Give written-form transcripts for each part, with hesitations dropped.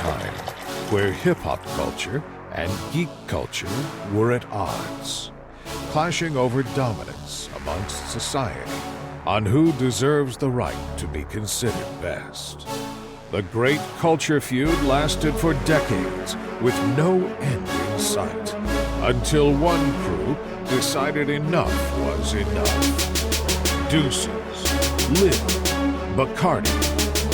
time where hip-hop culture and geek culture were at odds, clashing over dominance amongst society on who deserves the right to be considered best. The great culture feud lasted for decades with no end in sight, until one crew decided enough was enough. Deuces, Lib, Bacardi,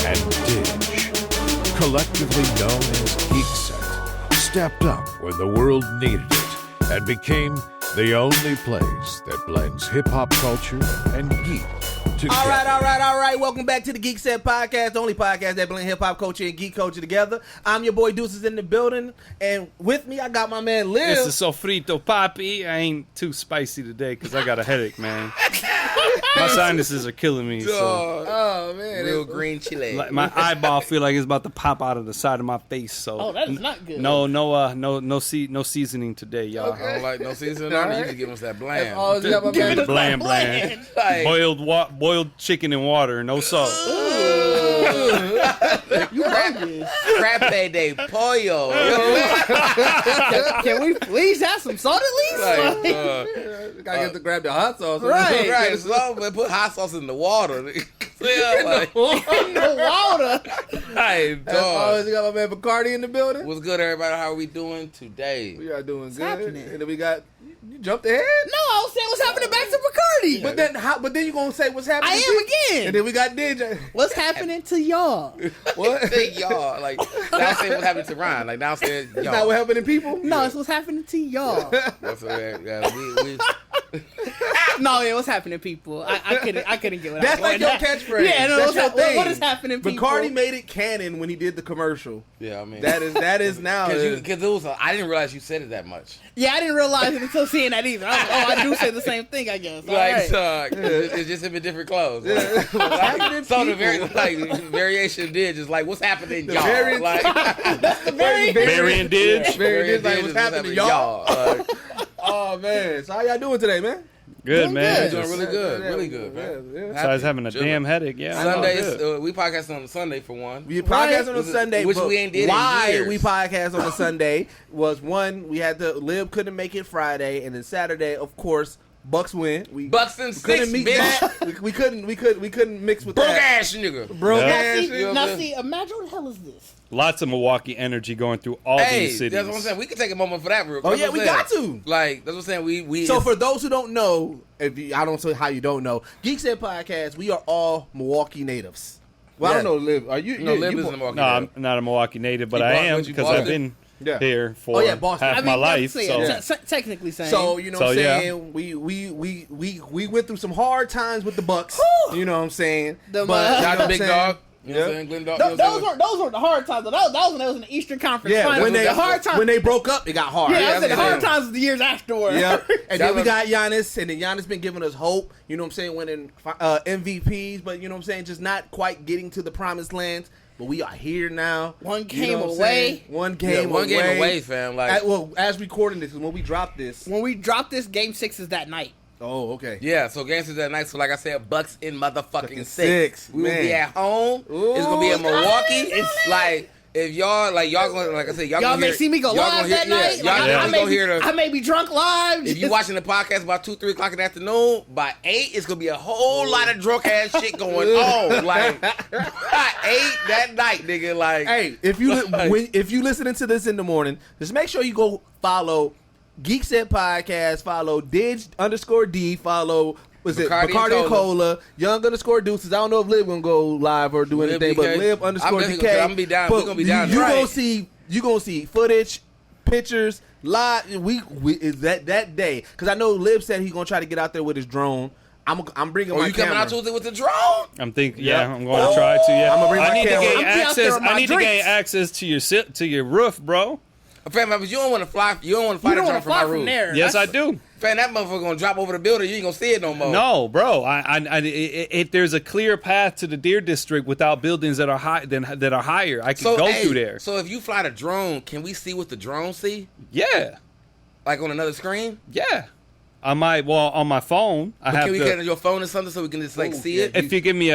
and Didge, collectively known as Geekset, stepped up when the world needed it and became the only place that blends hip-hop culture and geek together. All right. Welcome back to the Geekset Podcast, the only podcast that blends hip-hop culture and geek culture together. I'm your boy Deuces in the building, and with me I got my man Liv. This is Sofrito Papi. I ain't too spicy today because I got a headache, man. My sinuses are killing me. So. Oh man, real green chile. Like my eyeball feel like it's about to pop out of the side of my face. So that is not good. No seasoning today, y'all. Okay. I don't like no seasoning on it. You just give us that bland. Give me the bland. Like, boiled chicken and water, no salt. You hungry? Crape de pollo. Can we please have some salt at least? gotta get to grab the hot sauce. Right. So put hot sauce in the water. In the water. Hey, dog. You got my man Bacardi in the building. What's good, everybody? How are we doing today? We are doing good. Happening? And then we got you jumped ahead. No, I was saying what's happening back to Bacardi. But then you gonna say what's happening? I am again. And then we got DJ. What's happening to y'all? What? Say y'all. Like, now say what happened to Ryan. Like, now say y'all. It's not what happened to people? No, it's what's happening to y'all. That's what we No, yeah, what's happening, people? I couldn't get what That's I like your catchphrase. Yeah, no, that's your thing. what is happening, people? Bacardi made it canon when he did the commercial. Yeah, I mean. That is now. Because I didn't realize you said it that much. Yeah, I didn't realize it until seeing that either. I was like, I do say the same thing, I guess. All Like, right. it's just him in different clothes. Like, so the variation did just like, what's happening, y'all? That's the very Marion did. Variant like what's happening, y'all? Oh man, so how y'all doing today, man? Good, man. Doing really good, man. Yeah. So I was having a damn headache. Yeah. Sundays, we podcast on Sunday for one. We podcast on a Sunday, which but we ain't did why in years. we podcast on a Sunday was one, we had to Lib couldn't make it Friday, and then Saturday, of course, Bucks win. Bucks and couldn't six, meet bitch. that. We couldn't mix with Broke that. ass nigga. Broke Yeah. ass. Now see, imagine what the hell is this? Lots of Milwaukee energy going through all these cities. That's what I'm saying. We can take a moment for that real quick. Oh yeah, we got to. Like, that's what I'm saying. We So for those who don't know, I don't say how you don't know, Geekset Podcast, we are all Milwaukee natives. Well, I don't know, Liv. Are you? No, Liv isn't a Milwaukee No, I'm not a Milwaukee native, but I am because I've been here for Boston. half my life. Technically saying. So you know what I'm saying? We went through some hard times with the Bucks. You know what I'm saying? The Shout out to Big saying? Dog. You know what I'm saying? Glenn Dog. Those were the hard times. That was when they was in the Eastern Conference Yeah, Finals. when the hard times. when they broke up, it got hard. Yeah, I said the hard yeah. times was the years afterwards. Yeah, and then we got Giannis, and then Giannis been giving us hope. You know what I'm saying? Winning MVPs, but you know what I'm saying? Just not quite getting to the promised lands. But we are here now. One You game know what I'm away. saying? One game away, fam. Like, as recording this, when we drop this. When we drop this, Game 6 is that night. Oh, okay. yeah, so games is that night. So like I said, Bucks in motherfucking Six, six. We will man. be at home. It's gonna be in Milwaukee. It's like if y'all gonna, like I said, y'all may gonna see me go live that night. I may be drunk live. If you watching the podcast about 2-3 o'clock in the afternoon, by 8 it's gonna be a whole lot of drunk ass shit going on. Like by 8 that night, nigga. Like, Hey, if you listening to this in the morning, just make sure you go follow Geekset Podcast, follow Didge_D, follow Bacardi and Cola, Young_Deuces. I don't know if Lib gonna go live or do anything, but Lib_DK. I'm gonna be down. We're gonna be down. You gonna see footage, pictures, live. We is that day because I know Lib said he's gonna try to get out there with his drone. I'm bringing my you camera. coming out Tuesday with the drone? I'm thinking, I'm going to try to. Yeah, I'm gonna bring my camera. I need to gain access to your roof, bro. Fam, but you don't want to fly. You don't want to fly the drone from my roof. Yes, I do. Fam, that motherfucker gonna drop over the building. You ain't gonna see it no more. No, bro. If there's a clear path to the Deer District without buildings that are higher, I can go through there. So if you fly the drone, can we see what the drone see? Yeah. Like on another screen? Yeah. On my phone, Can we get on your phone or something so we can just see it? If you give me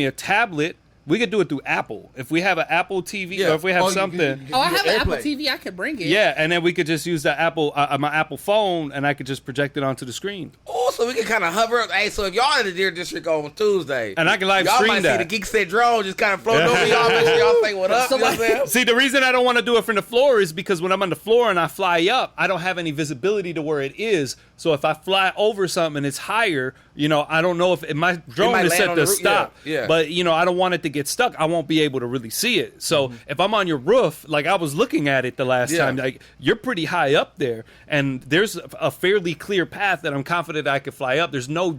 a tablet, We could do it through Apple. If we have an Apple TV or if we have something. I have an Apple TV. I could bring it. Yeah, and then we could just use the my Apple phone, and I could just project it onto the screen. Oh, so we can kind of hover up. Hey, so if y'all in the Deer District on Tuesday, and I can live y'all stream might that. see the Geekset drone just kind of floating over y'all. Make sure y'all say what up. So you know what I'm saying? See, the reason I don't want to do it from the floor is because when I'm on the floor and I fly up, I don't have any visibility to where it is. So if I fly over something and it's higher, I don't know if my drone is set to stop. Yeah. But, I don't want it to get stuck. I won't be able to really see it. So if I'm on your roof, like I was looking at it the last time, like you're pretty high up there. And there's a fairly clear path that I'm confident I could fly up. There's no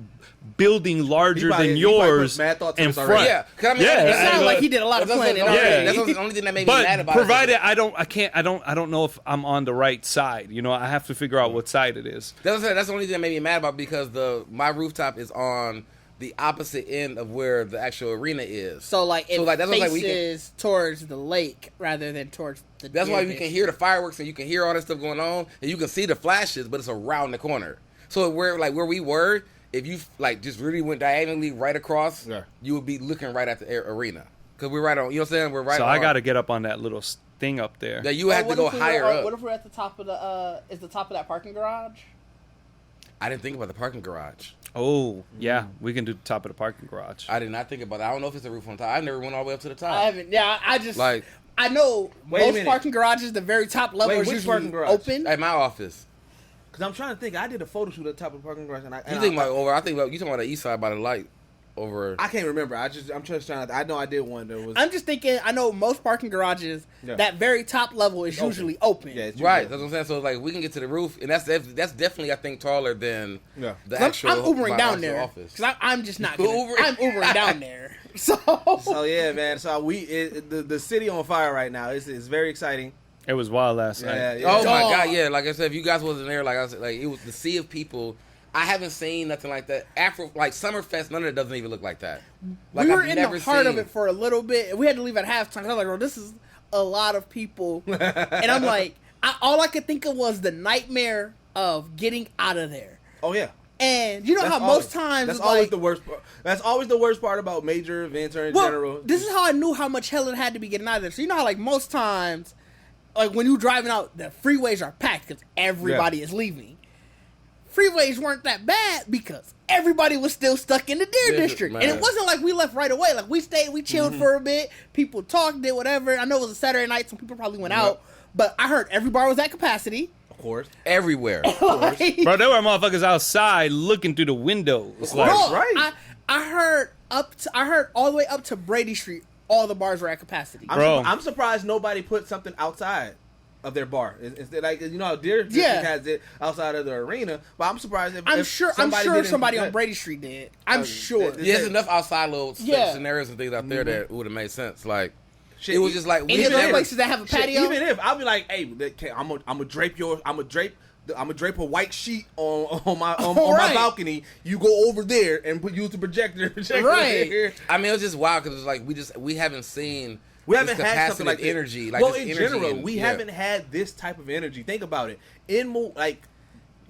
building larger than yours in front. Yeah, it sounds like he did a lot of planning. That's the only thing that made me mad about it. Provided I don't know if I'm on the right side. I have to figure out what side it is. That's the only thing that made me mad about because my rooftop is on the opposite end of where the actual arena is. So it faces towards the lake rather than towards the. That's why we can hear the fireworks and you can hear all that stuff going on and you can see the flashes, but it's around the corner. So where we were. If you just really went diagonally right across, you would be looking right at the arena because we're right on. You know what I'm saying? We're right. So I got to get up on that little thing up there. Yeah, you have to go higher up. What if we're at the top of the? Is the top of that parking garage? I didn't think about the parking garage. Oh yeah, we can do the top of the parking garage. I did not think about that. I don't know if it's a roof on top. I never went all the way up to the top. I haven't. Yeah, I just I know most parking garages, the very top level is usually open. At my office. Because I'm trying to think. I did a photo shoot at the top of the parking garage. You think about over? I think you talking about the east side by the light over. I can't remember. I'm just trying to. I know I did one that was. I'm just thinking. I know most parking garages. That very top level is usually open. Yeah, right. That's what I'm saying. So we can get to the roof, and that's definitely I think taller than the actual. I'm Ubering down there because I'm just not. I'm Ubering down there. So yeah, man. So the city on fire right now. It's very exciting. It was wild last night. Yeah. Oh my god, yeah. Like I said, if you guys wasn't there, like I said, it was the sea of people. I haven't seen nothing like that. Summerfest, none of it doesn't even look like that. We were in the heart of it for a little bit. We had to leave at halftime. I was like, bro, this is a lot of people. And I'm like, all I could think of was the nightmare of getting out of there. Oh yeah. And you know how most times that's always the worst part. That's always the worst part about major events or in general. This is how I knew how much hell it had to be getting out of there. So you know how most times. When you're driving out, the freeways are packed because everybody is leaving. Freeways weren't that bad because everybody was still stuck in the Deer District. Man. And it wasn't like we left right away. Like, we stayed, we chilled for a bit. People talked, did whatever. I know it was a Saturday night, so people probably went out. But I heard every bar was at capacity. Of course. Everywhere. Bro, there were motherfuckers outside looking through the windows. I heard all the way up to Brady Street. All the bars were at capacity. I'm surprised nobody put something outside of their bar. It's like, how Deer District has it outside of the arena, but I'm surprised I'm sure somebody on Brady Street did. I'm sure. There's enough outside little scenarios and things out there that would have made sense. It was just like any of those places that have a patio. Even if I'll be like, hey, I'm gonna drape a white sheet on my balcony. You go over there and use the projector. Right. I mean, it was just wild because we haven't seen. We haven't had something like energy. In general, we haven't had this type of energy. Think about it.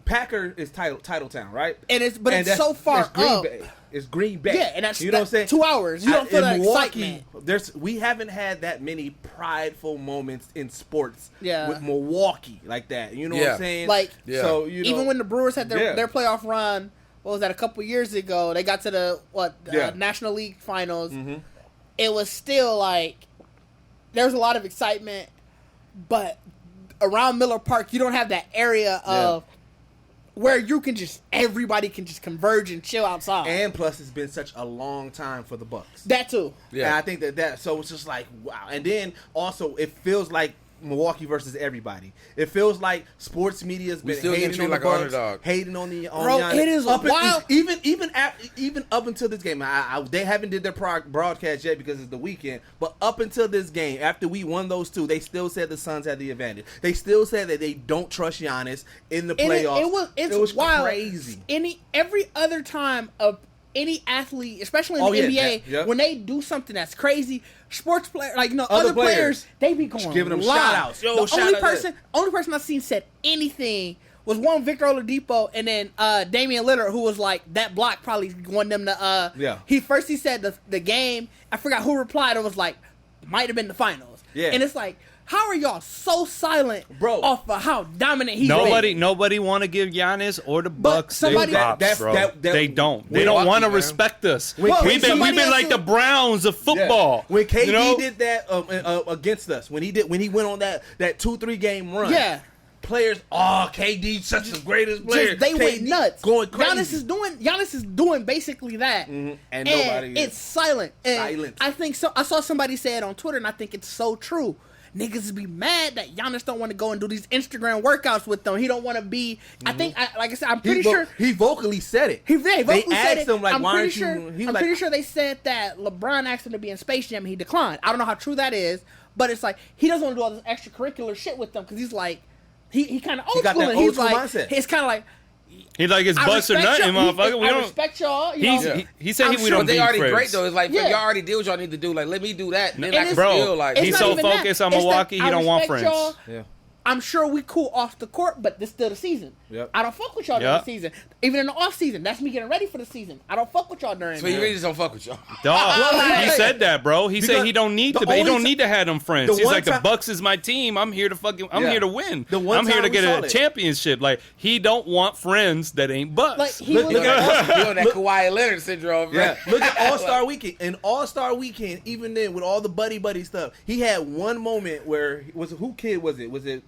Packer is title town, right? It's so far up. It's Green Bay. Yeah, and that's what I'm saying. 2 hours. You don't feel that excitement. We haven't had that many prideful moments in sports. Yeah. With Milwaukee like that. You know what I'm saying? So even when the Brewers had their playoff run, what was that? A couple years ago, they got to the National League Finals. Mm-hmm. It was still there was a lot of excitement, but around Miller Park, you don't have that area of. Where everybody can just converge and chill outside. And plus, it's been such a long time for the Bucks. That too. Yeah. And I think so it's just like, wow. And then also, it feels like Milwaukee versus everybody. It feels like sports media's been hating on the Bucks, hating on the Bro, it is wild. Even up until this game, they haven't did their broadcast yet because it's the weekend. But up until this game, after we won those two, they still said the Suns had the advantage. They still said that they don't trust Giannis in the playoffs. It was wild. Crazy. Every other time of any athlete, especially in the NBA, when they do something that's crazy, sports players, other players, they be going giving them shout outs. The only person I've seen said anything was one Victor Oladipo and then Damian Lillard, who was like that block probably wanted them to. He said the game. I forgot who replied. It was like might have been the finals. Yeah, and it's like. How are y'all so silent, bro? Off of how dominant he's nobody want to give Giannis or the Bucks their props, bro. They don't. They don't want to respect us. We've been like the Browns of football. When KD did that against us, when he went on that 2-3 game run, players, KD such the greatest player. They went nuts, going crazy. Giannis is doing basically that, and nobody. It's silent. I think so. I saw somebody say it on Twitter, and I think it's so true. Niggas be mad that Giannis don't want to go and do these Instagram workouts with them. He don't want to be. I think, like I said, I'm pretty sure he vocally said it. He vocally said it. Him, like, I'm pretty sure they said that LeBron asked him to be in Space Jam and he declined. I don't know how true that is, but it's like he doesn't want to do all this extracurricular shit with them because he's like he kind of old school and he's like mindset. It's kind of like. He's like it's bust or nothing, motherfucker. I respect y'all. He said we don't. But they already friends. great though. It's like y'all already did what y'all need to do. Like let me do that. And then I can feel like he's so focused on Milwaukee, he don't want friends. I'm sure we cool off the court, but this still the season. Yep. I don't fuck with y'all during the season. Even in the off season, that's me getting ready for the season. I don't fuck with y'all during. So you really just don't fuck with y'all. Dog, he said that, bro. He said he don't need to. He don't need to have them friends. He's like the Bucks is my team. I'm here to here to win. I'm here to get a championship. Like he don't want friends that ain't Bucks. Like he look at that Kawhi Leonard syndrome. Yeah. Look at All-Star Weekend. In All-Star Weekend, even then with all the buddy stuff, he had one moment where who kid was it? Was it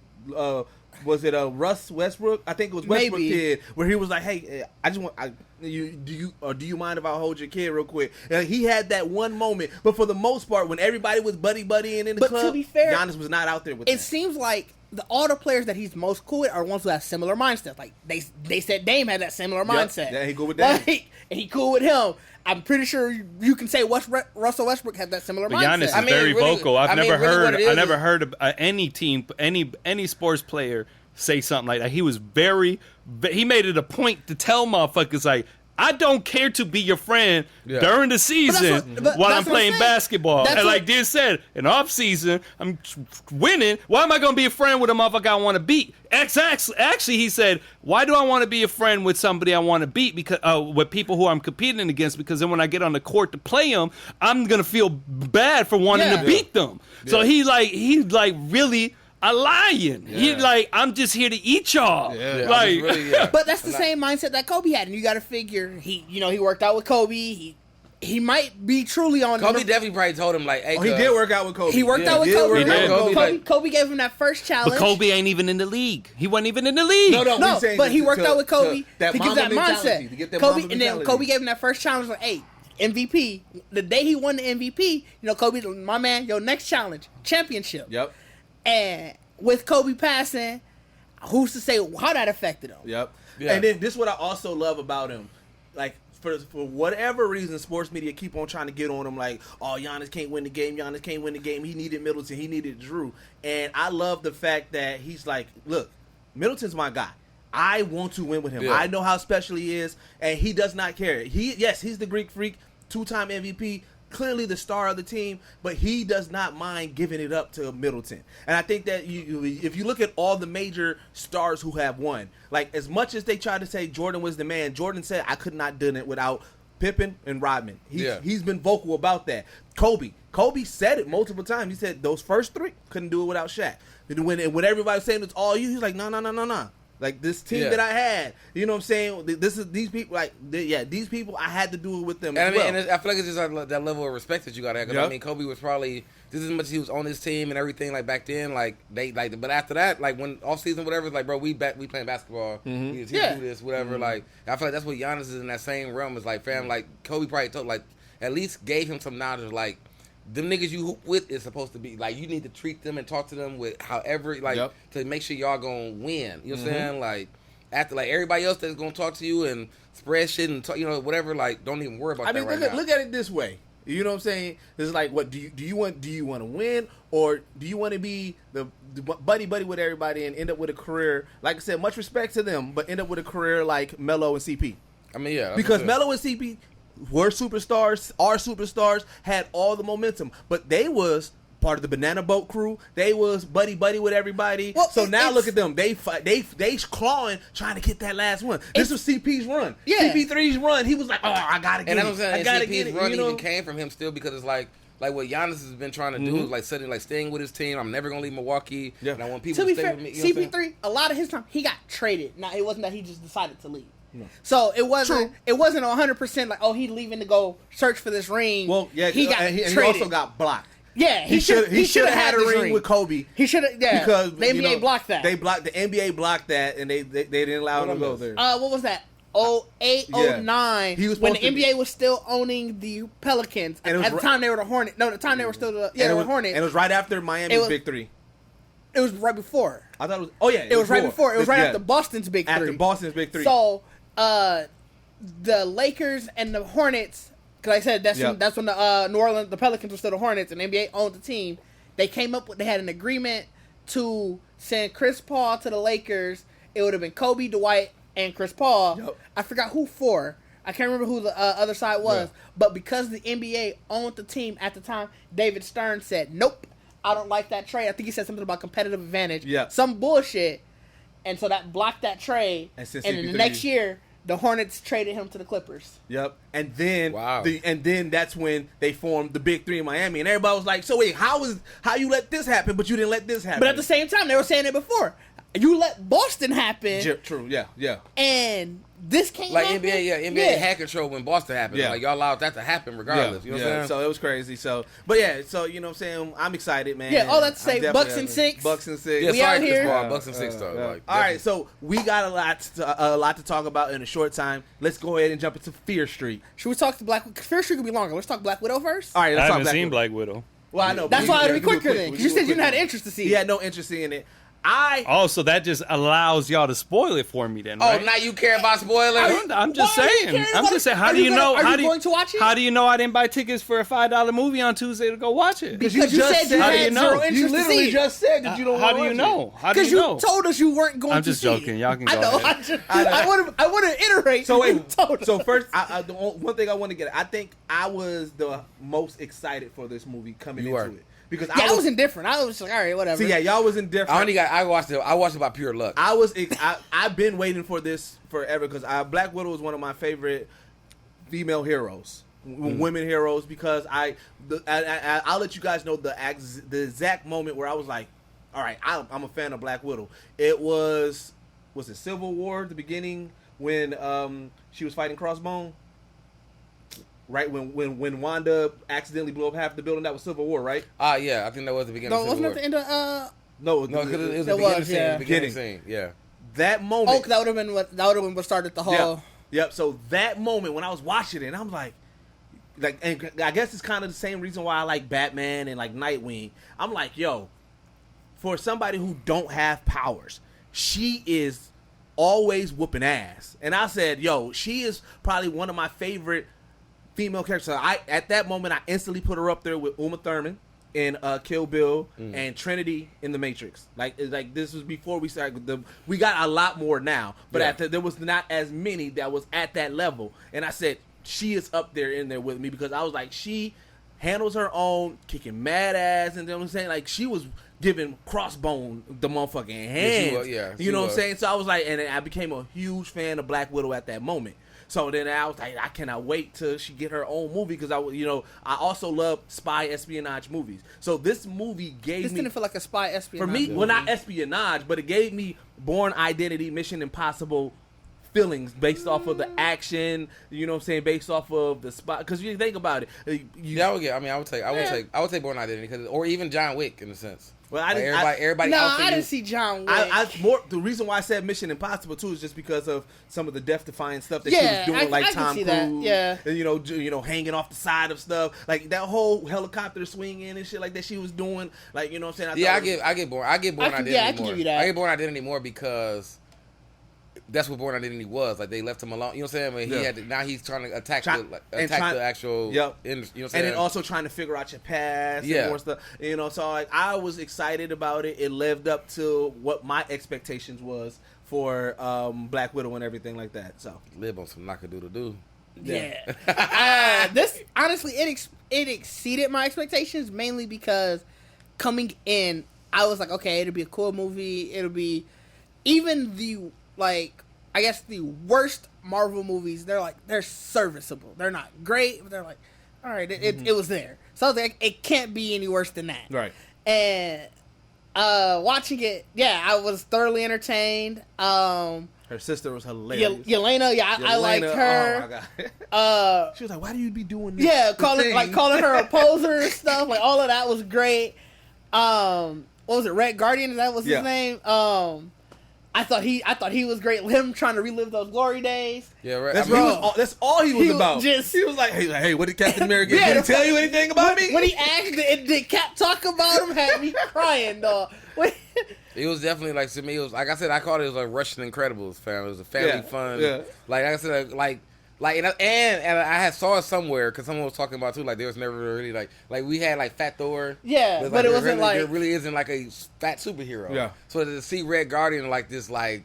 Russ Westbrook? I think it was Westbrook kid where he was like, "Hey, I just want do you mind if I hold your kid real quick?" And he had that one moment, but for the most part, when everybody was buddying in the club, to be fair, Giannis was not out there with. It seems like all the players that he's most cool with are ones who have similar mindsets. Like they said, Dame had that similar mindset. Yeah, he cool with that. And he cool with him. I'm pretty sure you can say Russell Westbrook had that similar mindset. Giannis is very vocal. I never heard of any team, any sports player say something like that. He was he made it a point to tell motherfuckers like, I don't care to be your friend during the season while I'm playing basketball. And like Diz said, in off season, I'm winning. Why am I going to be a friend with a motherfucker I want to beat? Actually, he said, why do I want to be a friend with somebody I want to beat? Because with people who I'm competing against, because then when I get on the court to play them, I'm going to feel bad for wanting to beat them. Yeah. So he's really a lion. Yeah. He like, I'm just here to eat y'all. Yeah. Like, but that's the same mindset that Kobe had, and you got to figure he worked out with Kobe. He might be truly on. Kobe definitely probably told him like, "Hey, he did work out with Kobe. He worked out with Kobe. Kobe gave him that first challenge. But Kobe ain't even in the league. He wasn't even in the league. No, but he worked out with Kobe to get that mindset. To get that Kobe, and then Kobe gave him that first challenge. Like, hey, MVP. The day he won the MVP, Kobe, my man, your next challenge, championship. Yep. And with Kobe passing, who's to say how that affected him? Yep. Yeah. And then this is what I also love about him. Like, for whatever reason, sports media keep on trying to get on him like, oh, Giannis can't win the game. Giannis can't win the game. He needed Middleton. He needed Drew. And I love the fact that he's like, look, Middleton's my guy. I want to win with him. Yeah. I know how special he is, and he does not care. He's the Greek freak, 2-time MVP, clearly the star of the team, but he does not mind giving it up to Middleton. And I think that if you look at all the major stars who have won, like as much as they try to say Jordan was the man, Jordan said, I could not do it without Pippen and Rodman. He's been vocal about that. Kobe said it multiple times. He said those first three couldn't do it without Shaq. And when everybody was saying it's all you, he's like, no. Like this team that I had, you know what I'm saying? These people, these people, I had to do it with them. And I feel like it's just that level of respect that you got to have. Because I mean, Kobe was probably just as much as he was on his team and everything. Like back then, but after that, like when off season, whatever, it's like, bro, we playing basketball. Mm-hmm. He do this, whatever. Mm-hmm. Like I feel like that's what Giannis is in that same realm. Is like, fam, like Kobe probably told, like at least gave him some knowledge of like, them niggas you hoop with is supposed to be like, you need to treat them and talk to them with however, like to make sure y'all gonna win. You know what I'm saying? Like after like everybody else that's gonna talk to you and spread shit and talk, whatever. Like don't even worry about that. I mean, look at it this way. You know what I'm saying? It's like, what do you want to win, or do you want to be the buddy with everybody and end up with a career? Like I said, much respect to them, but end up with a career like Melo and CP. I mean, because Melo and CP were superstars, are superstars, had all the momentum, but they was part of the Banana Boat crew. They was buddy with everybody. Well, so now look at them. They fight. They clawing trying to get that last one. This was CP's run. Yeah. CP3's run. He was like, oh, I gotta get it. And I'm saying, I gotta CP's get it. run You know? even came from him still because it's like what Giannis has been trying to do is like staying with his team. I'm never gonna leave Milwaukee. Yeah. And I want people to stay with me. You know CP3, a lot of his time he got traded. Now it wasn't that he just decided to leave. No. So it wasn't 100% like, oh, he's leaving to go search for this ring. Well, yeah, he got traded. He also got blocked. Yeah, he should have had a ring with Kobe. He should have, because the NBA blocked that. The NBA blocked that, and they didn't allow him to go there. What was that? 08, 09. He was when the NBA was still owning the Pelicans. And at the time they were the Hornets. No, the time they were still the Hornets. And it was right after Miami's Big Three. It was right before. I thought it was. Oh yeah, it was right before. It was right after Boston's Big Three. After Boston's Big Three. So, the Lakers and the Hornets, because I said that's when the New Orleans, the Pelicans were still the Hornets, and the NBA owned the team. They had an agreement to send Chris Paul to the Lakers. It would have been Kobe, Dwight, and Chris Paul. Yep. I forgot who for. I can't remember who the other side was. Yeah. But because the NBA owned the team at the time, David Stern said, nope, I don't like that trade. I think he said something about competitive advantage. Yeah. Some bullshit. And so that blocked that trade. And then the next year, the Hornets traded him to the Clippers. Yep. And then that's when they formed the Big Three in Miami. And everybody was like, so wait, how you let this happen, but you didn't let this happen? But at the same time, they were saying it before. You let Boston happen. True, yeah. And this can't like happen. NBA had control when Boston happened. Yeah. Like y'all allowed that to happen regardless. You know what I'm saying? So it was crazy. So you know what I'm saying? I'm excited, man. Yeah, all that to say, Bucks and 6. Bucks and 6. Yeah, we out here. Bucks and 6 though. Like, all right, so we got a lot to talk about in a short time. Let's go ahead and jump into Fear Street. Should we talk to Fear Street could be longer. Let's talk Black Widow first. All right, let's I talk haven't seen Black Widow. Well, I know. That's why it'll be quicker then, because you said you didn't have interest to see. He had no interest in it. So that just allows y'all to spoil it for me then, right? Oh, now you care about spoiling? I'm just saying. How do you know? Are you going to watch it? How do you know I didn't buy tickets for a $5 movie on Tuesday to go watch it? Because you said you had zero interest. You literally just said that you don't want to watch it. How do you know? Because you told us you weren't going to see it. I'm just joking. Y'all can go ahead. I want to iterate. So wait. So first, the one thing I want to get at, I think I was the most excited for this movie coming into it. Because I was indifferent. I was like, all right, whatever. See, y'all was indifferent. I watched it by pure luck. I've been waiting for this forever because Black Widow is one of my favorite female heroes, women heroes. Because I'll let you guys know the exact moment where I was like, all right, I'm a fan of Black Widow. It was it Civil War at the beginning when she was fighting Crossbone. Right when Wanda accidentally blew up half the building, that was Civil War, right? Yeah, I think that was the beginning. No, wasn't it the end of? No, because it was the beginning scene. Yeah, that moment. Oh, that would have been what started the whole. Yeah. Yep. So that moment when I was watching it, I'm like, and I guess it's kind of the same reason why I like Batman and like Nightwing. I'm like, yo, for somebody who don't have powers, she is always whooping ass, and I said, yo, she is probably one of my favorite female characters. So at that moment, I instantly put her up there with Uma Thurman in Kill Bill and Trinity in The Matrix. Like this was before we started. We got a lot more now, but there was not as many that was at that level. And I said she is up there in there with me because I was like, she handles her own, kicking mad ass, and you know what I'm saying? Like she was giving Crossbone the motherfucking hands. You know what I'm saying? So I was like, and I became a huge fan of Black Widow at that moment. So then I was like, I cannot wait till she get her own movie because I also love spy espionage movies. So this movie gave me. This didn't feel like a spy espionage. For me, movie. Well, not espionage, but it gave me Bourne Identity, Mission Impossible feelings based off of the action. You know what I'm saying? Based off of the spy. Because you think about it, I would take Bourne Identity or even John Wick in a sense. Well, I didn't see John Wick. The reason why I said Mission Impossible too is just because of some of the death-defying stuff that she was doing, like Tom Cruise, and hanging off the side of stuff, like that whole helicopter swinging and shit like that she was doing, like you know what I'm saying. I get Bourne Identity more. I can give you that. I get Bourne Identity more because that's what Bourne Identity was. Like they left him alone. You know what I'm saying? I mean, now he's trying to attack the actual. Yep. You know what I'm saying? And then also trying to figure out your past. And more stuff. You know, so like I was excited about it. It lived up to what my expectations was for Black Widow and everything like that. So live on some knock-a-doodle-doo. Yeah. This honestly, it exceeded my expectations mainly because coming in, I was like, okay, it'll be a cool movie. It'll be even the like, I guess the worst Marvel movies. They're serviceable. They're not great, but they're like, all right, it was there. So I was like, it can't be any worse than that. Right. And watching it, yeah, I was thoroughly entertained. Her sister was hilarious. Yelena, I liked her. Oh my god. She was like, "Why do you be doing this?" Yeah, calling her a poser and stuff. Like all of that was great. What was it? Red Guardian? That was his name. I thought he was great. Him trying to relive those glory days. Yeah, right. That's all he was about. He was like, hey, what did Captain America? Did he tell you anything about me? When he asked, did Cap talk about him? Had me crying, dog. It was definitely like, to me, it was like I said, I called it like Russian Incredibles, fam. It was a family fun. Yeah. Like I said, like and I had saw it somewhere because someone was talking about too. Like there was never really like we had like Fat Thor. Yeah, but it wasn't there really isn't like a fat superhero. Yeah. So to see Red Guardian like this like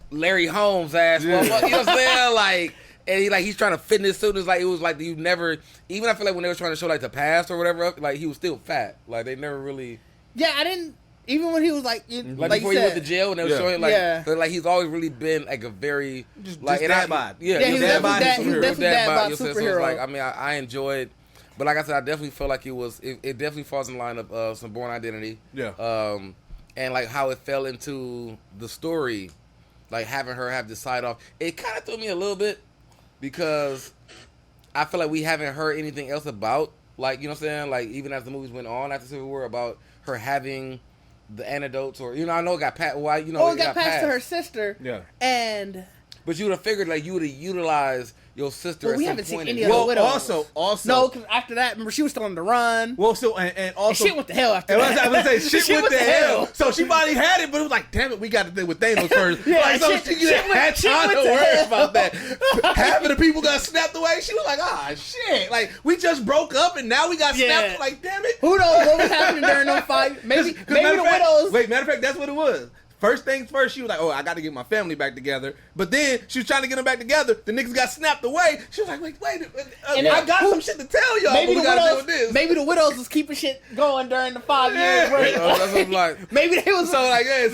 Larry Holmes ass, you know what I'm saying? Like, and he's trying to fit in his suit. It was like you never. Even I feel like when they were trying to show like the past or whatever, like he was still fat. Like they never really. Yeah, I didn't. Even when he was like before he went to jail and they were showing like he's always really been like a very just dad bod. Yeah, he's definitely dad bod superhero. So like, I mean, I enjoyed, but like I said, I definitely felt like it definitely falls in line of some Born Identity. Yeah. And like how it fell into the story, like having her have this side off, it kind of threw me a little bit because I feel like we haven't heard anything else about, like, you know what I'm saying, like even as the movies went on after Civil War, about her having the antidotes, or I know it got passed. Why it got passed to her sister. Yeah, but you would have figured like you would have utilized your sister. Well, at we some haven't point seen any of the widows. Also, no, because after that, remember she was still on the run. Well, so and also shit went to hell after that. I was gonna say shit went to hell. So she finally had it, but it was like, damn it, we got to deal with Thanos first. She had time to worry about that. Half of the people got snapped away. She was like, shit, like we just broke up and now we got snapped. Like, damn it. Who knows what was happening during those fights? Maybe the widows. Wait, matter of fact, that's what it was. First things first, she was like, I got to get my family back together. But then she was trying to get them back together. The niggas got snapped away. She was like, wait, I got some shit to tell y'all. Maybe the widows was keeping shit going during the 5 years break. That's what I'm like. Maybe they was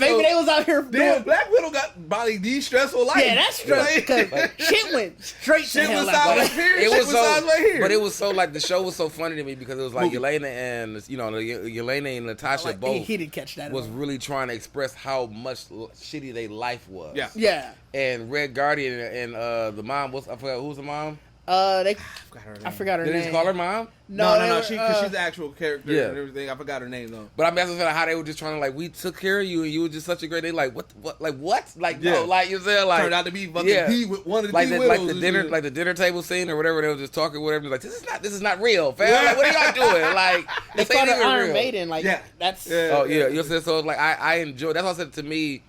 maybe they was out here. Damn, Black Widow got body stressful life. Yeah, that's true. Because shit went straight to hell. It was so, but it was so like the show was so funny to me because it was like Yelena and Yelena and Natasha both. He didn't catch that. Was really trying to express how much shitty their life was. Yeah. And Red Guardian and the mom, I forgot who's the mom? I forgot her name. Did they just call her mom? No. She's the actual character and everything. I forgot her name though. But I mean, that's how they were just trying to like, we took care of you and you were just such a great. They like what? Like no, like you said, like turned out to be fucking one of the like the dinner table scene or whatever. They were just talking, whatever. Like this is not real, fam. Like, what are y'all doing? Like they called her Iron Maiden. Like that's oh yeah. You said so. Like I enjoyed. That's why I said to me.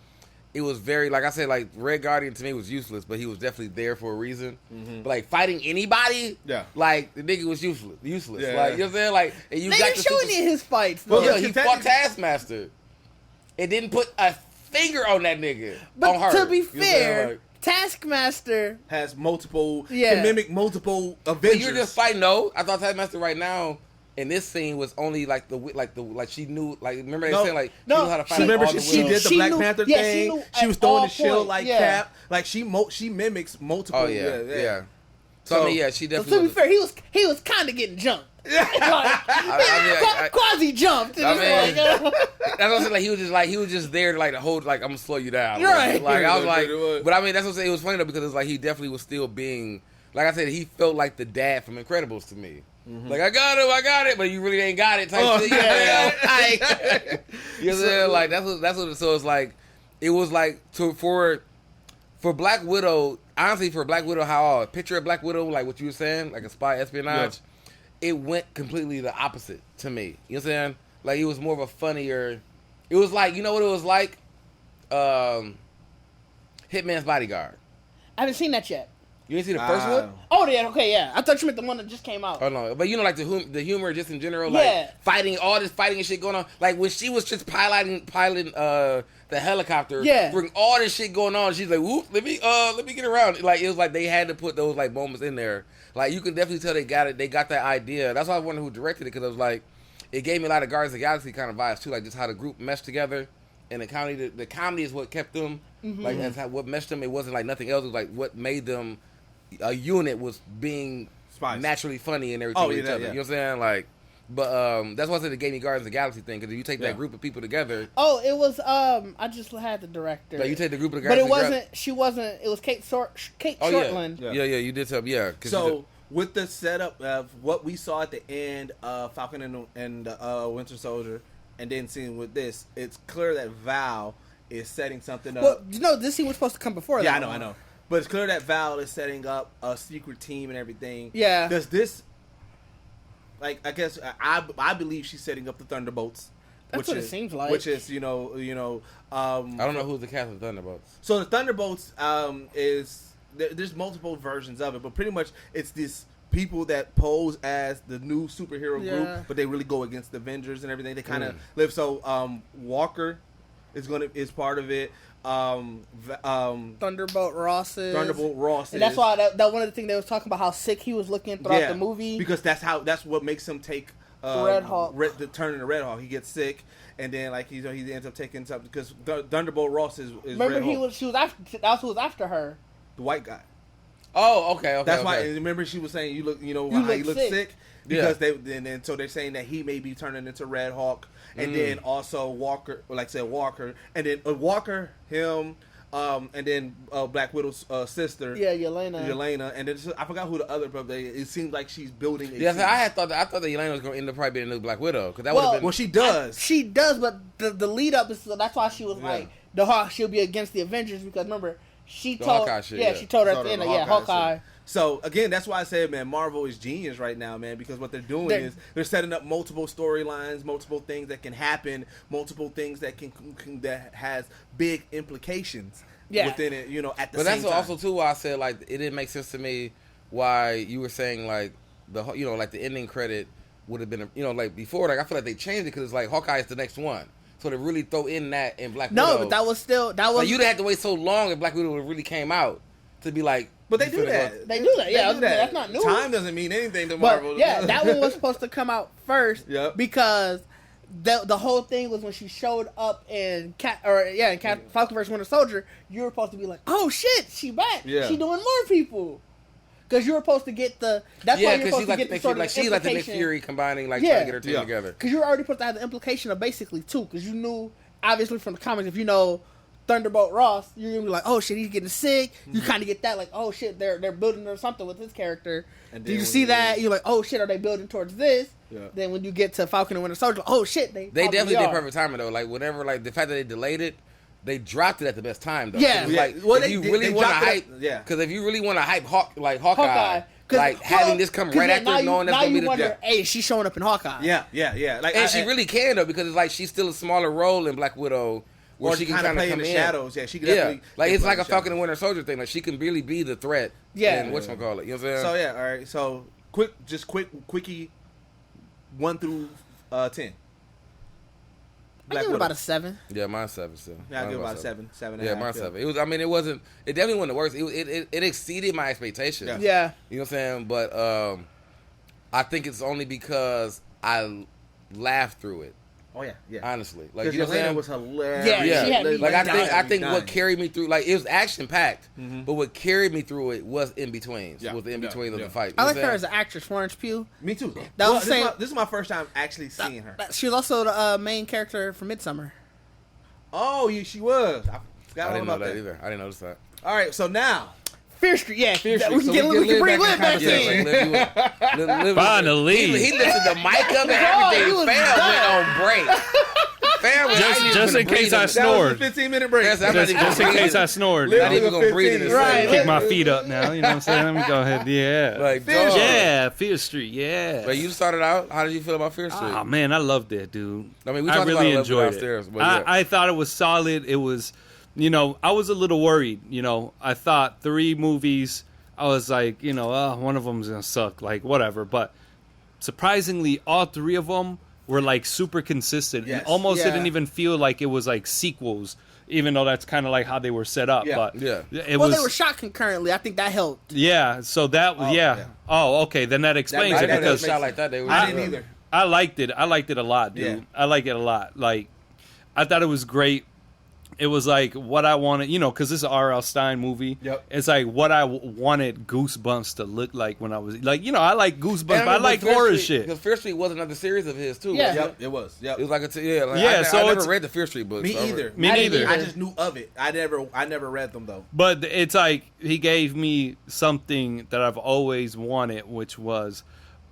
It was very, like I said, like Red Guardian to me was useless, but he was definitely there for a reason. Mm-hmm. But like fighting anybody, like the nigga was useless. Yeah. Like you know what I'm saying, like and you got to show any of his fights. Well, he fought Taskmaster. It didn't put a finger on that nigga. But on her. To be fair, Taskmaster has multiple, can mimic multiple Avengers. But you're just fighting. No, I thought Taskmaster right now. And this scene was only like she knew, like, remember they said like she knew how to fight. Remember all the she did the Black Panther thing. She was throwing the shield like Cap. Like she mimics multiple. Oh yeah. So I mean, she definitely. So to be fair, he was kind of getting jumped. Quasi jumped. I mean, that's what I'm saying. Like he was just there to like to hold. Like I'm gonna slow you down. Right. Like I was like, but I mean that's what I'm saying. It was funny though because it's like he definitely was still being. Like I said, he felt like the dad from Incredibles to me. Mm-hmm. Like I got it, but you really ain't got it. Type shit. You know what I'm saying? Like that's what. So it's like, it was like for Black Widow. Honestly, for Black Widow, how picture of Black Widow, like what you were saying, like a spy espionage. It went completely the opposite to me. You know what I'm saying? Like it was more of a funnier. It was like, you know what it was like? Hitman's Bodyguard. I haven't seen that yet. You didn't see the first one? Oh, yeah, okay, yeah. I thought you meant the one that just came out. Oh, no. But you know, like the humor just in general, like fighting, all this fighting and shit going on. Like when she was just piloting the helicopter, bring all this shit going on, she's like, whoop, let me get around. Like it was like they had to put those like moments in there. Like you can definitely tell they got it. They got that idea. That's why I wonder who directed it, because it was like, it gave me a lot of Guardians of the Galaxy kind of vibes too, like just how the group meshed together, and the comedy is what kept them, like that's how, what meshed them. It wasn't like nothing else. It was like what made them a unit was being naturally funny and everything with each other. You know what I'm saying? Like, but that's why I said it gave me Guardians of the Galaxy thing, because if you take that group of people together. Oh, it was I just had the director. Like you take the group of the Guardians, but it wasn't. She wasn't. It was Kate Shortland. Yeah, you did tell me. Yeah. So with the setup of what we saw at the end of Falcon and Winter Soldier, and then seeing with this, it's clear that Val is setting something up. Well, you know, this scene was supposed to come before that. Yeah, I know. But it's clear that Val is setting up a secret team and everything. Yeah. Does this, like, I guess I believe she's setting up the Thunderbolts. That's what it seems like. Which is, I don't know who's the cast of Thunderbolts. So the Thunderbolts is there's multiple versions of it, but pretty much it's this people that pose as the new superhero group, but they really go against the Avengers and everything. They kind of live. So Walker is part of it. Thunderbolt Ross, and that's why that one of the things they was talking about how sick he was looking throughout the movie, because that's what makes him take Red Hawk, turn into Red Hawk. He gets sick, and then like he ends up taking something because Thunderbolt Ross is remember Red Hawk. She was after, that's who was after her, the white guy. Oh, okay. That's why. Remember, she was saying you look sick because so they're saying that he may be turning into Red Hawk, and then also Walker, like I said, Walker, and then Walker, him, and then Black Widow's sister, Yelena, and then I forgot who the other brother. It seems like she's building. I thought that Yelena was going to end up probably being a new Black Widow, because that would have been. Well, she does. She does, but the lead up is that's why she was like the Hawk. She'll be against the Avengers because remember. She told her at the end, Hawkeye. So again, that's why I said, man, Marvel is genius right now, man, because what they're doing is they're setting up multiple storylines, multiple things that can happen, multiple things that that has big implications within it, at the same time. But that's also too why I said like it didn't make sense to me why you were saying like like the ending credit would have been like before, like I feel like they changed it because it's like Hawkeye is the next one. So to really throw in that in Black Widow. No, but that was like you'd have to wait so long if Black Widow really came out to be like. But they do that. They do that. Yeah, that's not new. Time doesn't mean anything to Marvel. But, yeah, that one was supposed to come out first because the whole thing was when she showed up in Falcon vs. Winter Soldier. You were supposed to be like, oh shit, she back. Yeah. She doing more people. Because you were supposed to get the. That's why you're supposed to get the sort of she's like the Nick Fury combining, like trying to get her team together. Because you were already supposed to have the implication of basically two. Because you knew, obviously from the comics, if you know Thunderbolt Ross, you're gonna be like, oh shit, he's getting sick. You kind of get that, like, oh shit, they're building or something with his character. And then you see that, you're like, oh shit, are they building towards this? Yeah. Then when you get to Falcon and Winter Soldier, oh shit, they definitely did perfect timing though. Like whenever, like the fact that they delayed it. They dropped it at the best time, though. Yeah. Like, if you really want to hype, because if you really want to hype Hawkeye, like having this come right after knowing that's gonna be the wonder, hey, she's showing up in Hawkeye. Yeah. Like, and she really can though, because it's like she's still a smaller role in Black Widow, where she can kind of play in the shadows. Yeah, she can definitely. Like it's like a Falcon and Winter Soldier thing. Like she can really be the threat. Yeah. And whatchamacallit, you know what I'm saying? So all right. So quickie, 1 through 10. I give it about a 7. Yeah, mine's 7 still. Yeah, I give it about a 7. 7.5. Yeah, mine's 7. It was. I mean, it wasn't. It definitely wasn't the worst. It exceeded my expectations. Yeah. You know what I'm saying? But I think it's only because I laughed through it. Oh yeah. Honestly, like you know what I'm saying? Was hilarious. Yeah. Like I think what carried me through, like it was action packed, but what carried me through it was in betweens. Was the in between of the fight. I like her as an actress, Florence Pugh. Me too. This is my first time actually seeing her. She was also the main character for Midsommar. Oh, she was. I didn't know that either. I didn't notice that. All right, so now. Fear Street, Fear Street. We can bring Liv back in. Finally. He lifted the mic up and everything. Fam went on break. Just in case I snored. That was a 15-minute break. Just in case I snored. Not even going to breathe in this Kick my feet up now. You know what I'm saying? Let me go ahead. Yeah. Like, Fear Street. Yeah. But you started out. How did you feel about Fear Street? Oh, man, I loved it, dude. I mean, I really enjoyed it. I thought it was solid. It was, I was a little worried. I thought 3 movies. I was like, one of them's going to suck. Like, whatever. But surprisingly, all 3 of them were like super consistent. Yes. And almost it didn't even feel like it was like sequels, even though that's kind of like how they were set up. Yeah. But they were shot concurrently. I think that helped. Yeah. So that Oh, okay. Then that explains it because shot like that. I didn't either. I liked it. I liked it a lot, dude. Yeah. I like it a lot. Like, I thought it was great. It was like what I wanted, because this is a R.L. Stine movie. Yep. It's like what I wanted Goosebumps to look like when I was like, I like Goosebumps, but I like Fear horror Street, shit. Because Fear Street was another series of his too. Yeah. Wasn't Yep, it was. Yep. It was like So I it's- never read the Fear Street books. Me either. Me neither. I just knew of it. I never read them though. But it's like he gave me something that I've always wanted, which was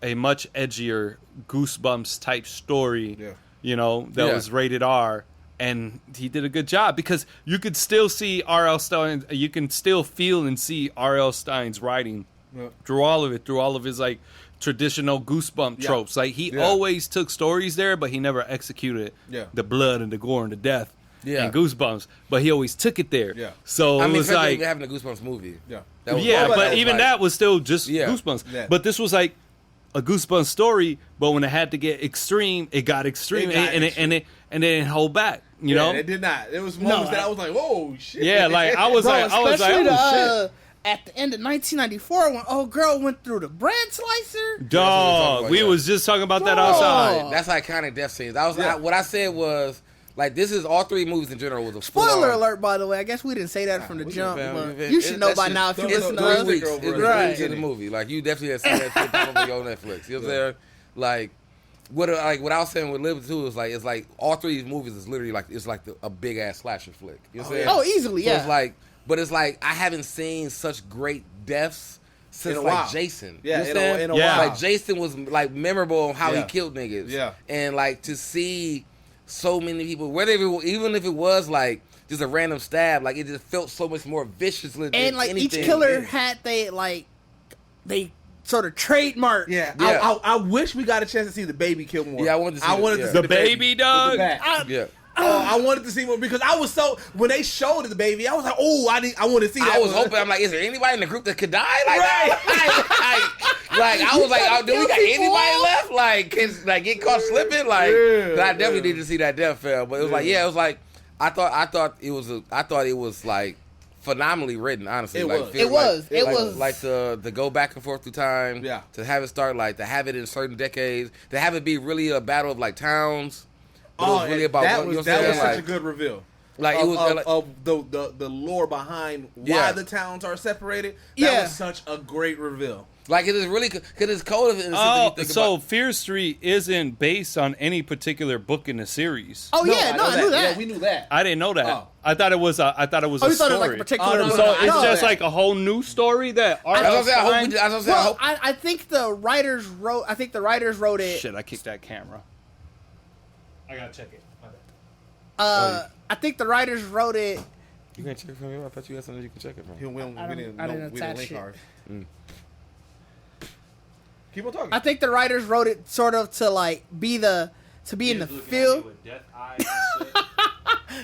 a much edgier Goosebumps type story. Yeah. That was rated R. And he did a good job because you could still see R.L. Stine. You can still feel and see R.L. Stine's writing through all of it, through all of his like traditional Goosebump tropes. Like he always took stories there, but he never executed the blood and the gore and the death and Goosebumps. But he always took it there. Yeah. So it was like having a Goosebumps movie. Yeah. but even that was still just Yeah. Goosebumps. Yeah. But this was like a Goosebumps story, but when it had to get extreme, it got extreme, and it didn't hold back. You know, it did not. There was moments that I was like, "Whoa, shit!" Yeah, like I was like, oh shit. At the end of 1994, when old girl went through the bread slicer. Dog, we was just talking about that outside. That's iconic death scenes. What I said was like this is all three movies in general was a Spoiler alert, by the way. I guess we didn't say that from the jump, but you should know by now if you listen to It's us. 3 weeks. It's Right. 3 weeks in the movie. Like you definitely have seen that shit probably on Netflix. You know what I'm saying? Like what I was saying with Liberty too is like it's like all three of these movies is literally like it's like a big ass slasher flick. You know what I'm saying? Oh, easily, So yeah. it's like, but it's like I haven't seen such great deaths since In a like while. Jason. Yeah, you know what I'm in a saying? while. Like Jason was like memorable on how he Yeah. killed niggas. Yeah. And like to see so many people, even if it was like just a random stab, like it just felt so much more vicious than And like each anything. killer had they sort of trademark. Yeah. Yeah. I wish we got a chance to see the baby kill more. Yeah, I wanted to see to it, see The baby, dog. With the back. Yeah. I wanted to see more because I was so when they showed the baby, I was like, "Oh, I want to see that." I was one. hoping. I'm like, is there anybody in the group that could die like that? Like, I was like, oh, do we got anybody left? Like, can get caught slipping? Like, I definitely need to see that death film. But it was like, it was like, I thought it was like phenomenally written. Honestly, It like, was. It was. like to go back and forth through time. Yeah. To have it start like to have it in certain decades. To have it be really a battle of like towns. But it was really about that what, was you know what I'm that was saying? such Like, a good reveal. Like, it was of the lore behind why Yeah. the towns are separated. That Yeah. was such a great reveal. like it is really because it's cold in the sense that Oh, you think so about. Fear Street isn't based on any particular book in the series. Oh yeah, I knew that. Yeah, we knew that. I didn't know that. Oh. I thought it was a Oh, story. you thought it was like a particular. Oh, no, So no, it's I know just that. like a whole new story that That's what I'm saying. I hope. Well, I think the writers wrote. I think the writers wrote it. Shit, I kicked that camera. I gotta check it. I think the writers wrote it. You can check it from here. I thought you had something you can check it from. We didn't I didn't attach link it. ours. Keep on talking. I think the writers wrote it sort of to like be in the feel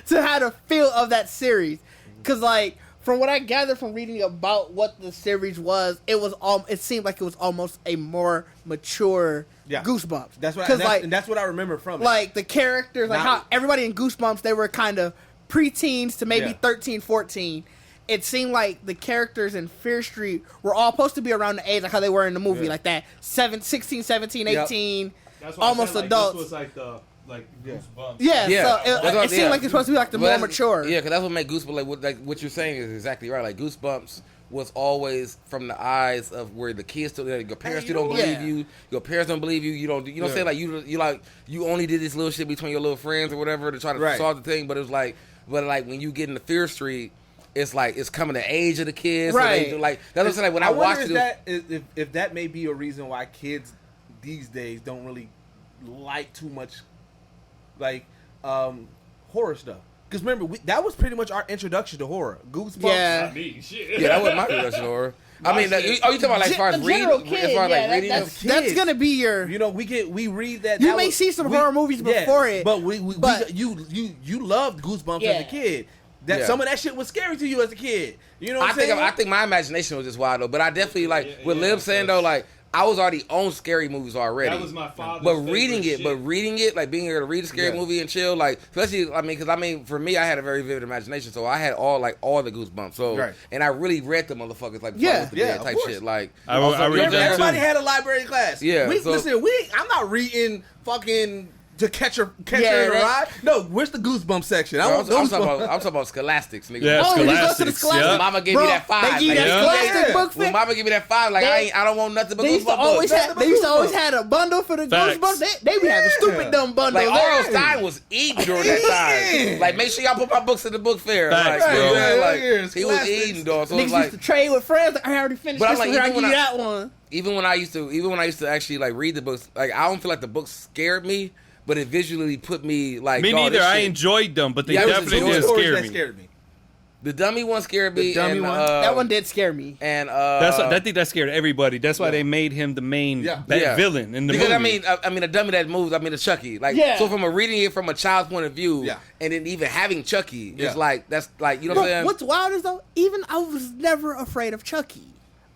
to have the feel of that series, because like from what I gathered from reading about what the series was, it seemed like it was almost a more mature Goosebumps. That's what. Because That's what I remember from it. like the characters, like how everybody in Goosebumps, they were kind of preteens to maybe 13, 14. It seemed like the characters in Fear Street were all supposed to be around the age like how they were in the movie, like that 16, 17, 18, almost adults. This was like the Goosebumps. Yeah, Yeah. so it seemed like it's supposed to be like the more mature. Yeah, because that's what made Goosebumps like what you're saying is exactly right. Like Goosebumps was always from the eyes of where the kids still your parents still don't believe you. Your parents don't believe you. You don't say like you only did this little shit between your little friends or whatever to try to solve the thing. But it was like when you get into Fear Street, it's like it's coming to age of the kids. Right. So like that's what I'm saying. Like when I watched it, if that may be a reason why kids these days don't really like too much like horror stuff. Because remember, that was pretty much our introduction to horror. Goosebumps. Yeah. yeah, that was my introduction to horror. I mean, are you talking about like as far as reading? As far as like reading? That's gonna be your. You know, we read that. You may see some horror movies before it, but you loved Goosebumps as a kid. That some of that shit was scary to you as a kid. You know what I'm saying? I think my imagination was just wild though, but I definitely like with Lib saying though, like I was already on scary movies already. That was my father's But reading favorite it, like being able to read a scary movie and chill, like especially, because for me, I had a very vivid imagination, so I had all the Goosebumps. So, and I really read the motherfuckers like before I went to bed type shit. Like, everybody had a library class. Yeah, I'm not reading fucking To Catch a Ride. No, where's the Goosebumps section? I'm talking about Scholastics, nigga. Yeah, Scholastics. Yeah. Mama gave me that 5. They give you that Scholastic book. When Mama give me that 5, like I don't want nothing but They used to always had a bundle for the Goosebumps. They be having stupid dumb bundles. Like R.L. Stein was eating during that time. Like, make sure y'all put my books in the book fair. Like, he was eating, dog. So niggas used to trade with friends. Like, I already finished this one. I give you that one. Even when I used to actually like read the books, like I don't feel like the books scared me. But it visually put me like... Me neither. I enjoyed them, but they definitely didn't scare me. The dummy one scared me. That one did scare me. And I think that scared everybody. That's why they made him the main villain in the movie. Because I mean, a dummy that moves. I mean, a Chucky. Like, so from reading it from a child's point of view, and then even having Chucky, it's like that's like, you know what I'm saying. What's wild is though, even I was never afraid of Chucky.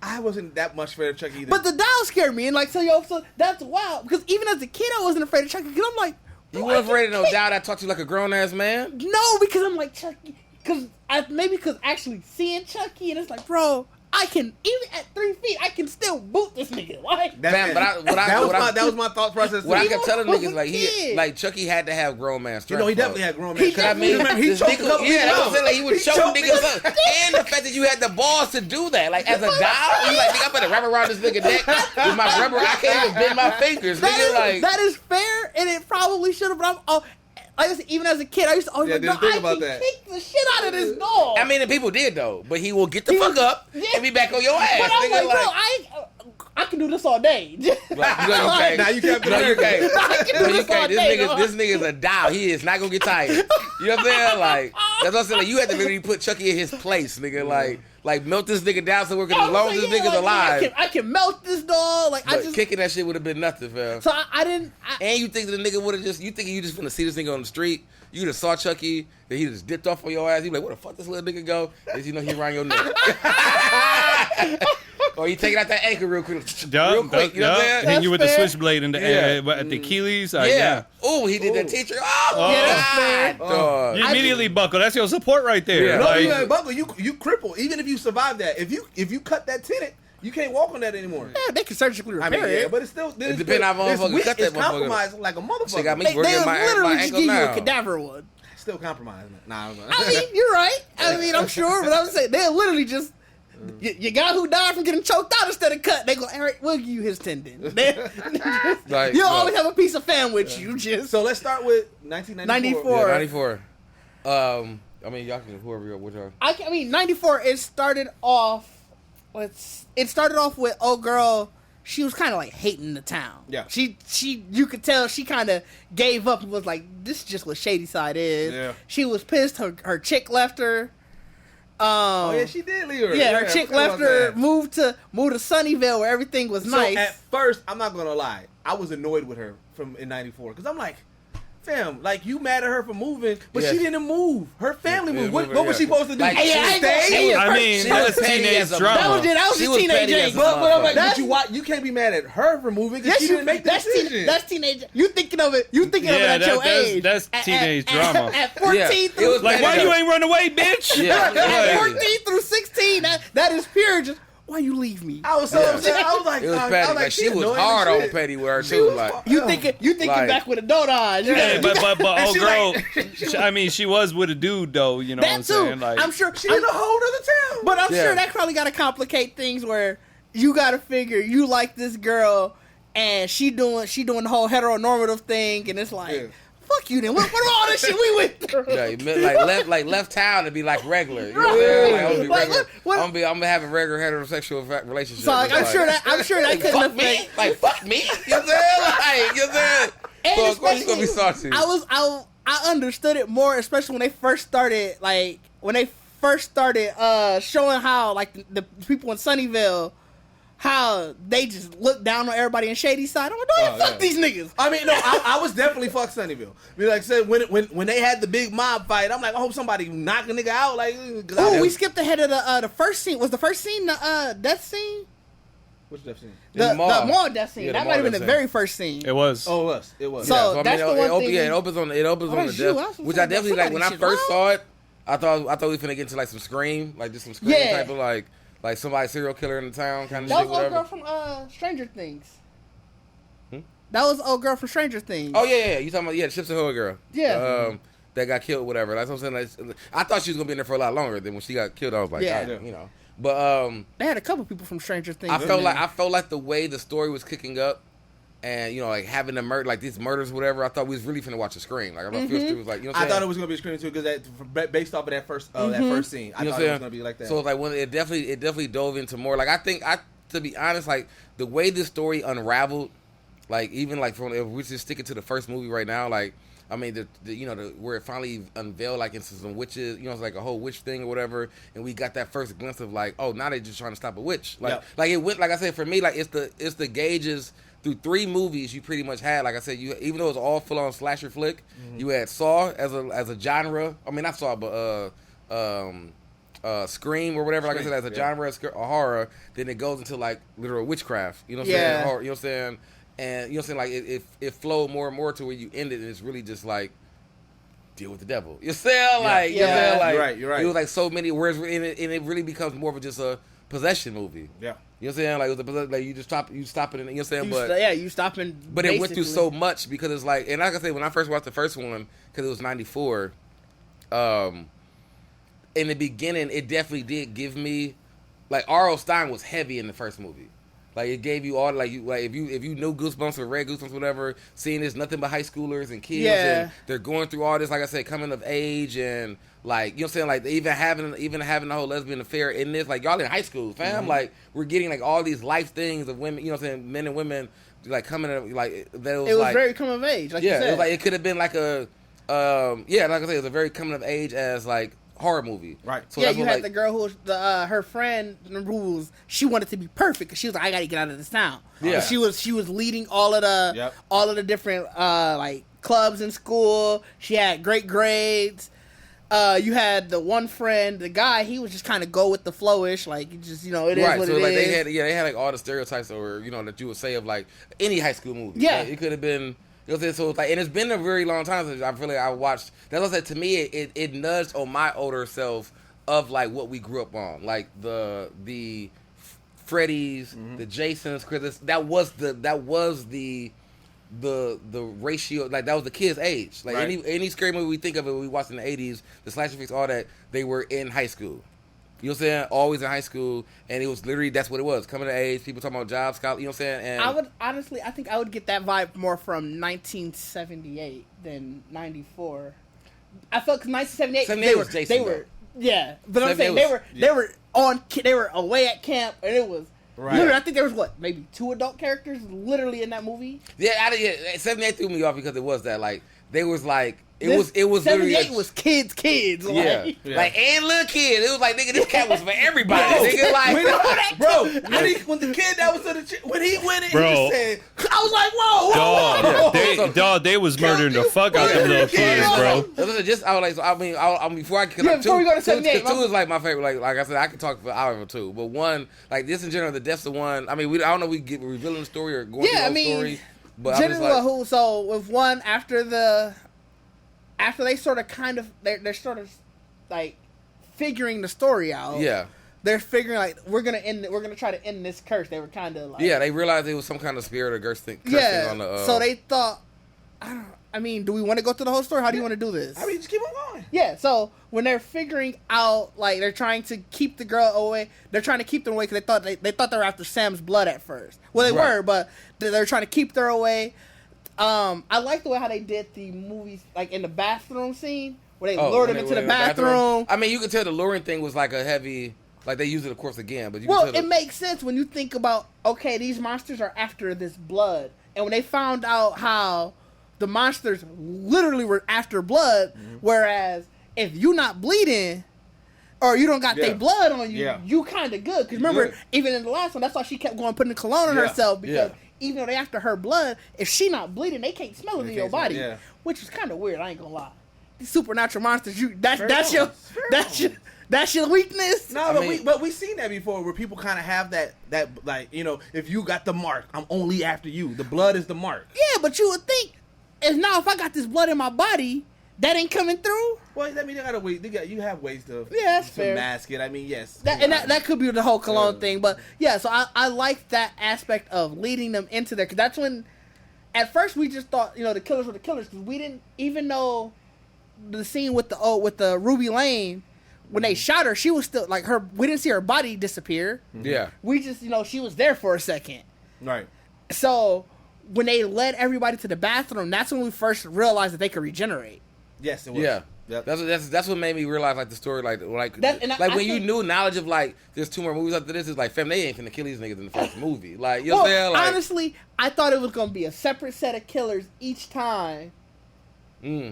I wasn't that much afraid of Chucky either. But the doll scared me, and like, so that's wild. Because even as a kid, I wasn't afraid of Chucky. Because I'm like, you weren't afraid of no doll that talked to you like a grown ass man? No, because I'm like Chucky. Because actually seeing Chucky, and it's like, bro, I can, even at 3 feet, I can still boot this nigga. Like, that was my thought process. What I kept telling niggas, like Chucky had to have grown man strength. You know, he definitely had grown man strength. He choked a couple niggas. He would choke niggas up. And the fact that you had the balls to do that, like as a doll, you like, nigga, I better wrap around this nigga neck with my rubber. I can't even bend my fingers. That is fair, and it probably should have. But even as a kid, I used to always kick the shit out of this dog. I mean, the people did though, but he will get the fuck up and be back on your ass. But I'm like, bro, I can do this all day. Now you can't. This nigga's a doll. He is not gonna get tired. You know what I'm saying? Like that's what I'm saying. Like, you had to really put Chucky in his place, nigga. Like melt this nigga down so as long as this nigga's alive. I can melt this dog. Like, but kicking that shit would have been nothing, fam. So I didn't. And you think the nigga would have you just finna see this nigga on the street? You just saw Chucky, then he just dipped off on your ass. You be like, where the fuck this little nigga go? As you know, he around your neck. Or you taking out that anchor real quick. You know what I'm saying? Hit you with the switchblade in the at the Achilles. Oh, he did that teacher. Oh, yeah, that's fair. You immediately buckle. That's your support right there. Yeah. No, you ain't buckle. You cripple. Even if you survive that, if you cut that tendon, you can't walk on that anymore. Yeah, they can surgically repair it. But it's still... It depends on how motherfucker cut that motherfucker. It's compromised like a motherfucker. Got me working my literally just ankle give now. you a cadaver one. Still compromised. Nah, I mean, you're right. I mean, I'm sure, but I'm saying they'll literally just... Your guy who died from getting choked out instead of cut, they go, Eric, we'll give you his tendon. You'll always have a piece of fan with you. Just so let's start with 1994. Yeah, 94. I mean, y'all can whoever which are. I mean, 94. It started off with old girl. She was kind of like hating the town. Yeah. You could tell she kind of gave up and was like, this is just what Shady Side is. Yeah. She was pissed. Her chick left her. She did leave her. Yeah, her chick left her, moved to Sunnyvale where everything was nice. So at first, I'm not gonna lie, I was annoyed with her in '94 because I'm like, fam, like you mad at her for moving, but she didn't move. Her family moved. What was she supposed to do? Like, stay? I mean, that was teenage drama. That was a teenage angst. But I'm like, you can't be mad at her for moving because she didn't make the decision. That's teenage. You thinking of it at your age. That's teenage drama. At 14 through... Like, why you ain't run away, bitch? At 14 through 16, that is pure just... Why you leave me? I was so upset. I was like, it was petty. Like, she was hard on petty with her too. Like, you thinking back with a donut eyes. Yeah, but old girl, I mean, she was with a dude though. You know what I'm saying? Like, I'm sure she's in a whole other town. But I'm sure that probably got to complicate things where you got to figure you like this girl and she doing the whole heteronormative thing, and it's like. Yeah. Fuck you then. What all this shit we went through? Yeah, left town to be like regular. You know what I'm saying? I'm gonna have a regular heterosexual relationship. So like, I'm sure that couldn't fuck me. Like fuck me. You know what I'm saying? You know what I'm saying? So of course you're gonna be salty. I understood it more, especially when they first started showing how like the people in Sunnyvale. How they just look down on everybody in Shady Side. I'm like, fuck these niggas. I mean, no, I was definitely fuck Sunnyvale. I mean, like I said, when they had the big mob fight, I'm like, I hope somebody knock a nigga out. Like, we skipped ahead of the first scene. Was the first scene the death scene? Which death scene? The mall death scene. Yeah, that might have been the very first scene. It was. Oh, it was. So that's the one thing. Yeah, it opens on the death, which I definitely like. When I first saw it, I thought we finna get into like some Scream, like just some Scream type of like somebody serial killer in the town kind of shit. That was old girl from Stranger Things. That was old girl from Stranger Things. Oh yeah. You talking about the Chips and Hood girl? Yeah. That got killed, whatever. That's what I'm saying. Like, I thought she was gonna be in there for a lot longer. Then when she got killed, I was like, you know. But they had a couple people from Stranger Things. I felt like the way the story was kicking up, and you know, like having the murder, like these murders, whatever. I thought we was really finna watch a Scream. Like I thought it was like, you know, I thought it was gonna be a Scream too because based off of that first scene, I thought it was gonna be like that. So like when it definitely dove into more. Like I think to be honest, like the way this story unraveled, like even like from if we're just sticking to the first movie right now, like. I mean, where it finally unveiled like into some witches, you know, it's like a whole witch thing or whatever, and we got that first glimpse of like, oh, now they're just trying to stop a witch. Like, like it went, like I said, for me, like it's the gauges through 3 movies you pretty much had. Like I said, even though it was all full on slasher flick, you had Saw as a genre. I mean, not Saw, but Scream or whatever. Like I said, as a genre, a horror. Then it goes into like literal witchcraft. You know what I'm saying? Horror, you know what I'm saying? And you know what I'm saying? Like it flowed more and more to where you ended, and it's really just like deal with the devil. You saying like you know like you're right. It was like so many words in it, and it really becomes more of just a possession movie. Yeah. You know what I'm saying? Like, it was like you stop it, and you know what I'm saying? You stopping. But it went through so much because it's like, and like I said, when I first watched the first one, because it was '94, in the beginning, it definitely did give me, like, R.L. Stine was heavy in the first movie. Like it gave you all if you knew Goosebumps or read Goosebumps, whatever, seeing this nothing but high schoolers and kids and they're going through all this, like I said, coming of age and like, you know what I'm saying, like even having the whole lesbian affair in this, like y'all in high school, fam, like we're getting like all these life things of women, you know what I'm saying, men and women like coming like that was, it was like, very coming of age, like you said. It was like it could have been like a like I said, it was a very coming of age as like horror movie, right? So you had the girl who was her friend rules. She wanted to be perfect because she was like, I got to get out of this town. Yeah, but she was leading all of the different like clubs in school. She had great grades. You had the one friend, the guy. He was just kind of go with the flowish, like just it is what it is. They had like all the stereotypes or that you would say of like any high school movie. Yeah, like, it could have been. You know what I'm saying? So it's like, and it's been a very long time since I watched. That's what I said. To me, it nudged on my older self of like what we grew up on, like the Freddy's, the Jasons, Chris. That was the ratio. Like that was the kids' age. Like any scary movie we think of it, we watched in the '80s, the slasher flicks, all that. They were in high school. You know what I'm saying? Always in high school, and it was literally, that's what it was. Coming of age, people talking about jobs, college, you know what I'm saying? And I would, honestly, I think I would get that vibe more from 1978 than 94. I felt, because 1978, they were, but I'm saying, they were away at camp, and it was, literally, I think there was, maybe 2 adult characters literally in that movie? Yeah, 78 threw me off because it was that, like, they was like, It was 78 was kids. Like, like and little kids. It was like, nigga, this cat was for everybody. Nigga, like, when the kid that was when he went in, he just said, I was like, whoa. They was murdering the fuck out them little kids, bro. Before I before we go to 78, 2 is like my favorite. Like I said, I could talk for an hour or 2, but 1, like this in general, the death's the one. I mean, I don't know if we get revealing the story or going through the story. But generally, so with 1 after they sort of they're sort of like figuring the story out. Yeah. They're figuring like we're gonna try to end this curse. They were kind of like they realized it was some kind of spirit or curse thing on the so they thought do we want to go through the whole story? How do you want to do this? Just keep on going. Yeah, so when they're figuring out like they're trying to keep the girl away, they're trying to keep them away because they thought they were after Sam's blood at first. Well, they were, but they're trying to keep her away. I like the way how they did the movies, like in the bathroom scene where they lured him into the bathroom. I mean, you could tell the luring thing was like a heavy, like they used it, of course, again. But it makes sense when you think about these monsters are after this blood, and when they found out how the monsters literally were after blood, whereas if you not bleeding or you don't got their blood on you, you kind of good. Because remember, even in the last one, that's why she kept going putting the cologne on herself because. Even though they after her blood, if she not bleeding, they can't smell it in your body, which is kind of weird. I ain't gonna lie. These supernatural monsters, that's your That's your weakness? No, but we seen that before where people kind of have that like, you know, if you got the mark, I'm only after you. The blood is the mark. Yeah, but you would think if I got this blood in my body, that ain't coming through. Well, I mean, you have ways to fair. mask it. I mean, yes. That could be the whole cologne thing, but yeah. So I like that aspect of leading them into there, because that's when, at first we just thought, you know, the killers were the killers, because we didn't even know the scene with the Ruby Lane. When they shot her, she was still like we didn't see her body disappear. Yeah. We just, you know, she was there for a second. Right. So when they led everybody to the bathroom, that's when we first realized that they could regenerate. Yes, it was. Yeah. Yep. That's what made me realize, like, the story, like when you knew knowledge of, like, there's 2 more movies after this, it's like, fam, they ain't finna kill these niggas in the first movie. Like, you know what I'm saying? Like, honestly, I thought it was gonna be a separate set of killers each time.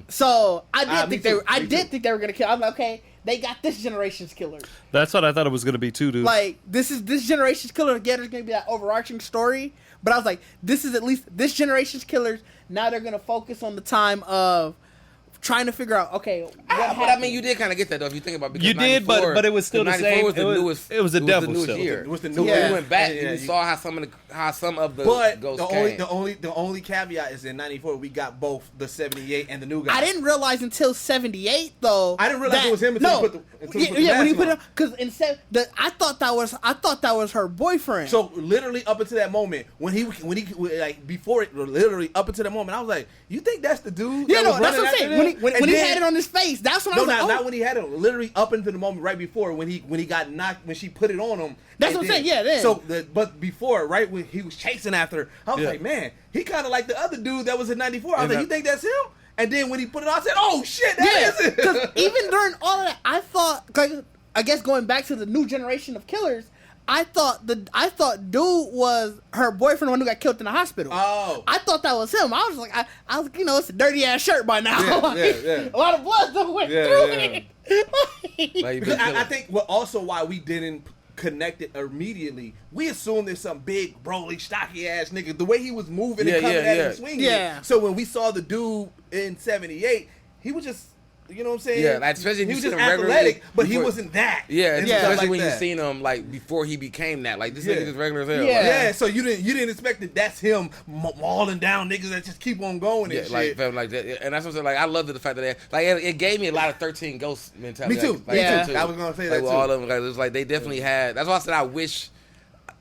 So I did think they were gonna kill. I'm like, okay, they got this generation's killers. That's what I thought it was going to be too, dude. Like, this generation's killer. Again, there's going to be that overarching story. But I was like, this is at least this generation's killers. Now they're going to focus on the time of trying to figure out, okay, what happened? But I mean, you did kind of get that, though, if you think about it. You did, but it was still the same. Was the newest, it was the devil still. Year. It was the So newest. when we went back, you saw how some of the but ghosts came. the only caveat is in 94 we got both the 78 and the new guy. I didn't realize until 78 though. I didn't realize it was him until he put when he put it, because I thought that was her boyfriend. So literally up until that moment when he like before it, literally up until that moment, I was like, you think that's the dude? Yeah, no, that's what I'm saying. When he had it on his face, that's when I was like, not when he had it. Literally up until the moment right before when he got knocked, when she put it on him. That's what I'm saying. Yeah, then. So, but before, right when he was chasing after her, I was like, man, he kind of like the other dude that was in 94. I was like, you think that's him? And then when he put it on, I said, oh shit, that is it. Because even during all of that, I thought, I guess going back to the new generation of killers, I thought dude was her boyfriend, the one who got killed in the hospital. Oh, I thought that was him. I was like, I was, you know, it's a dirty ass shirt by now. Yeah. A lot of blood went through it. Because I think why we didn't connect it immediately, we assumed there's some big, broly, stocky ass nigga. The way he was moving and coming at it and swinging. Yeah. So when we saw the dude in 78, he was just, you know what I'm saying? Yeah, like, especially if he you was just seen him athletic, but he before, wasn't that. Yeah, and especially like when that. you seen him like before he became that. Like, this nigga just regular as hell. Yeah. So you didn't expect that that's him mauling down niggas that just keep on going and shit. Like that. And that's what I'm saying. Like, I loved the fact that it gave me a lot of 13 Ghosts mentality. Me too. Like, yeah. I was gonna say that like, too. All of them, like, it was like they definitely had. That's why I said I wish.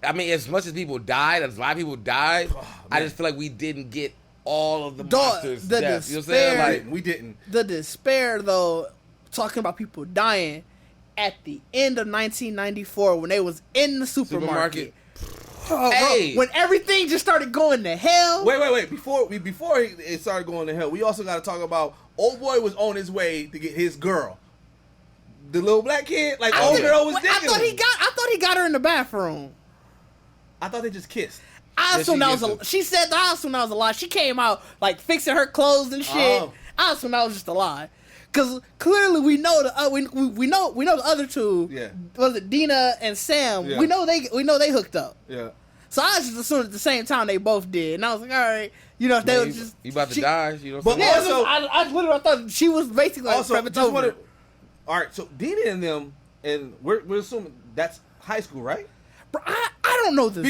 I mean, as much as people died, as a lot of people died, I just feel like we didn't get all of the monsters' the deaths. You know what I'm despair, saying? Like, we didn't. The despair, though, talking about people dying at the end of 1994 when they was in the supermarket. Hey, when everything just started going to hell. Wait. Before it started going to hell, we also got to talk about old boy was on his way to get his girl. The little black kid, like old girl was digging I thought he got her in the bathroom. I thought they just kissed. I assumed that was she said that I assumed that was a lie. She came out like fixing her clothes and shit. Oh. I assumed that was just a lie. Cause clearly we know we know the other two. Yeah. Was it Dina and Sam? Yeah. We know they hooked up. Yeah. So I just assumed at the same time they both did, and I was like, all right, you know, if they were just you about to die, you know. But yeah, also, I literally thought she was basically like also just over. All right, so Dina and them, and we're assuming that's high school, right? Bro, I don't know this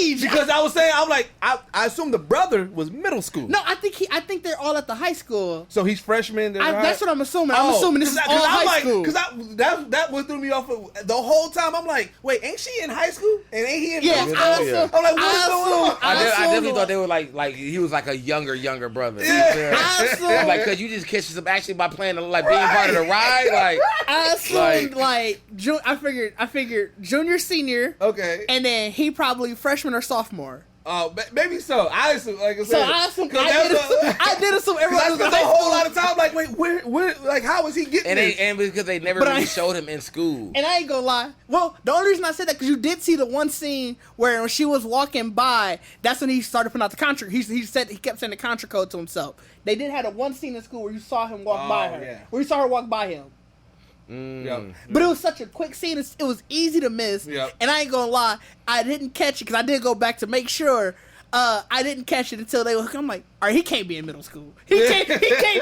age. Because I was saying, I'm like, I assume the brother was middle school. No, I think they're all at the high school. So he's freshman. That's what I'm assuming. I'm assuming this is all high school. Because that what threw me off the whole time. I'm like, wait, ain't she in high school? And ain't he in middle school? Yeah. I'm like, what's going on? I definitely thought they were like he was like a younger brother. Yeah. I like, cause you just catch us actually by playing like being part of the ride. Like, I assumed I figured junior, senior. Okay. And then he probably freshman or sophomore. Oh, maybe so. I assume, like I said. So I did assume everybody was in spent a high whole school. lot of time like, wait, where, like, how is he getting this? And because they never really showed him in school. And I ain't gonna lie. Well, the only reason I said that because you did see the one scene where when she was walking by, that's when he started putting out the contra. He kept saying the contra code to himself. They did have a one scene in school where you saw him walk by her. Yeah. Where you saw her walk by him. Yep. But it was such a quick scene. It was easy to miss. Yep. And I ain't gonna lie, I didn't catch it because I did go back to make sure. I didn't catch it until they were. I'm like, all right, he can't be in middle school. He can't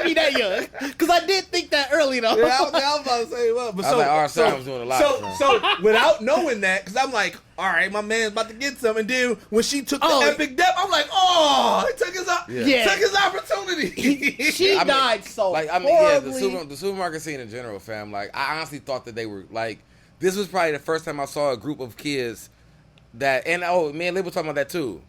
be that young. Because I did think that early though. Yeah, I was about to say what, but I was like, our son was doing a lot. So without knowing that, because I'm like, all right, my man's about to get some, and then when she took the epic depth, I'm like, oh, he took his took his opportunity. She died so like, I mean, horribly. the supermarket scene in general, fam. Like, I honestly thought that they were like, this was probably the first time I saw a group of kids that, and me and Lib were talking about that too.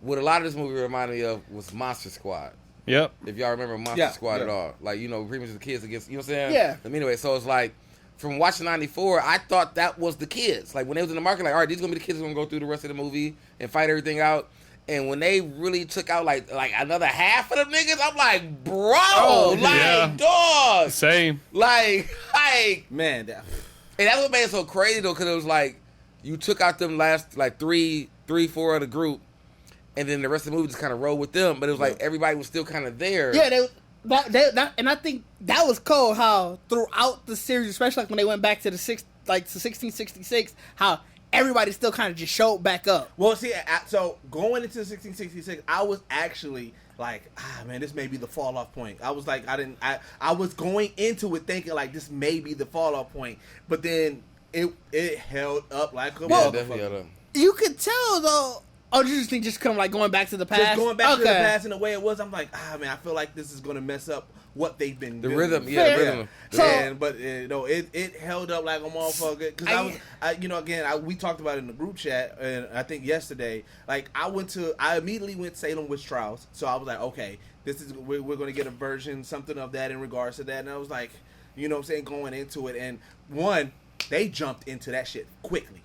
What a lot of this movie reminded me of was Monster Squad. Yep. If y'all remember Monster Squad at all. Like, you know, pretty much the kids against, you know what I'm saying? Yeah. Anyway, so it's like, from watching 94, I thought that was the kids. Like, when they was in the market, like, all right, these are going to be the kids who are going to go through the rest of the movie and fight everything out. And when they really took out, like another half of them niggas, I'm like, bro, dog. Same. Like, Man, and that's what made it so crazy, though, because it was like, you took out them last, like, three, four of the group, and then the rest of the movie just kind of rolled with them. But it was like everybody was still kind of there. Yeah, and I think that was cool how throughout the series, especially like when they went back to the 1666, how everybody still kind of just showed back up. Well, see, so going into 1666, I was actually like, man, this may be the fall off point. I was like, I was going into it thinking like this may be the fall off point, but then it held up like a motherfucker. You could tell though. Oh, you just think just kind of like going back to the past? Just going back to the past and the way it was, I'm like, man, I feel like this is going to mess up what they've been doing. The rhythm. So, but it held up like a motherfucker. Because we talked about it in the group chat, and I think yesterday, like, I immediately went Salem Witch Trials. So I was like, okay, we're going to get a version, something of that in regards to that. And I was like, you know what I'm saying, going into it. And one, they jumped into that shit quickly.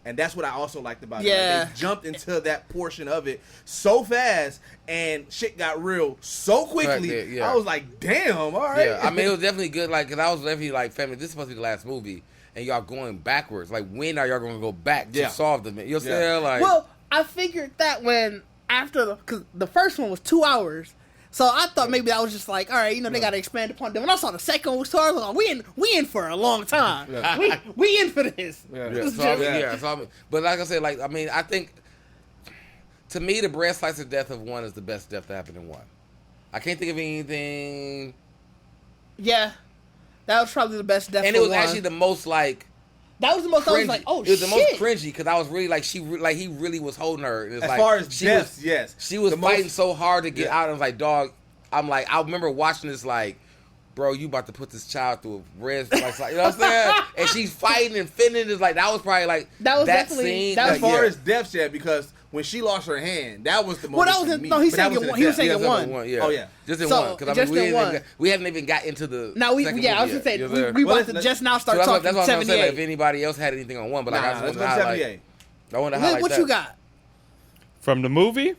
And that's what I also liked about it. Like, they jumped into that portion of it so fast, and shit got real so quickly. I was like, damn, all right. Yeah, I mean, it was definitely good. Like, because I was definitely like, family, this is supposed to be the last movie, and y'all going backwards. Like, when are y'all going to go back to solve the... You know what I'm saying? Like, well, I figured that because the first one was 2 hours. So I thought maybe I was just like, all right, they got to expand upon them. When I saw the second one was 2 hours, I was like, we in for a long time. Yeah. We in for this. But like I said, like, I mean, I think, to me, the bread slicer death of one is the best death that happened in one. I can't think of anything. Yeah, that was probably the best death. And it was actually the most like. That was the most. Cringy. I was like, oh shit. It was the most cringy because I was really like he really was holding her. As far as deaths, yes, she was fighting so hard to get out. I was like, dog. I'm like, I remember watching this like, bro, you about to put this child through a red, like, you know what I'm saying? And she's fighting and fending. Is like that was probably like that scene. As far as deaths, because when she lost her hand, that was the most. Well, that was no. He's saying one. He was saying one. Yeah. Oh yeah, just in one. Because we haven't even got into the. Now I was gonna say we about to just now start talking. That's what I'm saying. Like, if anybody else had anything on one, but like I just want to highlight. I want to highlight what you got from the movie.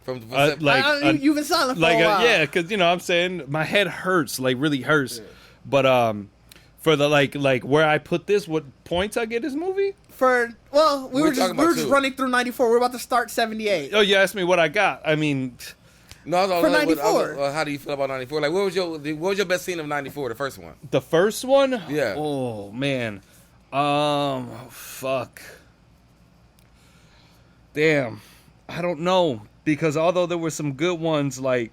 You've been silent for a while. Yeah, because I'm saying my head hurts, like really hurts. Yeah. But for the like where I put this, what points I get this movie? We were just running through 94. We're about to start 78. Oh, you asked me what I got. I mean, no, for 94. How do you feel about 94? Like, what was your best scene of 94? The first one. The first one? Yeah. Oh man. Fuck. Damn. I don't know. Because although there were some good ones, like,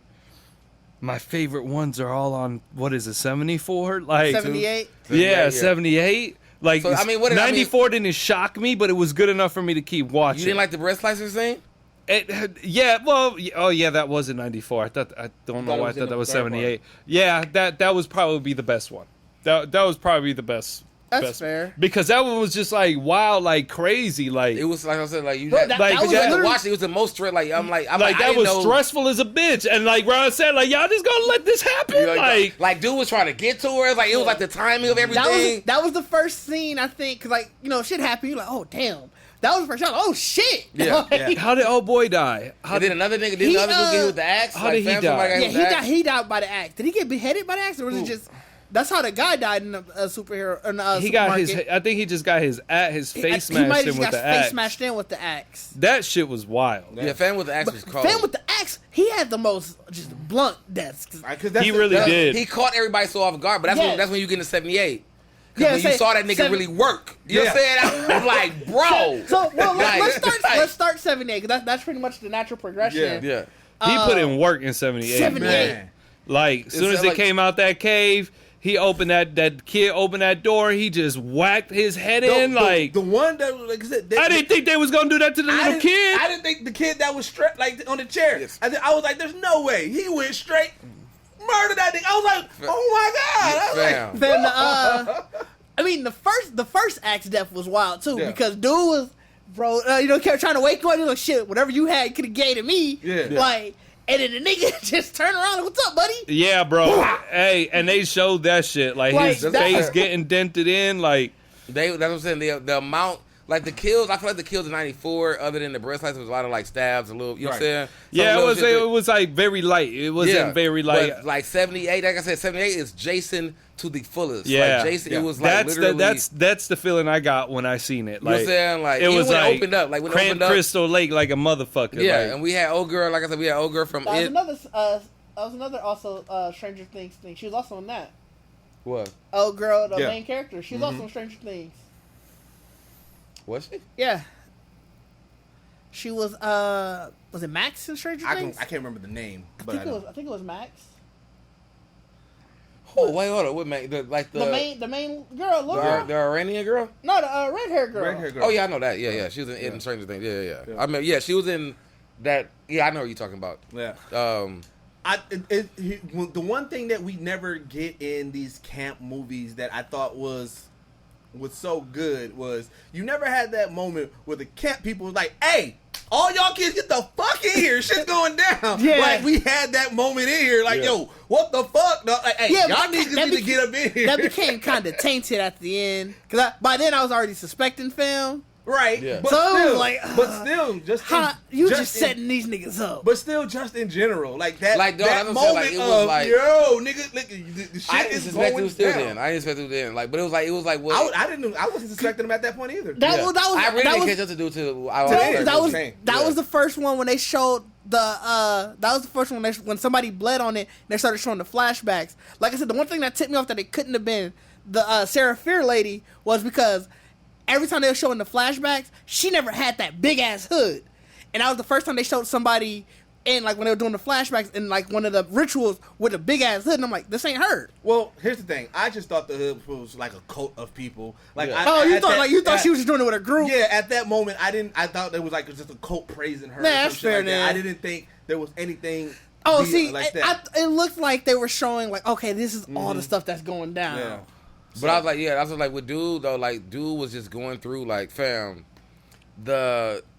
my favorite ones are all on, what is it, 74? Like 78? Yeah, 78. Like, so, 94 didn't shock me, but it was good enough for me to keep watching. You didn't like the bread slicer scene? That was in 94. I don't know why I thought that was 78. Part. Yeah, that was probably the best one. That was probably the best. That's fair. Because that one was just like wild, like crazy, like it was like I said, like you had to watch it. It was the most stress. Like I'm like that was stressful as a bitch. And like Ron said, like y'all just gonna let this happen. Like dude was trying to get to her. Like it was like the timing of everything. That was the first scene I think. Cause like shit happened. You're like, oh damn. That was the first shot. Oh shit! Yeah. How did old boy die? Did another nigga? Did another dude get with the axe? How did he die? Yeah, he died by the axe. Did he get beheaded by the axe, or was it just? That's how the guy died in a superhero. He got his. I think he just got his face smashed in with the axe. Face smashed in with the axe. That shit was wild. Yeah, Fan with the axe was cold. Fan with the axe, he had the most just blunt deaths. He really did. He caught everybody so off guard, but that's when you get into 78. Yeah, when you saw that nigga really work. You know what I'm saying? I'm like, bro. So let's start 78 because that's pretty much the natural progression. Yeah. He put in work in 78. 78. Man. Like, as soon as it came out that cave, he opened that kid opened that door, he just whacked his head in. Like, the one that, like I said, I didn't think they was going to do that to the little kid. I didn't think the kid that was straight, like, on the chair. Yes. I was like, there's no way. He went straight, murdered that nigga. I was like, oh my God. I was like, Then I mean the first axe death was wild too because dude was kept trying to wake up. He was like, shit, whatever you had, you could have gave to me. Like, and then the nigga just turned around and, what's up, buddy? Yeah, bro. Hey, and they showed that shit. Like his face getting dented in. Like that's what I'm saying. The amount, like the kills, I feel like the kills in '94, other than the breast slice, was a lot of like stabs, a little. You know what I'm saying? Yeah, it was like very light. It wasn't very light. But like 78, like I said, 78 is Jason to the fullest. Yeah, like Jason. It was like that's the feeling I got when I seen it. Like, you know what I'm saying? Like it was when like it opened up, like when it Cramp opened up, Crystal Lake, like a motherfucker. Yeah, like, and we had old girl. Like I said, we had old girl from That was another also Stranger Things thing. She was also in that. What? Old girl, the main character. She was also in Stranger Things. Was she? Yeah. She was it Max in Stranger Things? I can't remember the name. I think it was Max. Oh wait, hold on. What man? The main girl, little girl. The Iranian girl? No, the red hair girl. Oh yeah, I know that. Yeah. She was in Stranger Things. Yeah. I mean, she was in that. Yeah, I know what you're talking about. Yeah. The one thing that we never get in these camp movies that I thought was so good was you never had that moment where the camp people was like, hey, all y'all kids get the fuck in here. Shit's going down. Yeah. Like, we had that moment in here. Like, yo, what the fuck? No, like, hey, y'all niggas need to get up in here. That became kind of tainted at the end. Because by then I was already suspecting film. Right. Yeah. But still, just setting these niggas up. But still, just in general. Like, that moment like, it was like, yo, nigga, the shit I didn't suspect it was still then. I didn't suspect it was then. Like, but it was like, what? I wasn't suspecting him at that point either. I really didn't catch up to do to. That was the first one when they showed that was the first one when somebody bled on it and they started showing the flashbacks. Like I said, the one thing that tipped me off that it couldn't have been the Sarah Fear lady was because every time they were showing the flashbacks, she never had that big ass hood, and that was the first time they showed somebody in, like, when they were doing the flashbacks in, like, one of the rituals with a big ass hood, and I'm like, this ain't her. Well, here's the thing. I just thought the hood was like a cult of people. Like, you thought she was just doing it with a group. Yeah, at that moment, I thought it was like just a cult praising her. Nah, that's fair. Like I didn't think there was anything. Like that. It looked like they were showing, like, okay, this is all the stuff that's going down. Yeah. But I was like, I was like, with dude though, like, dude was just going through, like, fam,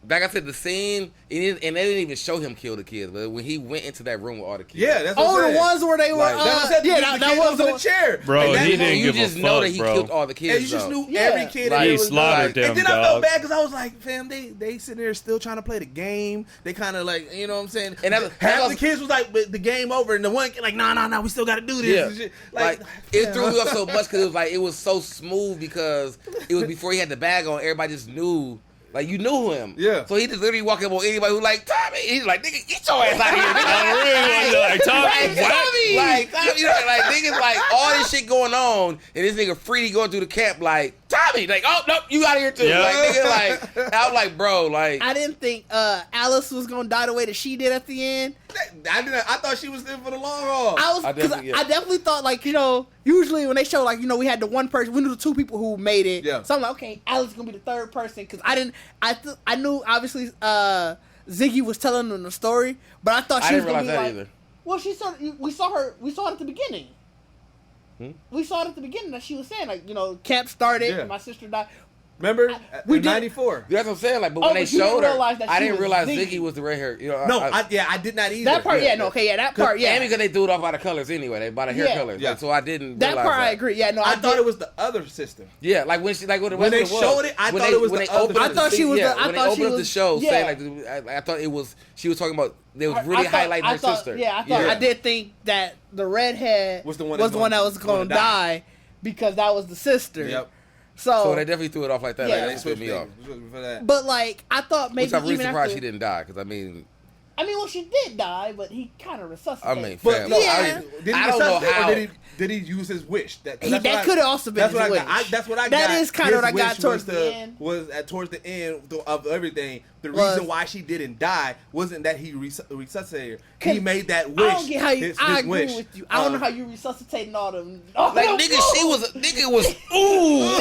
like I said, the scene, and they didn't even show him kill the kids, but when he went into that room with all the kids. Yeah, that's what the ones where they were, that was in the chair. Bro, like, he didn't give a fuck, bro. You just know that he killed all the kids, and you just knew every kid. Like, he slaughtered them, and then I felt bad because I was like, fam, they sitting there still trying to play the game. They kind of like, you know what I'm saying? And half the kids was like, the game over, and the one kid like, no, we still got to do this. Yeah. And shit. Like, it threw me off so much because it was so smooth because it was before he had the bag on. Everybody just knew. Like, you knew him. Yeah. So he just literally walking up on anybody who like, Tommy. He's like, nigga, get your ass out of here. Like, Tommy, Tommy. Like, you know, like, niggas, like, all this shit going on, and this nigga Freedy going through the camp, like, Tommy. Like, oh, no, you out of here, too. Yeah. Like, nigga, like, I was like, bro, like. I didn't think Alice was going to die the way that she did at the end. I thought she was in for the long haul. I definitely thought, like, you know, usually when they show, like, you know, we had the one person, we knew the two people who made it. Yeah. So I'm like, okay, Alice is gonna be the third person because I knew obviously Ziggy was telling them the story, but I thought she was gonna be like. Either. Well, we saw it at the beginning. We saw it at the beginning that she was saying, like, you know, camp started, and my sister died. Remember? We did 94. That's what I'm saying. Like, but when they showed her, I didn't realize Ziggy was the red hair. You know, I did not either. That part, that part, yeah. And because they threw it off by the colors anyway, by the hair colors. Yeah. Like, so I didn't. That part, I agree. Yeah, no, I thought it was the other sister. Yeah, like when she, like when they showed it, I thought it was the other. I thought she was. When they opened up the show, saying like, I thought it was. She was talking about. They was really highlighting her sister. Yeah, I did think that the redhead was the one that was going to die because that was the sister. Yep. So they definitely threw it off like that. Yeah, like, they split me off. But like, I thought maybe I'm really surprised she didn't die because I mean, I mean, well, she did die, but he kind of resuscitated. I mean, But fam, no, Yeah. did he I don't know resuscitate, how. or did he use his wish? That That could have also been that's his what wish. that's what I got. That is kind of what I got towards the end. Was towards the end of everything. The Was- reason why she didn't die wasn't that he resuscitated her. He made that wish. I don't get how you. his I agree wish. with you. I don't know how you resuscitating all them. Like nigga, she was ooh,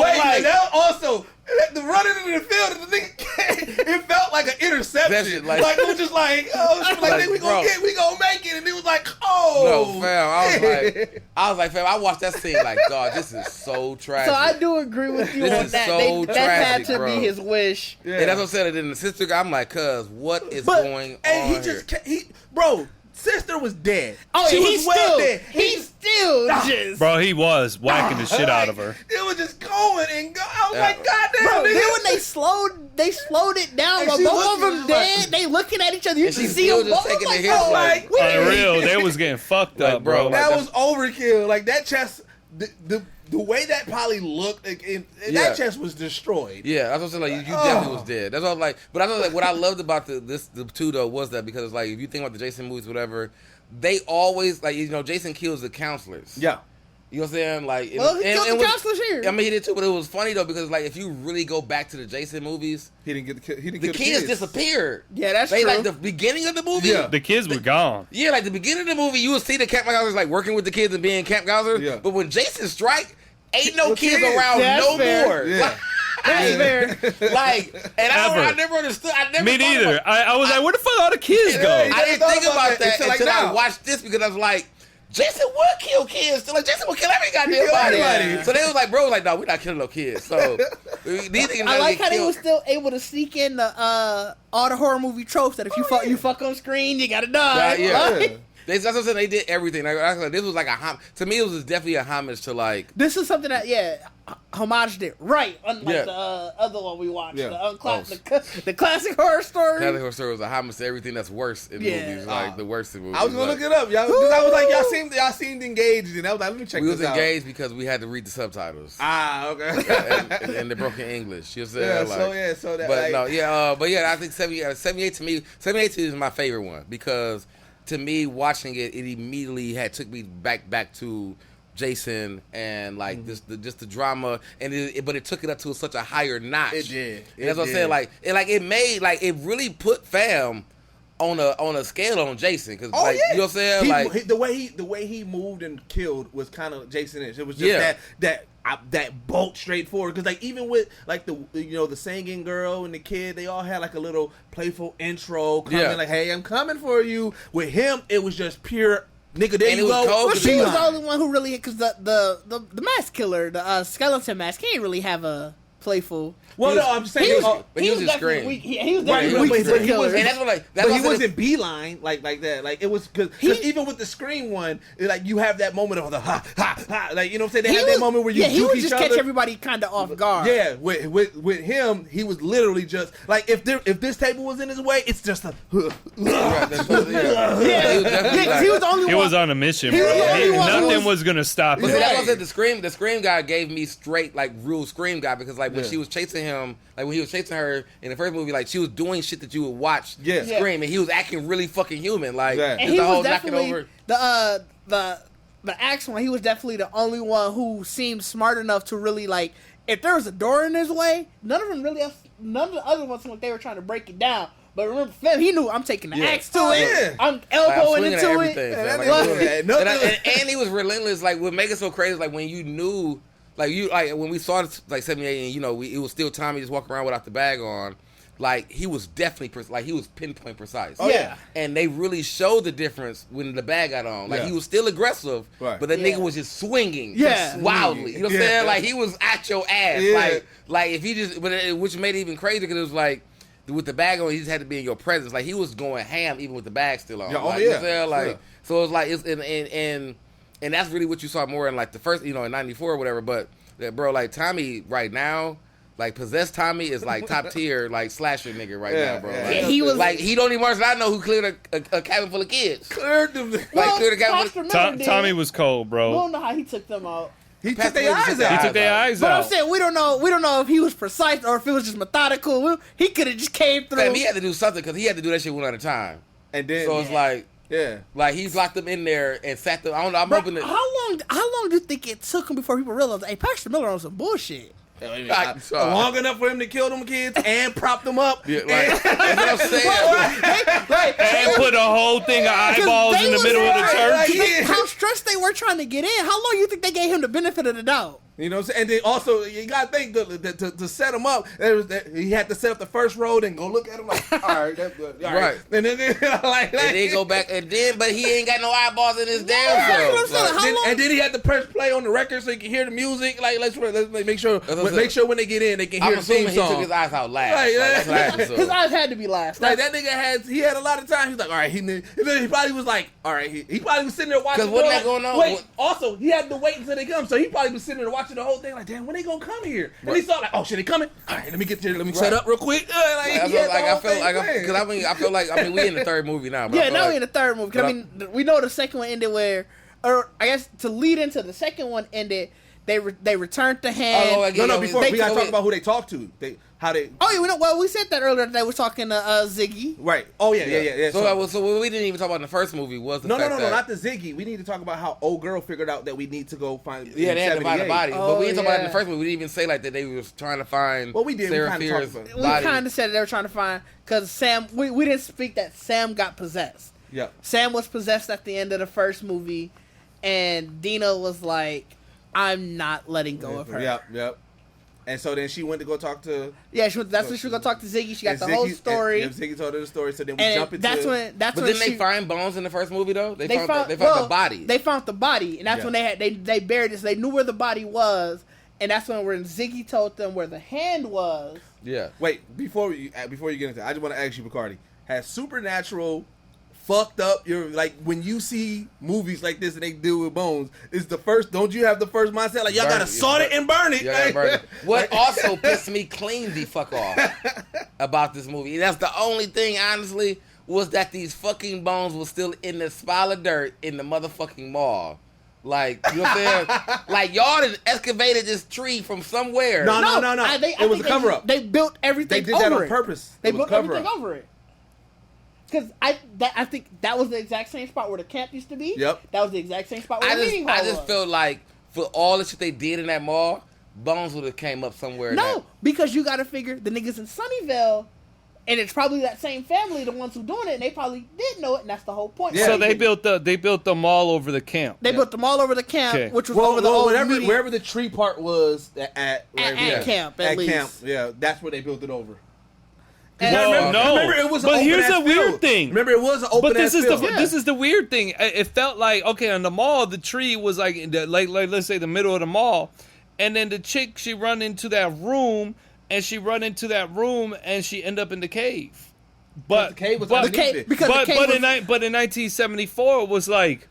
Wait, that also the running into the field, the nigga, it felt like an interception. Like- Like it was just like, oh, she was like, Like, we bro. gonna make it, and it was like, oh, no, fam. I was like, fam. I watched that scene like, God, this is so tragic. So I do agree with you This on is that. so That had tragic, to bro. be his wish. Yeah. And that's what I'm saying. And then the sister, I'm like, cuz, what is But going and on he just here? bro, sister was dead. Oh, she yeah, was he's well still, dead. he's still just. Bro, he was whacking the shit out of her. It was just going and go. I was Yeah. like, God damn, Bro, nigga. then when they slowed it down, And but she both of looking them like- dead. They looking at each other. You And can she see still them just both. taking Like, the hits oh, like- wait a minute. Unreal, they was getting fucked Like, up, bro, bro. that like, was overkill. Like that chest, the way that probably looked, that chest was destroyed. Yeah, that's what I'm saying. Like, you definitely was dead. That's what I'm like. But I know like what I loved about the two though was that because like if you think about the Jason movies, whatever, they always like Jason kills the counselors. Yeah. You know what I'm saying? Like, Well, he killed the counselors here. I mean, he did too, but it was funny though because like if you really go back to the Jason movies, He didn't get the the kids disappeared. Yeah, that's they true. like the beginning of the movie. Yeah. The kids were gone. Yeah, like the beginning of the movie, you would see the Camp Gauzers like working with the kids and being Camp Gauzers. Yeah. But when Jason strike, ain't no The kids kids. around That's no fair. more. Yeah. That's fair. Like, and I Ever. never understood. I never. Me thought neither. about- I was like, where the fuck all the kids Yeah, go? yeah. I didn't thought think about about that that until, like, until I now. watched this because I was like, Jason would kill kids. Like Jason would kill every goddamn kill body. everybody. So they was like, bro, was like, no, we're not killing no kids. So these niggas I like how they killed. was still able to sneak in the all the horror movie tropes that if you fuck on screen, you gotta die. Yeah. Like, That's what I'm saying. They did everything. Like, this was like to me, it was definitely a homage to like. This is something that homaged it right, unlike Yeah. the other one we watched, Yeah. the classic horror story. Catholic Horror Story was a homage to everything that's worse in Yeah. movies, like the worst in movies. I was gonna like, look it up, y'all. 'Cause I was like, y'all seemed engaged, and I was like, let me check We this was out. engaged because we had to read the subtitles Okay. and the broken English. You know what I'm Yeah, saying? so that, But like- no, but I think 78 to me, 78 to me is my favorite one because to me watching it immediately took me back to Jason and like just the drama but it took it up to such a higher notch. It did. And that's what I'm saying. Like it made it really put fam on a scale on Jason because Oh, yeah. you know what I'm saying. The way he moved and killed was kind of Jason-ish. It was just that bolt straight forward. Because like even with like the singing girl and the kid, they all had like a little playful intro coming like, "Hey, I'm coming for you." With him, it was just pure nigga. There And you it was go. cold Well, 'cause she he was was- the only one who really, because the mask killer, the skeleton mask, he didn't really have a playful. Well, no, I'm saying He was, but he was just definitely scream. weak. He was Right, definitely but weak he for the killer. wasn't- And that's what like But he was wasn't beeline like that. Like it was because even with the Scream one, like you have that moment of the ha ha ha. Like you know what I'm saying? They He had was- that moment where you he juke would each just other. catch everybody kind of off guard. Yeah, with him, he was literally just like if this table was in his way, it's just a. He was definitely He was the only He one. was on a mission, He bro. was the only one who Nothing was- was gonna stop But him. see, that's what I said. The Scream guy gave me straight like real Scream guy because like when she was chasing him, like when he was chasing her in the first movie, like she was doing shit that you would watch Scream, and he was acting really fucking human, like Yeah. And just he the whole was knocking definitely over. the axe one. He was definitely the only one who seemed smart enough to really like. If there was a door in his way, none of the other ones like they were trying to break it down. But remember, Fem, he knew I'm taking the axe to it. yeah. I'm Like, elbowing swinging at into everything, it. fam. that Like, nigga- really. And he was relentless. Like what made it so crazy, like when you knew, like when we saw it, like 78, and it was still Tommy just walking around without the bag on. Like he was definitely he was pinpoint precise. Oh, yeah. And they really showed the difference when the bag got on. Like Yeah. he was still aggressive, Right. but that Yeah. nigga was just swinging, Yeah. wildly. You know what I'm Yeah. saying? Like he was at your ass, Yeah. like if he just, which made it even crazier because it was like. With the bag on, he just had to be in your presence. Like he was going ham even with the bag still on. Yeah, oh, like, you know yeah. what I'm saying? Like Yeah. so it was like and that's really what you saw more in like the first, in '94 or whatever. But bro, like Tommy right now, like possessed Tommy is like top tier, like slasher nigga right Yeah, now, bro. yeah. Like, Yeah, he was like he don't even I know who cleared a cabin full of kids. Cleared them. Like cleared a cabin full Pastor of Miller did. Tommy was cold, I bro. don't know how he took them out. He took their eyes out. He took their eyes But out. I'm saying we don't know if he was precise or if it was just methodical. He could have just came through. Damn, he had to do something because he had to do that shit one at a time. And then So it's like, yeah, like he's locked them in there and sat them. I don't know. I'm hoping that. How long do you think it took him before people realized, hey, Paxton Miller on some bullshit? long enough for him to kill them kids and prop them up. Yeah, like, that's what I'm saying. And put a whole thing of eyeballs in the middle of the church. How stressed they were trying to get in. How long you think they gave him the benefit of the doubt? You know what I'm saying? And then also, you got to think to set him up, he had to set up the first road and go look at him like, all right, that's good. All right. And then, and then go back, but he ain't got no eyeballs in his damn self. And then he had to press play on the record so he can hear the music. Like, let's make sure when they get in, they can hear the theme song. He took his eyes out last. His eyes had to be last. Like, that nigga had a lot of time. He's like, all right, he probably was like, all right, he probably was sitting there watching. Because wasn't that going on? Wait, also, he had to wait until they come. So he probably was sitting there watching the whole thing like, damn, when they gonna come here? And he saw like, oh shit, they coming. All right, let me set up real quick. I feel like we in the third movie now. Yeah, now we in the third movie. I mean, we know the second one ended where, or I guess to lead into the second one ended, they returned the hand. Before we gotta talk about who they talked to. We said that earlier. They were talking to Ziggy. Right. Oh yeah. So what we didn't even talk about in the first movie was the fact that not the Ziggy. We need to talk about how old girl figured out that we need to go find. Yeah, they had to find the body, but we didn't talk about it in the first movie. We didn't even say like that they was trying to find. Well, we did. Sarah Fierce's body. We kind of said they were trying to find because Sam. We didn't speak that Sam got possessed. Yeah. Sam was possessed at the end of the first movie, and Dina was like, "I'm not letting go of her." Yep. And so then she went to go talk to... Yeah, that's when she was going to talk to Ziggy. She got the whole story. And Ziggy told her the story, so then we jump into... But didn't they find bones in the first movie, though? They found the body. They found the body, and that's when they buried it, so they knew where the body was, and that's when Ziggy told them where the hand was. Yeah. Wait, before you get into that, I just want to ask you, Bacardi, has Supernatural fucked up your, like, when you see movies like this and they deal with bones, don't you have the first mindset like y'all gotta salt it and burn it? What also pissed me clean the fuck off about this movie, and that's the only thing honestly, was that these fucking bones were still in the pile of dirt in the motherfucking mall. Like, you know what I'm saying? Like, y'all done excavated this tree from somewhere. No. It was a cover up. They built everything. They did that on purpose. They built everything over it. Because I think that was the exact same spot where the camp used to be. Yep. That was the exact same spot where the meeting hall was. I just felt like for all the shit they did in that mall, bones would have came up somewhere. No, because you got to figure the niggas in Sunnyvale, and it's probably that same family, the ones who doing it, and they probably did know it, and that's the whole point. Yeah. So they built the mall over the camp. They built the mall over the camp, which was over the old wherever the tree part was at camp. At least. Camp, yeah, that's where they built it over. Remember, it was but here's a weird thing. Remember, it was an open But this is field. this is the weird thing. It felt like, okay, on the mall, the tree was like let's say the middle of the mall, and then the chick, she run into that room, and she end up in the cave. But the cave was but in 1974 it was like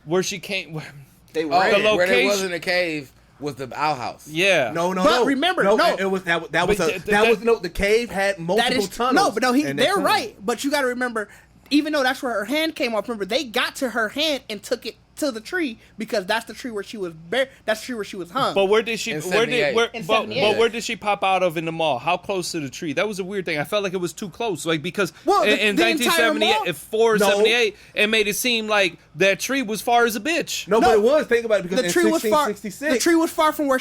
where she came. They the where location they was in the cave was the outhouse. Yeah. No. But remember, it was the cave had multiple tunnels. They're right. But you got to remember, even though that's where her hand came off, remember they got to her hand and took it to the tree because that's the tree where she was buried. That's the tree where she was hung. But where did she? Where did she pop out of in the mall? How close to the tree? That was a weird thing. I felt like it was too close. Like because in 1978, 78, it made it seem like that tree was far as a bitch. No, but it was. Think about it because the tree was far. The tree was far from where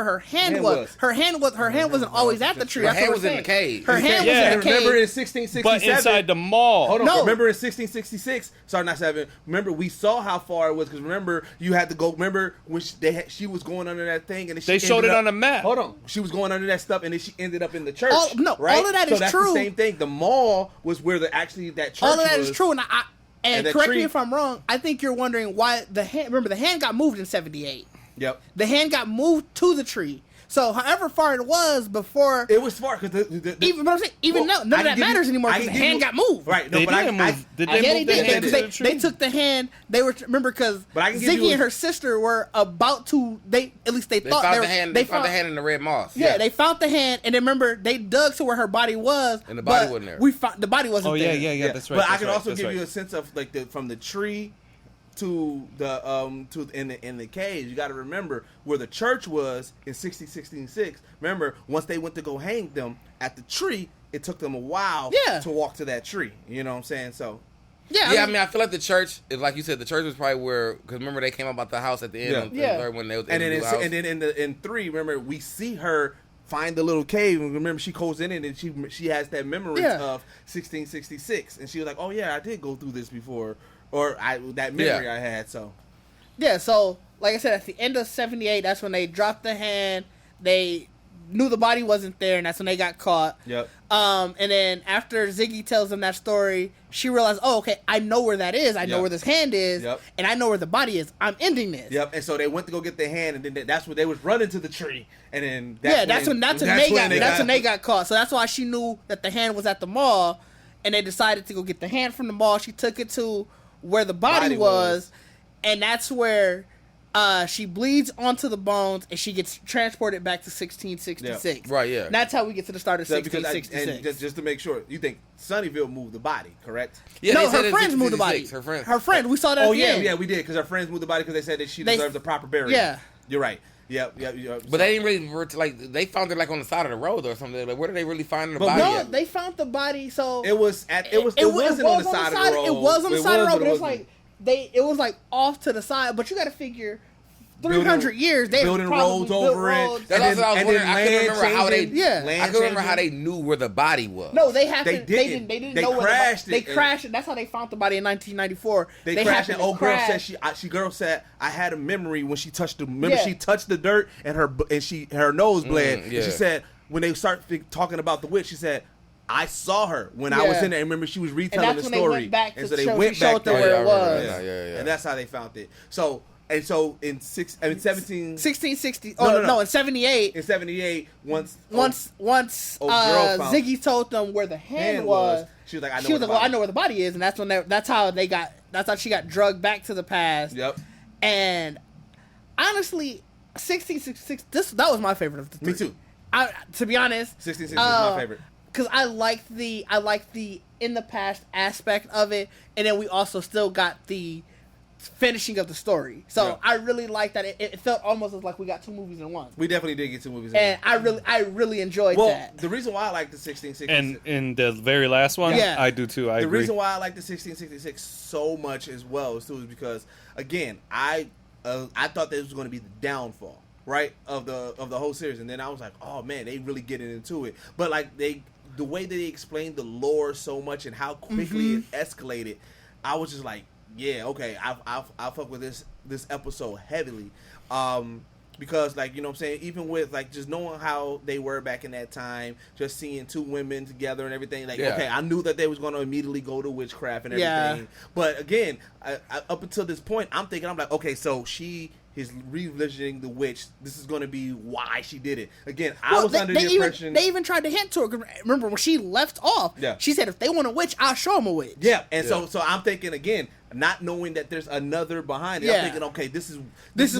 her hand was. Her hand wasn't always at the tree. Her hand was in the cave. Her hand was in the cave. Remember in 1667, but inside the mall. Hold on. Remember in 1666. Sorry, not 7. Remember we saw how far it was because remember you had to go. Remember when she was going under that thing and they showed it on the map. Hold on, she was going under that stuff and then she ended up in the church. All of that is that's true. The same thing. The mall was where that church. All of that is true, and correct me if I'm wrong. I think you're wondering why the hand. Remember, the hand got moved in 78. Yep. The hand got moved to the tree. So, however far it was before, it was far because none of that matters anymore because the hand got moved. Right? No, they didn't move. Did they move the hand to the tree? They took the hand. They were because Ziggy and her sister were about to. They thought they found the hand. They found the hand in the red moss. Yeah, they found the hand, and then remember they dug to where her body was, and the body wasn't there. We found the body wasn't there. Yeah, that's right. But I can also give you a sense of like from the tree to the in the cage. You got to remember where the church was in 1666. Remember, once they went to go hang them at the tree, it took them a while to walk to that tree. You know what I'm saying? So. Yeah, I mean, I feel like the church, like you said, the church was probably where, because remember they came up about the house at the end of the third when they was and then in 3, remember we see her find the little cave, and remember she goes in it and she has that memory of 1666, and she was like, oh yeah, I did go through this before, or that memory I had. So so like I said, at the end of 78, that's when they dropped the hand. They knew the body wasn't there, and that's when they got caught. Yep. And then after Ziggy tells them that story, she realized, oh, okay, I know where that is. I know where this hand is, and I know where the body is. I'm ending this. Yep. And so they went to go get the hand, and then that's when they was running to the tree, and then that's when they got caught. So that's why she knew that the hand was at the mall, and they decided to go get the hand from the mall. She took it to where the body was, and that's where. She bleeds onto the bones, and she gets transported back to 1666. Right, yeah. And that's how we get to the start of 1666. And just to make sure, you think Sunnyvale moved the body, correct? Yeah, no, her friends moved the body. Her friends. We saw that. Yeah, we did, because her friends moved the body because they said that she deserves a proper burial. Yeah, you're right. Yep. But they didn't really they found it like on the side of the road or something. Like, where did they really find the body? No, they found the body. So it wasn't on the side of the road. It was on the side of the road, but it's like. It was like off to the side, but you got to figure 300 years they building roads over it. That's what I was wondering. I couldn't remember how they knew where the body was. No, they didn't know where they crashed it. That's how they found the body in 1994. They crashed it. Girl said I had a memory when she touched she touched the dirt and her nose bled. And she said when they start talking about the witch, she said, I saw her when I was in there. And remember, she was retelling the story. And so they went back to where it was. And that's how they found it. So in 1660. No, in 78. In 78, once Ziggy told them where the hand was, she was like, I know where the body is, and that's how she got drugged back to the past. Yep. And honestly, 1666. That was my favorite of the three. Me too. To be honest, 1666 is my favorite. Because I like the in the past aspect of it, and then we also still got the finishing of the story. So I really like that. It felt almost like we got 2 movies in one. We definitely did get 2 movies in one. And I really enjoyed that. The reason why I like the 1666 and in the very last one, I do too. I agree. The reason why I like the 1666 so much as well is because again, I thought this was going to be the downfall, right, of the whole series, and then I was like, oh man, they really getting into it. But like the way that they explained the lore so much and how quickly it escalated, I was just like, yeah, okay, I'll fuck with this episode heavily, because like, you know what I'm saying, even with like just knowing how they were back in that time, just seeing 2 women together and everything, like okay, I knew that they was going to immediately go to witchcraft and everything, but again, I, up until this point, I'm like, okay, so she is revisiting the witch. This is going to be why she did it. Again, I was under the impression... They even tried to hint to her. Remember, when she left off, she said, if they want a witch, I'll show them a witch. Yeah, and so I'm thinking, again, not knowing that there's another behind it, I'm thinking, okay, this is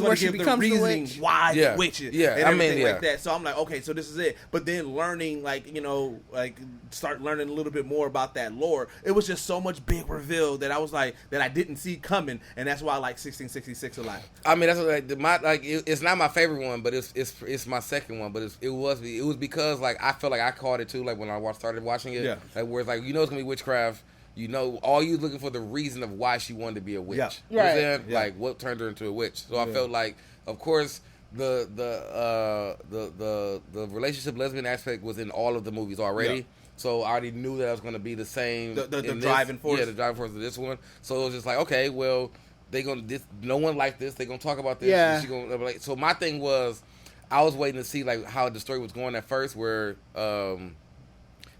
where she becomes the witch. Why the witch is. Yeah, and everything like that. So I'm like, okay, so this is it. But then learning, like, you know, like, start learning a little bit more about that lore. It was just so much big reveal that I was like, that I didn't see coming, and that's why I like 1666 a lot. I mean, that's what, it's not my favorite one, but it's my second one. But it was because like I felt like I caught it too. Like when I started watching it, like where it's like, you know, it's gonna be witchcraft. You know, all you looking for the reason of why she wanted to be a witch. Yeah. You know what I'm saying? Like what turned her into a witch. So I felt like, of course, the relationship lesbian aspect was in all of the movies already. Yeah. So I already knew that I was going to be the same. The driving force. Yeah, the driving force of this one. So it was just like, okay, well, no one liked this. They're gonna talk about this. Yeah. So my thing was, I was waiting to see like how the story was going at first, where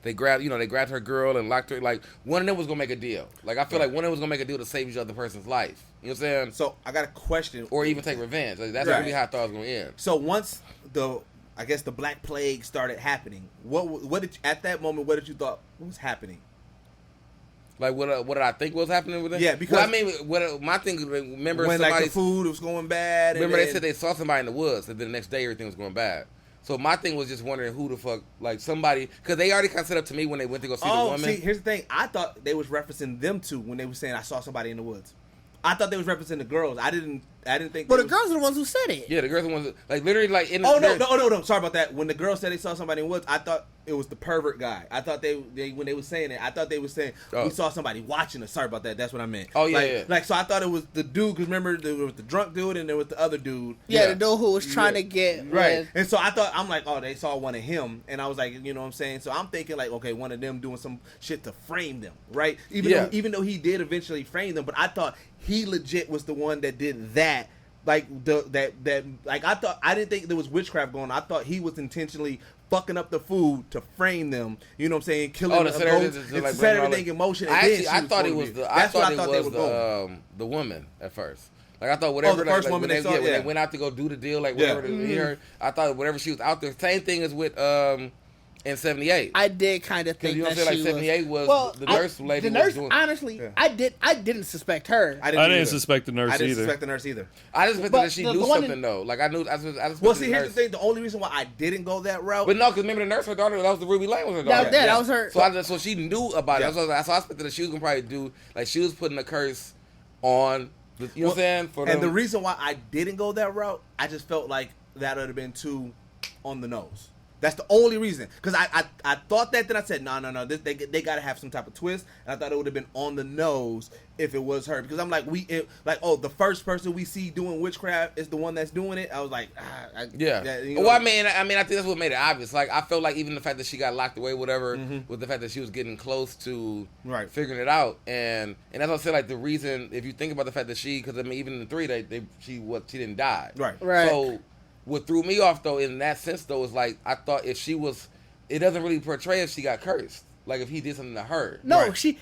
they grabbed her girl and locked her. Like one of them was gonna make a deal. Like I feel like one of them was gonna make a deal to save each other person's life. You know what I'm saying? So I got a question. Or even take revenge. Like, that's really how I thought it was gonna end. So once the Black Plague started happening, what did at that moment? What did you thought was happening? Like what did I think was happening with it? Yeah, because I mean, my thing. Remember when like the food was going bad. Remember they said they saw somebody in the woods, and then the next day everything was going bad. So my thing was just wondering who the fuck, like somebody, because they already kind of set up to me when they went to go see the woman. See, here's the thing. I thought they was referencing them two when they were saying I saw somebody in the woods. I thought they was representing the girls. I didn't think. But the girls are the ones who said it. Yeah, the girls are the ones that, like literally like in. Oh no! Sorry about that. When the girl said they saw somebody in the woods, I thought it was the pervert guy. I thought they when they were saying it, I thought they were saying we saw somebody watching us. Sorry about that. That's what I meant. Oh yeah, like, so I thought it was the dude. Because remember there was the drunk dude and there was the other dude. Yeah, the dude who was trying to get right. And so I'm like, oh, they saw one of him, and I was like, you know what I'm saying. So I'm thinking like, okay, one of them doing some shit to frame them, right? Even though he did eventually frame them, but I thought he legit was the one that did that. Like I didn't think there was witchcraft going on. I thought he was intentionally fucking up the food to frame them. You know what I'm saying? Killing them, set everything in motion. I thought it was the woman at first. Like I thought whatever the first woman when they went out to go do the deal, like whatever they hear, I thought whatever she was out there. Same thing as with in 78. I did kind of think you know that what I'm saying, like 78 was the nurse lady. The nurse, was doing, honestly, I didn't suspect her. I didn't suspect the nurse either. I didn't suspect the nurse either. I just suspected that she knew something though. Like I knew. I just well, see, here's the thing. The only reason why I didn't go that route, but no, because remember the nurse, her daughter, that was the Ruby Lane was her daughter. That was her. So she knew about it. So I expected that she was gonna probably do like she was putting a curse on. You know what I'm saying? And the reason why I didn't go that route, I just felt like that would have been too on the nose. That's the only reason. Because I thought that, then I said, no. They got to have some type of twist. And I thought it would have been on the nose if it was her. Because I'm like, the first person we see doing witchcraft is the one that's doing it. I was like, yeah. Well, I mean, I think that's what made it obvious. Like, I felt like even the fact that she got locked away, whatever, with the fact that she was getting close to figuring it out. And that's what I said, like, the reason, if you think about the fact that because I mean, even in the 3, she didn't die. Right. So, what threw me off, though, in that sense, though, is like, I thought if she was, it doesn't really portray if she got cursed. Like, if he did something to her. No, she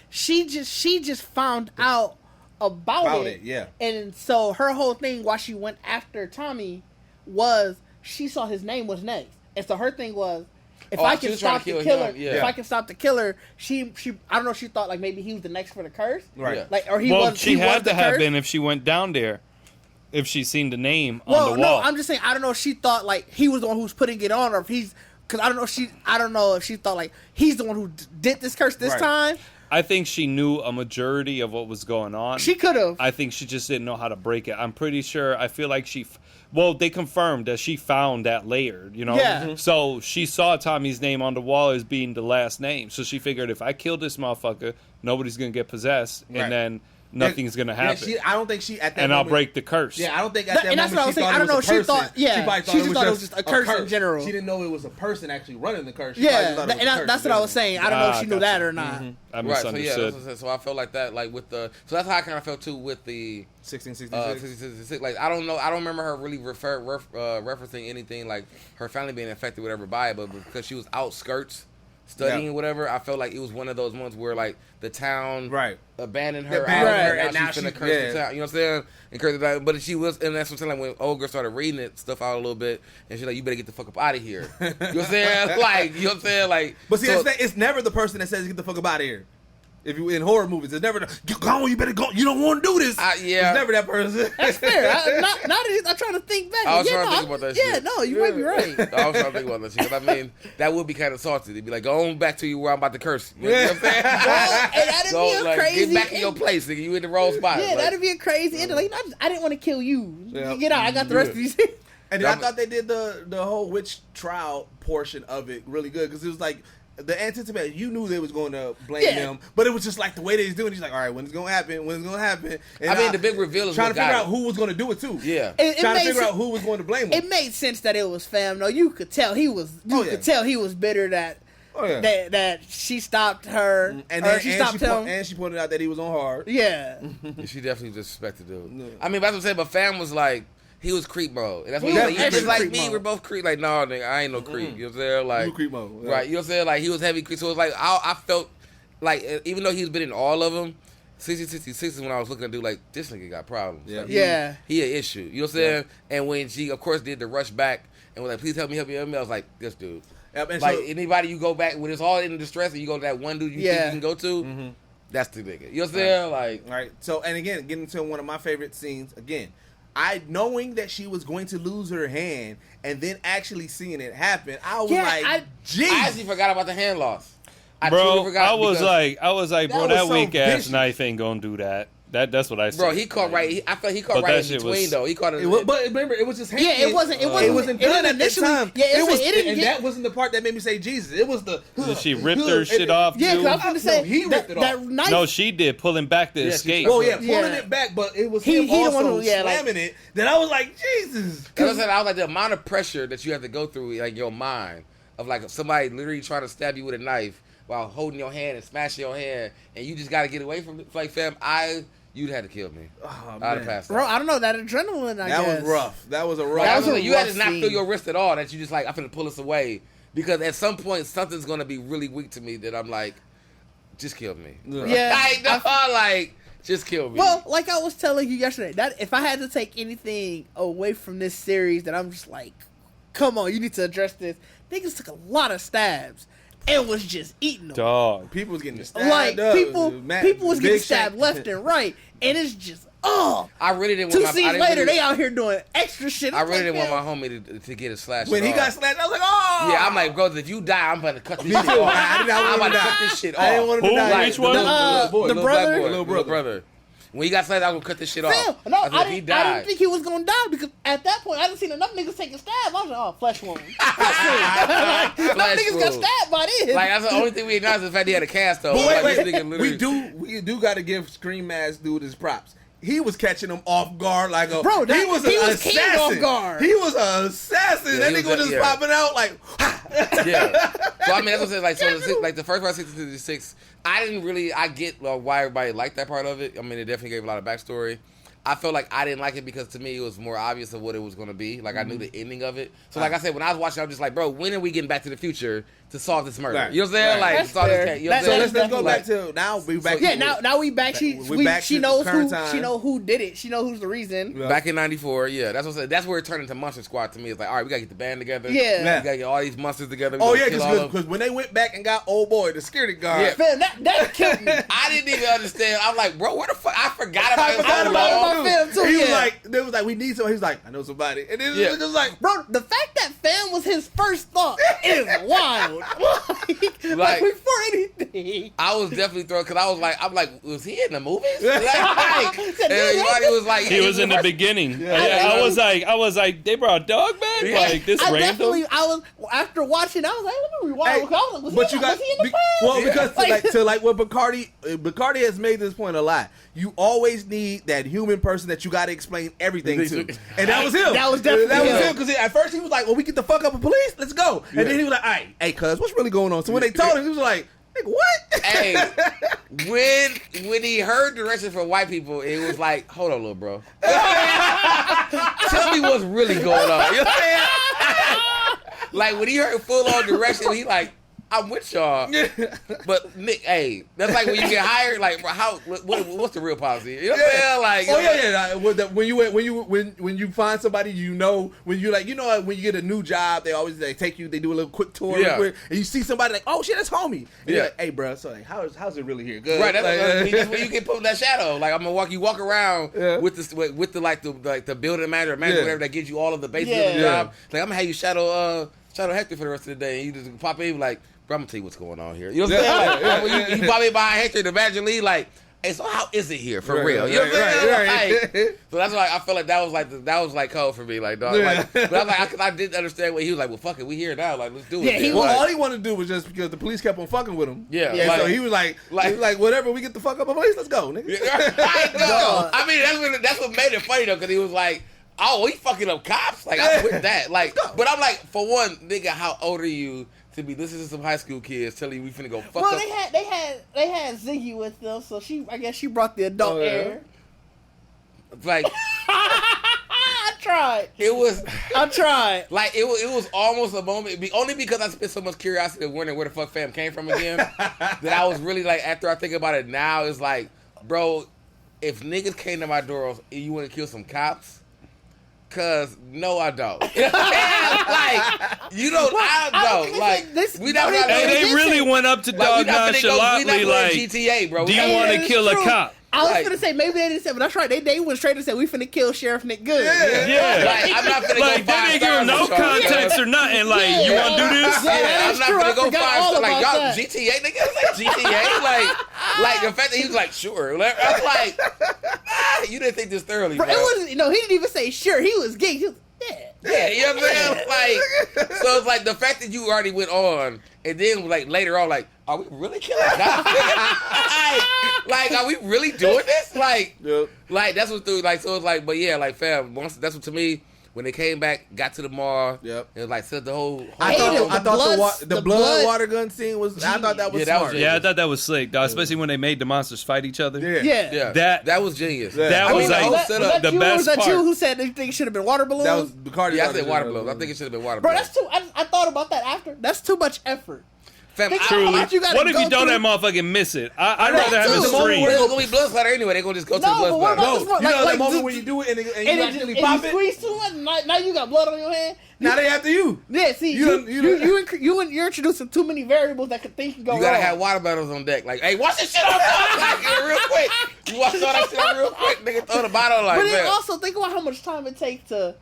just found out about it. Yeah. And so her whole thing while she went after Tommy was she saw his name was next. And so her thing was, if I can stop the killer, if I can stop the killer, she I don't know, she thought like maybe he was the next for the curse. Right. Yeah. Like, or he was she had to have curse. been if she went down there. If she's seen the name on the wall. No, I'm just saying. I don't know if she thought like he was the one who was putting it on, or if he's because I don't know if she thought like he's the one who did this curse this time. I think she knew a majority of what was going on. She could have. I think she just didn't know how to break it. I'm pretty sure. I feel like they confirmed that she found that layer. You know. Yeah. Mm-hmm. So she saw Tommy's name on the wall as being the last name. So she figured if I kill this motherfucker, nobody's gonna get possessed, and then nothing's gonna happen. I don't think she at that. And moment, I'll break the curse. Yeah, I don't think at that and that's moment what I was saying. I don't know. She thought, she just thought it was just a curse in general. She didn't know it was a person actually running the curse. That's what I was saying. I don't know if she knew that or not. I misunderstood. So I felt like that, like with the. So that's how I kind of felt too with the 1666. Like I don't know. I don't remember her really referencing anything like her family being affected, whatever, by it, but because she was outskirts studying or whatever, I felt like it was one of those months where like the town abandoned her, and now she's gonna curse the town. You know what I'm saying? And curse the town. But she was, and that's what I'm saying. Like when old girl started reading it stuff out a little bit, and she's like, "You better get the fuck up out of here." You know what I'm saying? Like, you know what I'm saying? Like, but see, it's never the person that says get the fuck up out of here. If you in horror movies, it's never go on. You better go. You don't want to do this. It's never that person. That's fair. I'm trying to think back. I was trying to think about that shit. Yeah, no, you might be right. I was trying to think about that shit. Because I mean, that would be kind of salty. They'd be like, "Go on back to you where I'm about to curse." You know what I'm saying? That'd be a crazy. Get back in your place, nigga. You in the wrong spot. Yeah, that'd be a crazy ending. Like, I didn't want to kill you. Get out. I got the rest of these. And then I thought they did the whole witch trial portion of it really good because it was like. The anticipation, you knew they was going to blame him, but it was just like the way they was doing it. He's like, all right, when it's going to happen, And I mean, the big reveal is trying to figure out who was going to do it too. Yeah. Trying to figure out who was going to blame him. It made sense that it was fam. No, you could tell he was, tell he was bitter that that she stopped her, and she stopped him. And she pointed out that he was on hard. Yeah. She definitely disrespected dude. Yeah. I mean, that's what I'm saying, but fam was like, he was creep mode. And that's what he was just like me. We're both creep. Like, no, nigga, I ain't no creep. You know what I'm saying? Like, you creep mode. Yeah. Right. You know what I'm saying? Like, he was heavy creep. So it was like, I felt like, even though he's been in all of them, 66 is when I was looking at dude like, this nigga got problems. Yeah. Like, he an issue. You know what I'm saying? Yeah. And when she, of course, did the rush back and was like, please help me, I was like, this dude. Yep, like, anybody you go back, when it's all in distress and you go to that one dude you think you can go to, that's the nigga. You know what I'm saying? Like, right. So, and again, getting to one of my favorite scenes, again, knowing that she was going to lose her hand and then actually seeing it happen, I was like, jeez. I actually forgot about the hand loss. I was like, bro, that weak ass knife ain't gonna do that. That's what I said. Bro, he caught right. I felt he caught right in between though. He caught it. But remember, it was just hanging. Yeah, it wasn't done at that time. Yeah, that wasn't the part that made me say Jesus. It was the. Did she rip her shit off? Yeah, because I was going to say he ripped it off. Knife, no, she did, pulling back the escape. Well, pulling it back, but it was him also slamming it. Then I was like, Jesus. I was like the amount of pressure that you have to go through, like your mind, of like somebody literally trying to stab you with a knife while holding your hand and smashing your hand, and you just got to get away from it. Like, fam, you'd have to kill me. Oh, I'd have passed out. Bro, I don't know, that adrenaline, I guess. That was rough. That was a rough. You had to not feel your wrist at all. That you just like, I'm finna pull us away, because at some point something's gonna be really weak to me that I'm like, just kill me. Yeah, just kill me. Well, like I was telling you yesterday, that if I had to take anything away from this series, that I'm just like, come on, you need to address this. Niggas took a lot of stabs and was just eating them. Dog. People was getting stabbed. Like up. people was getting stabbed left and right, and it's just I really didn't. 2 scenes later, they out here doing extra shit. I really didn't want my homie to get a slash. When he got slashed, I was like, oh. Yeah, I'm like, bro, if you die, I'm about to cut this shit off. I'm about to cut this shit off. I didn't want him to die. Which one? The brother. When he got slashed, I was gonna cut this shit off. No, I didn't think he was gonna die, because at that point I didn't see enough niggas taking stabs. I was like, oh, flesh wound. Enough niggas got stabbed by this. Like, that's the only thing we acknowledge, is the fact he had a cast though. But wait. We do got to give Scream Mask dude his props. He was catching them off guard like a bro. He was an assassin. Off guard. He was an assassin. That nigga was just popping out like. Yeah. So I mean, that's what I'm saying. Like, so like the first part, 666. I get why everybody liked that part of it. I mean, it definitely gave a lot of backstory. I felt like I didn't like it because to me it was more obvious of what it was going to be. Like, I knew the ending of it. So like I said, when I was watching, I'm just like, bro, when are we getting back to the future to solve this murder? Right. You know what I'm saying? Like, solve this case. You know what I'm saying? So let's go back to now. We back. Now we back. She knows who. She know who did it. She know who's the reason. Yeah. Back in '94, yeah, that's what I'm saying. That's where it turned into Monster Squad to me. It's like, all right, we gotta get the band together. Yeah. We gotta get all these monsters together. Because when they went back and got old boy, the security guard. Yeah. Man, that killed me. I didn't even understand. I'm like, bro, where the fuck? I forgot about film too. He was like, they was like, we need somebody. He was like, I know somebody, and then it was like, bro, the fact that fam was his first thought is wild. Like before anything, I was definitely thrown because I'm like, was he in the movies? Everybody was like, he was in the beginning. Yeah, I was like, they brought dog back. Yeah. Like this random. I was after watching. I was like, let me rewind. Was he in the past? Well, because like what Bacardi has made this point a lot. You always need that human person that you got to explain everything to, and that was him. That was definitely him because at first he was like, "Well, we get the fuck up with police, let's go," and then he was like, "All right, hey, cuz, what's really going on?" So when they told him, he was like, "Nigga, what?" Hey, when he heard directions from white people, it was like, "Hold on, little bro, tell me what's really going on." You know what I'm saying? Like when he heard full on direction, he like, I'm with y'all, but Nick, hey, that's like when you get hired. Like, what's the real policy? You know what I'm saying? Like, when you find somebody, when you like, when you get a new job, they always take you. They do a little quick tour, and you see somebody like, oh shit, that's homie. And you're like, hey, bro, so like, how's it really here? Good, right? That's when you get put in that shadow. Like, I'm gonna walk around with the building manager, whatever that gives you all of the basics of the job. Like, I'm gonna have you shadow Hector for the rest of the day, and you just pop in like, bro, I'm gonna tell you what's going on here. You know what I'm saying? Like, you pop in behind Hector to Evangeline, like, hey, so how is it here for real? You know what I'm saying? Like, so that's why I feel like that was like code for me, like, dog. Like, but I'm like, I didn't understand what he was like. Well, fuck it, we here now. Like, let's do it. Yeah, all he wanted to do was just because the police kept on fucking with him. Yeah. Like, so he was like, whatever, we get the fuck up with police, let's go, nigga. I mean, that's what made it funny though, because he was like, oh, he fucking up cops. Like, I'm with that. Like, but I'm like, for one, nigga, how old are you to be listening to some high school kids telling you we finna go fuck up? Well, they had Ziggy with them, so I guess she brought the adult air. Like, I tried. I tried. Like, it was almost a moment, only because I spent so much curiosity of wondering where the fuck fam came from again, that I was really like, after I think about it now, it's like, bro, if niggas came to my door, you want to kill some cops? Cause no, I don't. Like, you don't. I don't. Like, we not. They really went up to dog nonchalantly. Like, GTA, bro. Do you want to kill a cop? I was gonna say maybe they didn't say, but that's right. They went straight and said we finna kill Sheriff Nick Good. Yeah. Like, I'm not finna like, go they didn't give him no context or nothing. Like, you want to do this? I'm not finna go find stuff like y'all GTA niggas. Like GTA. Like, Like the fact that he was like, sure. I was like, you didn't think this thoroughly, bro. It wasn't. No, he didn't even say sure. He was geek. He was, Yeah, you know what I'm saying? Like, so it's like the fact that you already went on, and then like later on, like, are we really killing God? like, are we really doing this? Like, like that's what through. Like, so it's like, but yeah, like, fam. Once that's what to me. When they came back, got to the mall, it was like said the whole. I thought the blood water gun scene was. I thought that was smart. I thought that was slick, dog, especially when they made the monsters fight each other. Yeah. That was genius. That was like the best part. Was that you who said they think it should have been water balloons? That was Bacardi. Yeah, I said water balloons. I think it should have been water Bro, balloons. that's too. I thought about that after. That's too much effort. Fam, truly. What if you don't that motherfucking miss it? I'd rather have a stream. It's gonna be blood splatter anyway. They're gonna just go to the blood splatter. No, you know that moment when you do it and you actually pop it. Squeeze too much. Now you got blood on your hand. Now they after you. Yeah, see, you're introducing too many variables that could think you go wrong. You gotta have water bottles on deck. Like, hey, watch this shit on like, real quick. You watch all that shit on real quick. Nigga, throw the bottle like. But then also think about how much time it takes to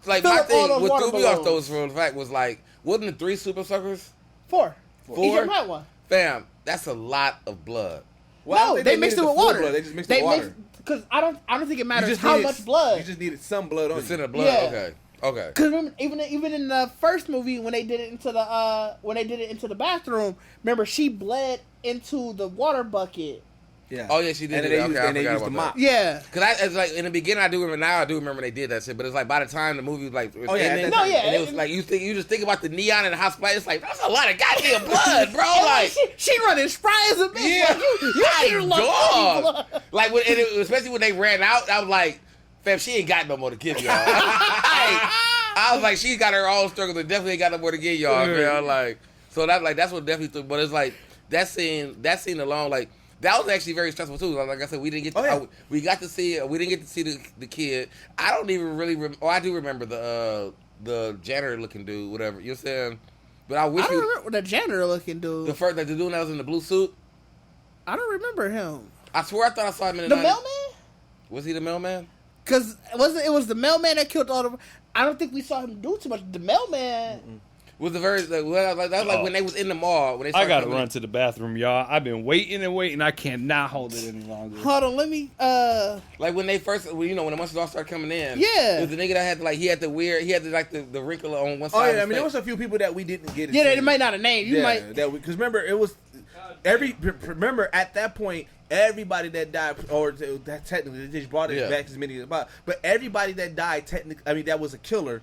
like my thing. What threw me off those for the fact was like, wasn't it 3 super suckers? 4. 4? Each of them had one. Fam, that's a lot of blood. Well, no, they mixed it with water. Blood. They just mixed it with water. Because I don't think it matters how much blood. You just needed some blood on you. Blood. Yeah. Okay. Because remember, even in the first movie when they did it into the bathroom, remember she bled into the water bucket. Yeah. Oh yeah, she did. And they used the mop. Yeah. Because it's like in the beginning, I do remember they did that shit. But it's like by the time the movie was like, and it was like you just think about the neon and the hot splash. It's like that's a lot of goddamn blood, bro. Like she running spry as a bitch. Yeah, like, you dog. Like especially when they ran out, I was like, fam, she ain't got no more to give y'all. I was like, she's got her own struggles and definitely ain't got no more to give y'all, man. Like, so that's what definitely took. But it's like that scene alone, like. That was actually very stressful too. Like I said, we didn't get. We got to see. We didn't get to see the kid. I don't even really. I do remember the janitor looking dude, whatever you're saying. But I wish. I don't remember the janitor looking dude. The first, the dude that was in the blue suit. I don't remember him. I swear, I thought I saw him in the mailman. Was he the mailman? Because it was the mailman that killed all the. I don't think we saw him do too much. The mailman. Mm-mm. Was the very that was like when they was in the mall when they. I gotta run to the bathroom, y'all. I've been waiting and waiting. I cannot hold it any longer. Hold on, let me. Like when they first, when the monsters all started coming in. Yeah. It was the nigga that had the wrinkle on one side. Oh yeah, I mean there was a few people that we didn't get. Yeah, they might not have named. Because remember it was remember at that point. Everybody that died, or that technically they just brought it back as many as possible. But everybody that died, technically, I mean, that was a killer.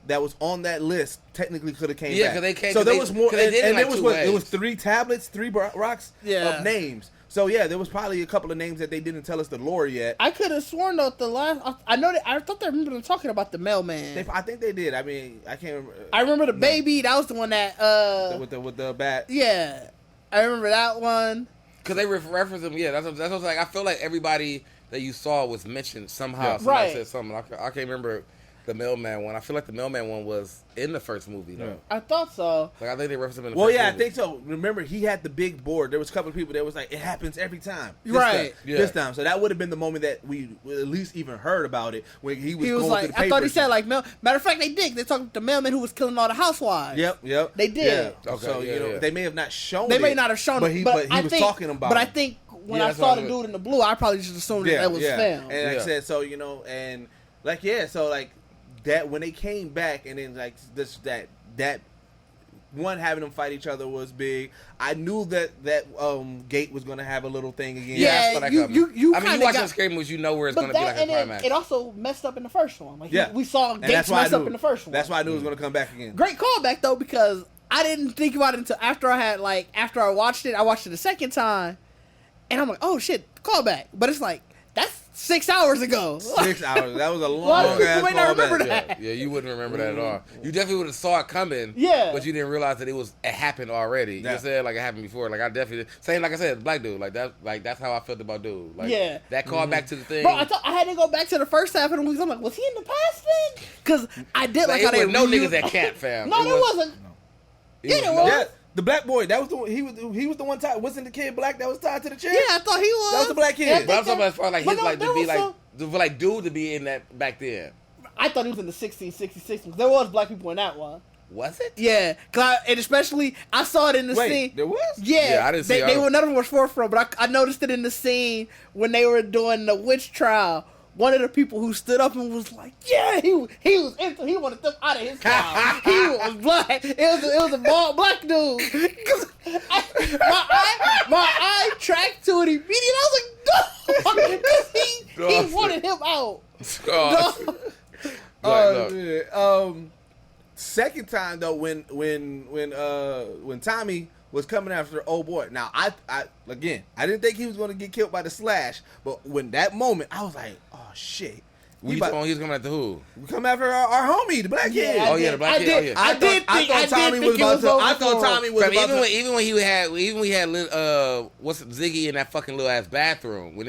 That was on that list technically could have came back. Yeah, because they came. So there was more, and it was 3 tablets, 3 rocks of names. So yeah, there was probably a couple of names that they didn't tell us the lore yet. I could have sworn though the last. I thought they remember them talking about the mailman. I think they did. I mean, I can't remember. I remember the baby. That was the one that with the bat. Yeah, I remember that one. Because they reference them. Yeah, that's what like. I feel like everybody that you saw was mentioned somehow. Yeah. Somebody Right. said something. I can't remember. The mailman one. I feel like the mailman one was in the first movie though. I thought so. Like I think they referenced him in the first movie. I think so. Remember, he had the big board. There was a couple of people that was like, it happens every time. This time. So that would have been the moment that we at least even heard about it when he was going like, to the papers. I thought he said like matter of fact they did. They talked about the mailman who was killing all the housewives. Yep. They did. Yeah. Okay, so they may have not shown They it. may not have shown but it. He But was talking about it. But I think when I saw the dude in the blue, I probably just assumed that was film. And like I said, so and so that when they came back and then like that one having them fight each other was big. I knew that Gate was gonna have a little thing again. Yeah, you I mean, you watch those scary movies, you know where it's gonna be like a climax. It also messed up in the first one. We saw and Gates mess up in the first one. That's why I knew it was gonna come back again. Great callback though, because I didn't think about it until after I watched it. I watched it a second time, and I'm like, oh shit, callback. But it's like that's 6 hours ago. 6 hours. That was a long ass callback. You may not remember that. Yeah, you wouldn't remember that at all. You definitely would have saw it coming. Yeah. But you didn't realize that it happened already. You said like it happened before. Like I definitely same like I said, black dude. Like that's how I felt about dude. Like that callback to the thing. Bro, I had to go back to the first half of the movie. I'm like, was he in the past then? Because I did like how they no niggas that can't, fam. No, there wasn't. Yeah, there was. Yeah. The black boy, that was the one, he was the one tied. Wasn't the kid black that was tied to the chair? Yeah, I thought he was. That was the black kid. Yeah, but I'm talking about as far like his like to be some... like dude to be in that back then. I thought he was in the 1666. There was black people in that one. Was it? Yeah, and especially I saw it in the scene. There was? Yeah, I didn't see they were none of them was forefront, but I noticed it in the scene when they were doing the witch trial. One of the people who stood up and was like, "Yeah, he wanted them out of his trial. He was black. It was a bald black dude." My eye tracked to it immediately. I was like, "No," because he wanted him out. Man. Second time though, when Tommy was coming after old boy. Now I didn't think he was going to get killed by the slash, but when that moment, I was like, oh shit. He was coming after who? We come after our homie, the black kid. The black kid. I thought Tommy was about to. Even when he had what's Ziggy in that fucking little ass bathroom when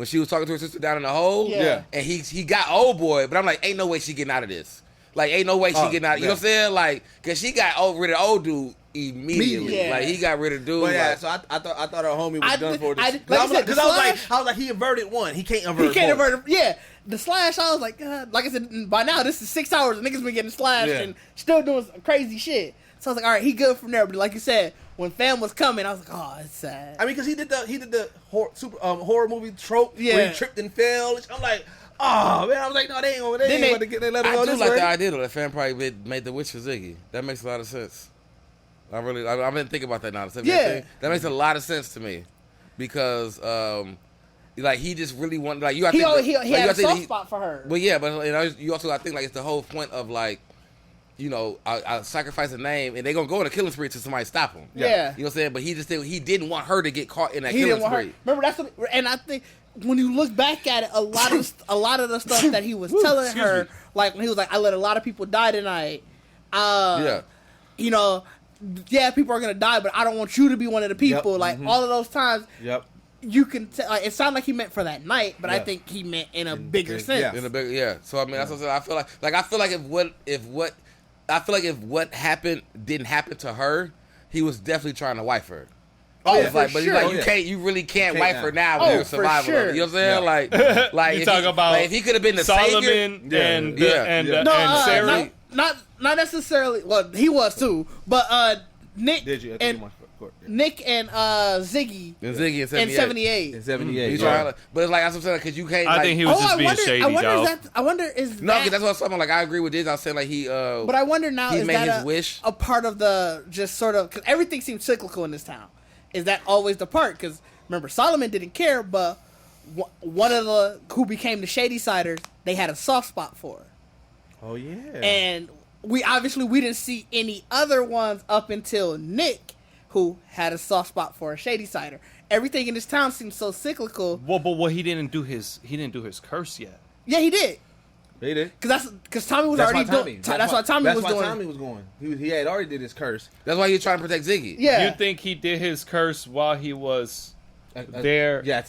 she was talking to her sister down in the hole. Yeah. And he got old boy, but I'm like, ain't no way she getting out of this. Like, ain't no way she getting out. You know what I'm saying? Like, cause she got rid of old dude immediately. Yeah. Like, he got rid of dude. But yeah, like, so I thought our homie was done for this. Because I was like, he inverted one. He can't invert. Yeah, the slash. I was like, like I said, by now this is 6 hours. The niggas been getting slashed and still doing some crazy shit. So I was like, all right, he good from there. But like you said, when fam was coming, I was like, oh, it's sad. I mean, because he did the horror movie trope where he tripped and fell. I'm like, oh man, I was like, no, they ain't going to get let him go this way. I do like the idea though. That fan probably made the witch for Ziggy. That makes a lot of sense. I've been thinking about that now. That makes a lot of sense to me because like he just really wanted like you. He had a soft spot for her. But yeah, but you also I think like it's the whole point of like, you know, I sacrifice a name and they're gonna go on a killing spree till somebody stop him. Yeah. You know what I'm saying? But he didn't want her to get caught in that killing spree. Remember that's what, and I think when you look back at it, a lot of the stuff that he was telling her, like when he was like, I let a lot of people die tonight. You know, yeah, people are gonna die, but I don't want you to be one of the people. Like all of those times. Yep. You can tell. Like, it sounded like he meant for that night, but I think he meant in a bigger sense. In a bigger, So I mean, that's what I said. I feel like if what happened didn't happen to her, he was definitely trying to wife her. Oh, yeah, but he's like, you really can't wife her now when you're a survivor. Sure. You know what I'm saying? Like you talk about if he could have been the Solomon savior, and Sarah. Not necessarily. Well, he was too, but Nick Nick and Ziggy in 78. In 78. He's trying to, but it's like that's what I'm saying because you can't. I think he was just being shady, I wonder is no, because that's what I'm saying. Like I agree with this. I was saying like he. But I wonder now is that a part of the just sort of because everything seems cyclical in this town. Is that always the part? Because remember Solomon didn't care, but one of the who became the Shady Siders, they had a soft spot for her. Oh yeah. And we didn't see any other ones up until Nick, who had a soft spot for a Shady Sider. Everything in this town seems so cyclical. Well, he didn't do his curse yet. Yeah, he did. He did. Because Tommy was already doing. That's why Tommy was doing. Tommy was going. He had already did his curse. That's why he was trying to protect Ziggy. Yeah. You think he did his curse while he was there? At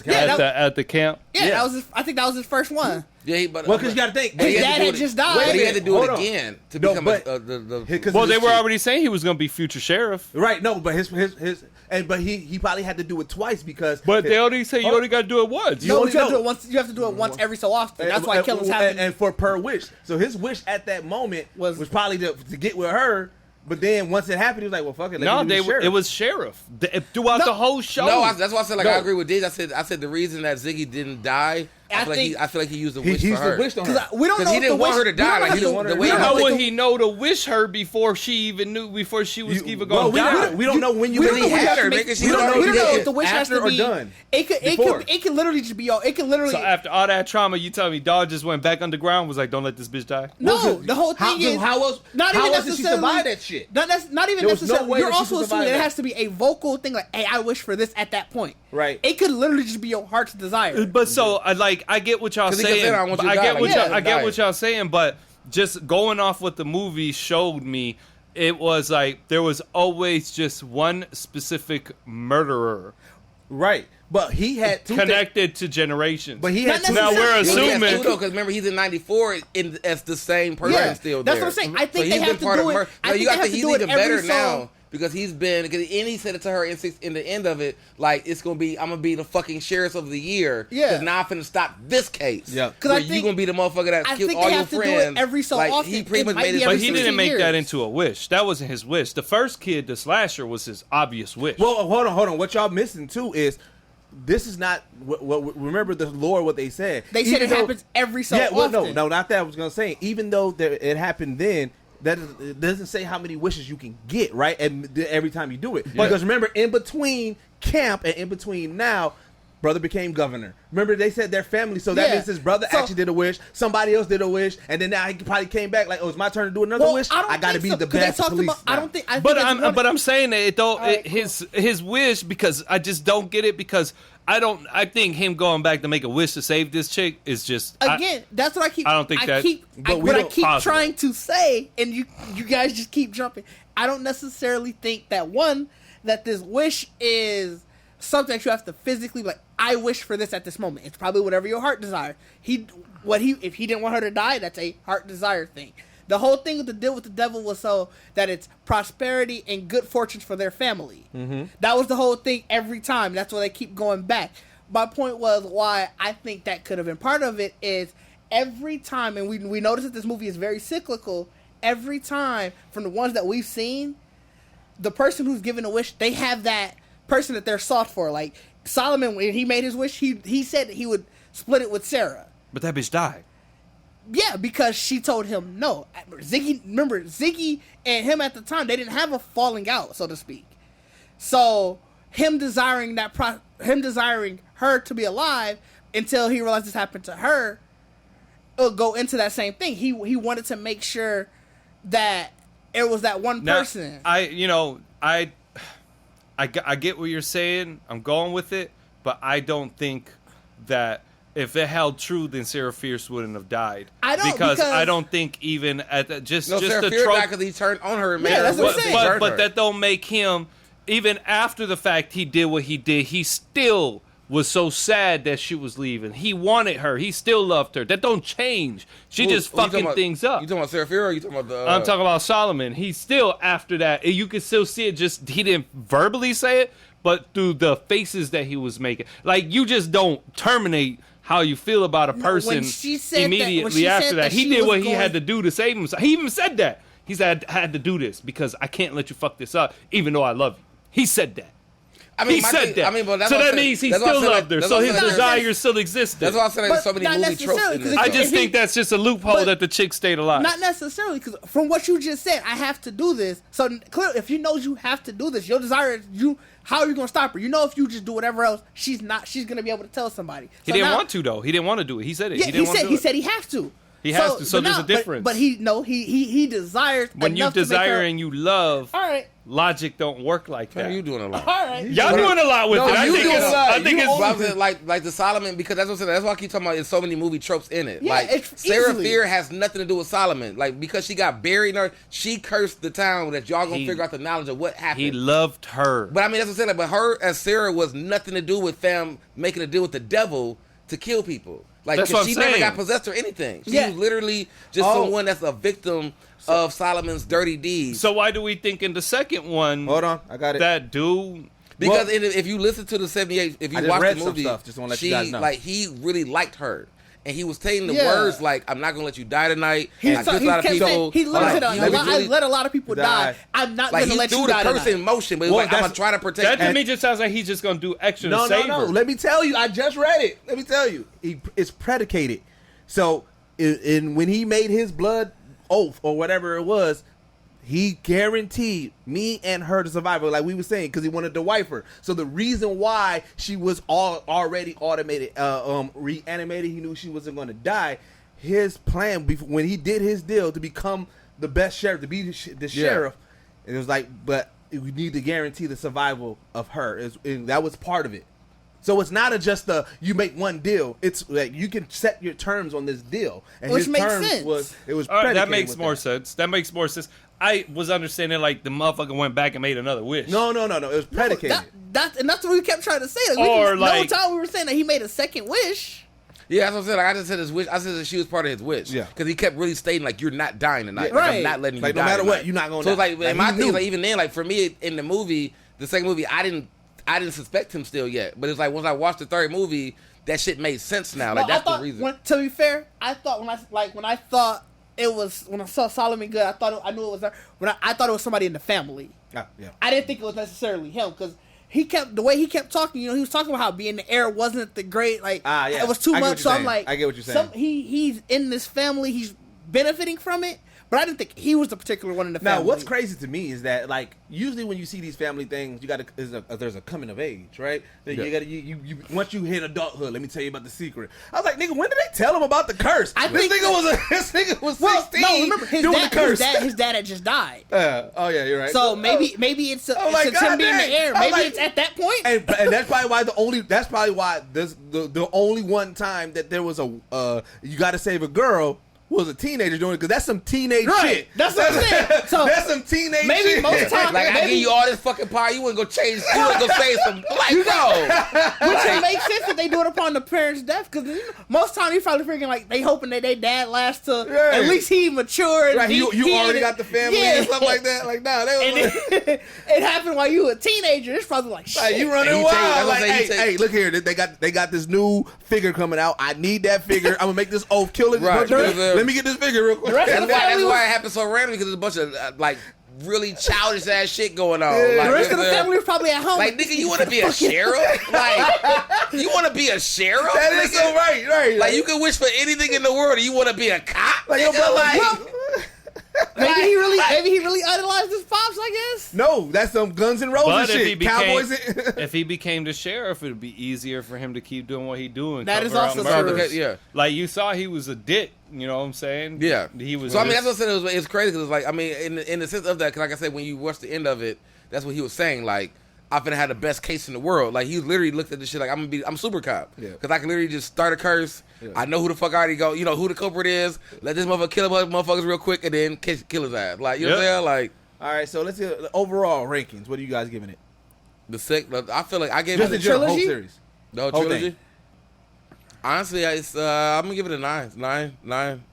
the camp. Yeah, I think that was his first one. Yeah, because you got to think his dad had just died. But he had to do it again to become Well, they were already saying he was going to be future sheriff, right? No, but but he probably had to do it twice because. But they already say you only got to do it once. You have to do it once. You have to do it once every so often. That's why killings happen. And for per wish, so his wish at that moment was probably to get with her. But then once it happened, he was like, "Well, fuck it." It was sheriff throughout the whole show. No, that's why I said I agree with Diz. I said the reason that Ziggy didn't die. I feel like he used the wish for her. We don't know he didn't want her to die. Like how would he know to wish her before she even knew before she was even going to die? We don't know when you really had her. We don't know if the wish has to be done. It could literally just be It could literally. So after all that trauma, you tell me dog just went back underground. Was like, don't let this bitch die. No, the whole thing is how else did she survive that shit? Not even necessarily. You're also assuming it has to be a vocal thing. Like, hey, I wish for this at that point. Right. It could literally just be your heart's desire. But so I get what y'all saying. I get what y'all saying, but just going off what the movie showed me, it was like there was always just one specific murderer. Right. But he had connected to generations. But he had now we're assuming because remember he's in '94 as the same person still there. That's what I'm saying. I think they have to do it. You got to. He's even better now because he said it to her in the end of it, like I'm gonna be the fucking sheriff of the year. Yeah. Because now I'm finna stop this case. Yeah. Because you gonna be the motherfucker that killed all your friends. Do it every so often. He pretty much made it. But he didn't make that into a wish. That wasn't his wish. The first kid, the slasher, was his obvious wish. Well, hold on. What y'all missing too is this is not what remember the lore. What they said. They said it happens every so often. Well, no, not that. I was gonna say even though it happened then. It doesn't say how many wishes you can get, right? And every time you do it. Yeah. Because remember, in between camp and in between now, brother became governor. Remember, they said their family, so that means his brother actually did a wish, somebody else did a wish, and then now he probably came back like, oh, it's my turn to do another wish? I got to be the best police. But I'm saying that his wish, because I just don't get it, because I think him going back to make a wish to save this chick is just that's what I keep. I don't think I keep trying to say, and you guys just keep jumping. I don't necessarily think that this wish is something that you have to physically like. I wish for this at this moment. It's probably whatever your heart desire. If he didn't want her to die, that's a heart desire thing. The whole thing with the deal with the devil was so that it's prosperity and good fortunes for their family. Mm-hmm. That was the whole thing every time. That's why they keep going back. My point was why I think that could have been part of it is every time, and we notice that this movie is very cyclical. Every time from the ones that we've seen, the person who's given a wish, they have that person that they're sought for. Like Solomon, when he made his wish, he said that he would split it with Sarah. But that bitch died. Yeah, because she told him no. Ziggy and him at the time, they didn't have a falling out, so to speak. So him desiring her to be alive until he realized this happened to her, it'll go into that same thing. He wanted to make sure that it was that one person. I get what you're saying. I'm going with it, but I don't think that if it held true, then Sarah Fierce wouldn't have died. Because I don't think even at the, Sarah the Fierce died because he turned on her and made her. That's what I'm saying. But that don't make him, even after the fact he did what he did, he still was so sad that she was leaving. He wanted her. He still loved her. That don't change. She just fucking things up. You talking about Sarah Fierce or you talking about the... I'm talking about Solomon. He still, after that, you can still see it, just he didn't verbally say it, but through the faces that he was making. Like, you just don't terminate how you feel about a person immediately after that. He did what he had to do to save himself. He even said that. He said, I had to do this because I can't let you fuck this up, even though I love you. He said that. He said that. So that means he still loved her. So his desire still existed. That's why I said there's so many movie tropes in this. I just think that's just a loophole that the chick stayed alive. Not necessarily, because from what you just said, I have to do this. So clearly, if you know you have to do this, your desire is how are you going to stop her? You know, if you just do whatever else, she's going to be able to tell somebody. He didn't want to, though. He didn't want to do it. He said it. Yeah, he said he has to. He has to. So there's a difference. But he desires. When you desire and you love, all right. Logic don't work like that. You doing a lot. All right. Y'all doing a lot with it. I think it's like the Solomon, because that's what I'm saying. That's why I keep talking about there's so many movie tropes in it. Yeah, like Sarah Fierce has nothing to do with Solomon. Like, because she got buried in her, she cursed the town that y'all gonna figure out the knowledge of what happened. He loved her. But I mean, that's what I'm saying. But her as Sarah was nothing to do with making a deal with the devil to kill people. Like, because she never got possessed or anything. She was literally just someone that's a victim of Solomon's dirty deeds. So why do we think in the second one? Hold on, I got it. That dude. Because if you listen to the 78, if you watch the movie, just want to let you guys know. Like, he really liked her. And he was saying the words like, "I'm not gonna let you die tonight." I killed a lot of people. He I let a lot of people die. I'm not gonna let you die. He threw the person in motion, but I'm gonna try to protect. That to me just sounds like he's just gonna do extra to save her. No. Let me tell you, I just read it. Let me tell you, it's predicated. So, when he made his blood oath or whatever it was, he guaranteed me and her to survive, like we were saying, because he wanted to wife her. So the reason why she was already reanimated, he knew she wasn't going to die. His plan, when he did his deal to become the best sheriff, to be the sheriff, it was like, but we need to guarantee the survival of her. And that was part of it. So it's not just you make one deal. It's like you can set your terms on this deal, and which his makes terms sense. It was predicated. That makes more sense. That makes more sense. I was understanding like the motherfucker went back and made another wish. No. It was predicated. And that's what we kept trying to say. The whole time we were saying that he made a second wish. Yeah, that's what I'm saying. Like, I just said his wish. I said that she was part of his wish. Yeah. Because he kept really stating, like, you're not dying tonight. Yeah, like, right. I'm not letting you like, die no matter tonight. what, you're not going to So die. it's like, my he thing is, knew. like, even then, like, for me, in the movie, the second movie, I didn't suspect him still yet. But it's like, once I watched the third movie, that shit made sense now. Like, that's the reason. To be fair, I thought when I saw Solomon Good, I knew it was her. I thought it was somebody in the family. Yeah. I didn't think it was necessarily him because the way he kept talking, he was talking about how being the heir wasn't the great, it was too much. So I'm like, I get what you're saying. He's in this family, he's benefiting from it, but I didn't think he was the particular one in the family. Now, what's crazy to me is that, like, usually when you see these family things, there's a coming of age, right? Yeah. You once you hit adulthood, let me tell you about the secret. I was like, nigga, when did they tell him about the curse? I this think nigga was 16. No, remember doing the curse. his dad had just died. Oh yeah, you're right. So maybe it's him being the heir. Maybe it's at that point. And that's probably why the only one time that there was you got to save a girl was a teenager doing it, because that's some teenage shit. That's what I'm saying. So that's some teenage maybe shit. most times, Like, I give you all this fucking power, you wouldn't go change, you wouldn't go save some, like, no. Which it makes sense that they do it upon the parents' death, because most times you probably freaking like they hoping that their dad lasts to at least he matured. Right, you already got the family and stuff like that. Like, nah, it happened while you were a teenager. It's probably like, shit. like, you running wild. Like, hey, look here, they got this new figure coming out. I need that figure. I'm gonna make this oath, kill it. Right. Let me get this figure real quick. That's why it happened so randomly, because there's a bunch of like really childish ass shit going on. Yeah. Like, The rest of the family was probably at home. like, nigga, you want to be a sheriff? Like, you want to be a sheriff? That is so right. Like, you can wish for anything in the world, and you want to be a cop? Like, Nigga, maybe he really idolized his pops, I guess. No, that's some Guns N' Roses But shit. Cowboys. if he became the sheriff, it would be easier for him to keep doing what he's doing. That is cover also up true. murders. Because, yeah. Like, you saw he was a dick. You know what I'm saying? Yeah. He was. So, I mean, that's what I said. It's crazy, because, like, I mean, in the sense of that, because, like I said, when you watch the end of it, that's what he was saying. Like, I'm finna have the best case in the world. Like, he literally looked at this shit like, I'm super cop. Yeah. Because I can literally just start a curse. Yeah. I know who the fuck I already go. You know who the culprit is. Let this motherfucker kill a motherfuckers real quick, and then kill his ass. Like, you know what I'm saying? Like, all right, so let's get overall rankings. What are you guys giving it? I feel like I gave Just it the trilogy? whole series. the whole whole trilogy. thing. Honestly, I'm gonna give it a 9.